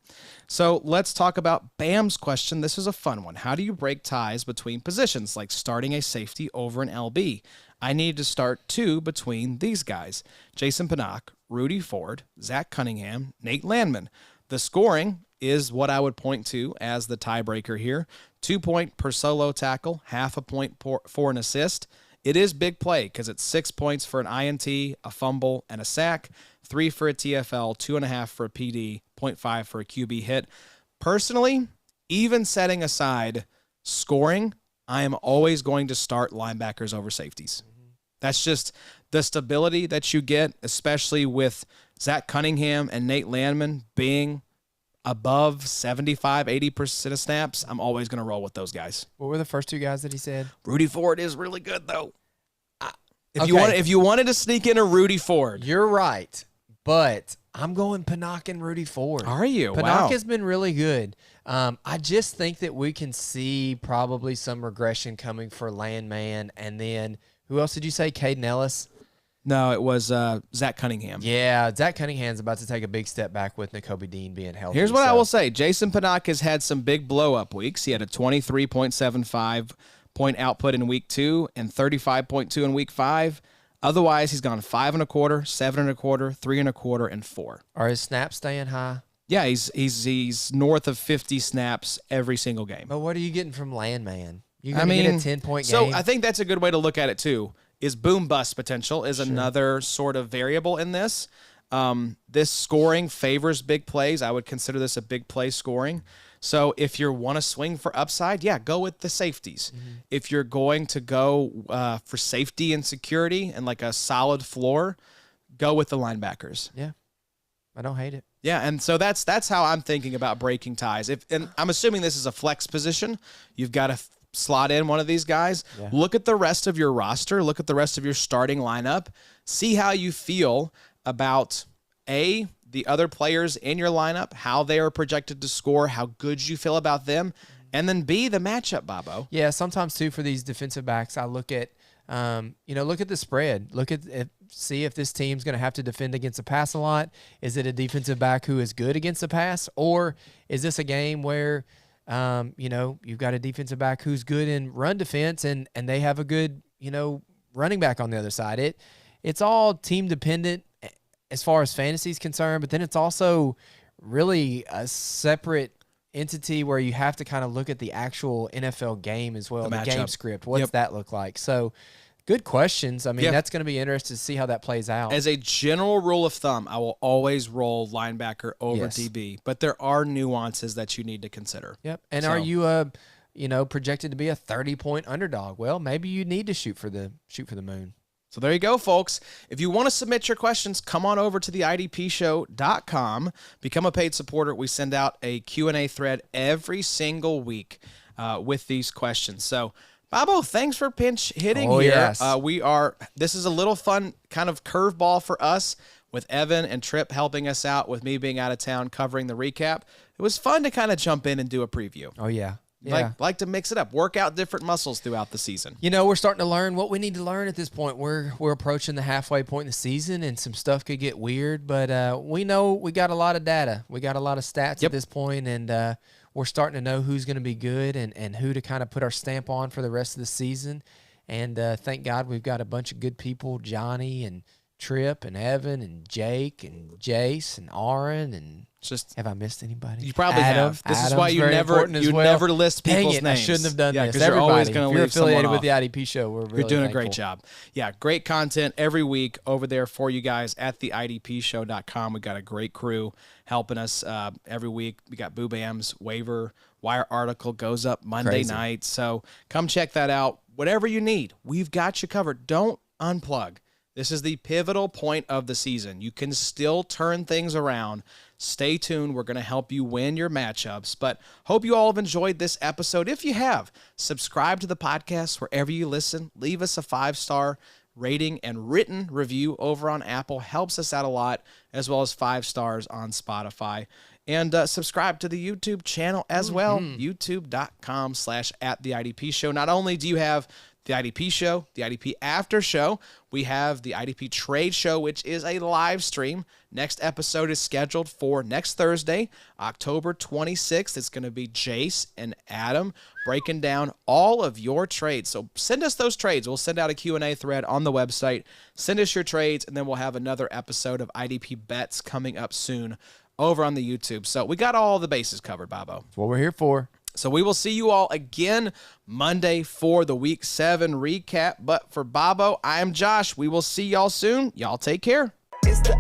So let's talk about Bam's question. This is a fun one. How do you break ties between positions, like starting a safety over an LB? I need to start 2 between these guys: Jason Pinnock, Rudy Ford, Zach Cunningham, Nate Landman. The scoring is what I would point to as the tiebreaker here. 2 point per solo tackle, half a point for an assist. It is big play because it's 6 points for an INT, a fumble, and a sack, 3 for a TFL, 2.5 for a PD, 0.5 for a QB hit. Personally, even setting aside scoring, I am always going to start linebackers over safeties. That's just the stability that you get, especially with Zach Cunningham and Nate Landman being above 75, 80% of snaps. I'm always going to roll with those guys. What were the first 2 guys that he said? Rudy Ford is really good, though. Okay. If you wanted to sneak in a Rudy Ford. You're right, but I'm going Pinnock and Rudy Ford. Are you? Pinnock Wow. has been really good. I just think that we can see probably some regression coming for Landman, and then who else did you say? Caden Ellis? No, it was Zach Cunningham. Yeah, Zach Cunningham's about to take a big step back with Nakobe Dean being healthy. Here's what I will say. Jason Pinnock has had some big blow-up weeks. He had a 23.75 point output in week 2 and 35.2 in week 5. Otherwise, he's gone 5.25, 7.25, 3.25, and 4. Are his snaps staying high? Yeah, he's north of 50 snaps every single game. But what are you getting from Landman? You going to get a 10-point game? So I think that's a good way to look at it too. Is boom bust potential is another sort of variable in this. This scoring favors big plays. I would consider this a big play scoring. So if you want to swing for upside, go with the safeties. Mm-hmm. If you're going to go for safety and security and like a solid floor, go with the linebackers. Yeah, I don't hate it. Yeah, and so that's how I'm thinking about breaking ties. And I'm assuming this is a flex position. You've got to slot in one of these guys. Yeah. Look at the rest of your roster. Look at the rest of your starting lineup. See how you feel about the other players in your lineup, how they are projected to score, how good you feel about them, and then B, the matchup, Bobo. Yeah, sometimes too for these defensive backs, I look at look at the spread. See if this team's going to have to defend against the pass a lot. Is it a defensive back who is good against the pass, or is this a game where you've got a defensive back who's good in run defense and they have a good, running back on the other side? it's all team dependent as far as fantasy is concerned, but then it's also really a separate entity where you have to kind of look at the actual NFL game as well, the game script. What does that look like? So good questions. I mean, that's going to be interesting to see how that plays out. As a general rule of thumb, I will always roll linebacker over DB, but there are nuances that you need to consider. Yep. And are you projected to be a 30-point underdog? Well, maybe you need to shoot for the moon. So there you go, folks. If you want to submit your questions, come on over to the IDPshow.com. Become a paid supporter. We send out a Q&A thread every single week with these questions. So, Bobo, thanks for pinch hitting here. Yes. This is a little fun kind of curveball for us with Evan and Tripp helping us out with me being out of town covering the recap. It was fun to kind of jump in and do a preview. Oh, yeah. Yeah. Like to mix it up, work out different muscles throughout the season. We're starting to learn what we need to learn at this point. We're approaching the halfway point in the season, and some stuff could get weird, but we know we got a lot of data. We got a lot of stats at this point, and we're starting to know who's going to be good and who to kind of put our stamp on for the rest of the season. And thank God we've got a bunch of good people, Johnny and Tripp and Evan and Jake and Jace and Aaron and have I missed anybody? You probably have. This is why you never list people's names. I shouldn't have done this. Because you're always going to leave someone affiliated with off. the IDP show. We're really You're doing thankful. a great job. Yeah, great content every week over there for you guys at the IDPshow.com. We got a great crew helping us every week. We got Boo Bam's waiver wire article goes up Monday night. So come check that out. Whatever you need, we've got you covered. Don't unplug. This is the pivotal point of the season. You can still turn things around. Stay tuned. We're going to help you win your matchups. But hope you all have enjoyed this episode. If you have, subscribe to the podcast wherever you listen. Leave us a 5-star rating and written review over on Apple. Helps us out a lot, as well as 5 stars on Spotify. And subscribe to the YouTube channel as well, youtube.com/@theIDPshow. Not only do you have the IDP show, the IDP after show, we have the IDP trade show, which is a live stream. Next episode is scheduled for next Thursday, October 26th. It's going to be Jace and Adam breaking down all of your trades. So send us those trades. We'll send out a Q&A thread on the website. Send us your trades, and then we'll have another episode of IDP Bets coming up soon over on the YouTube. So we got all the bases covered, Bobo. That's what we're here for. So we will see you all again Monday for the Week 7 recap. But for Bobo, I am Josh. We will see y'all soon. Y'all take care. It's the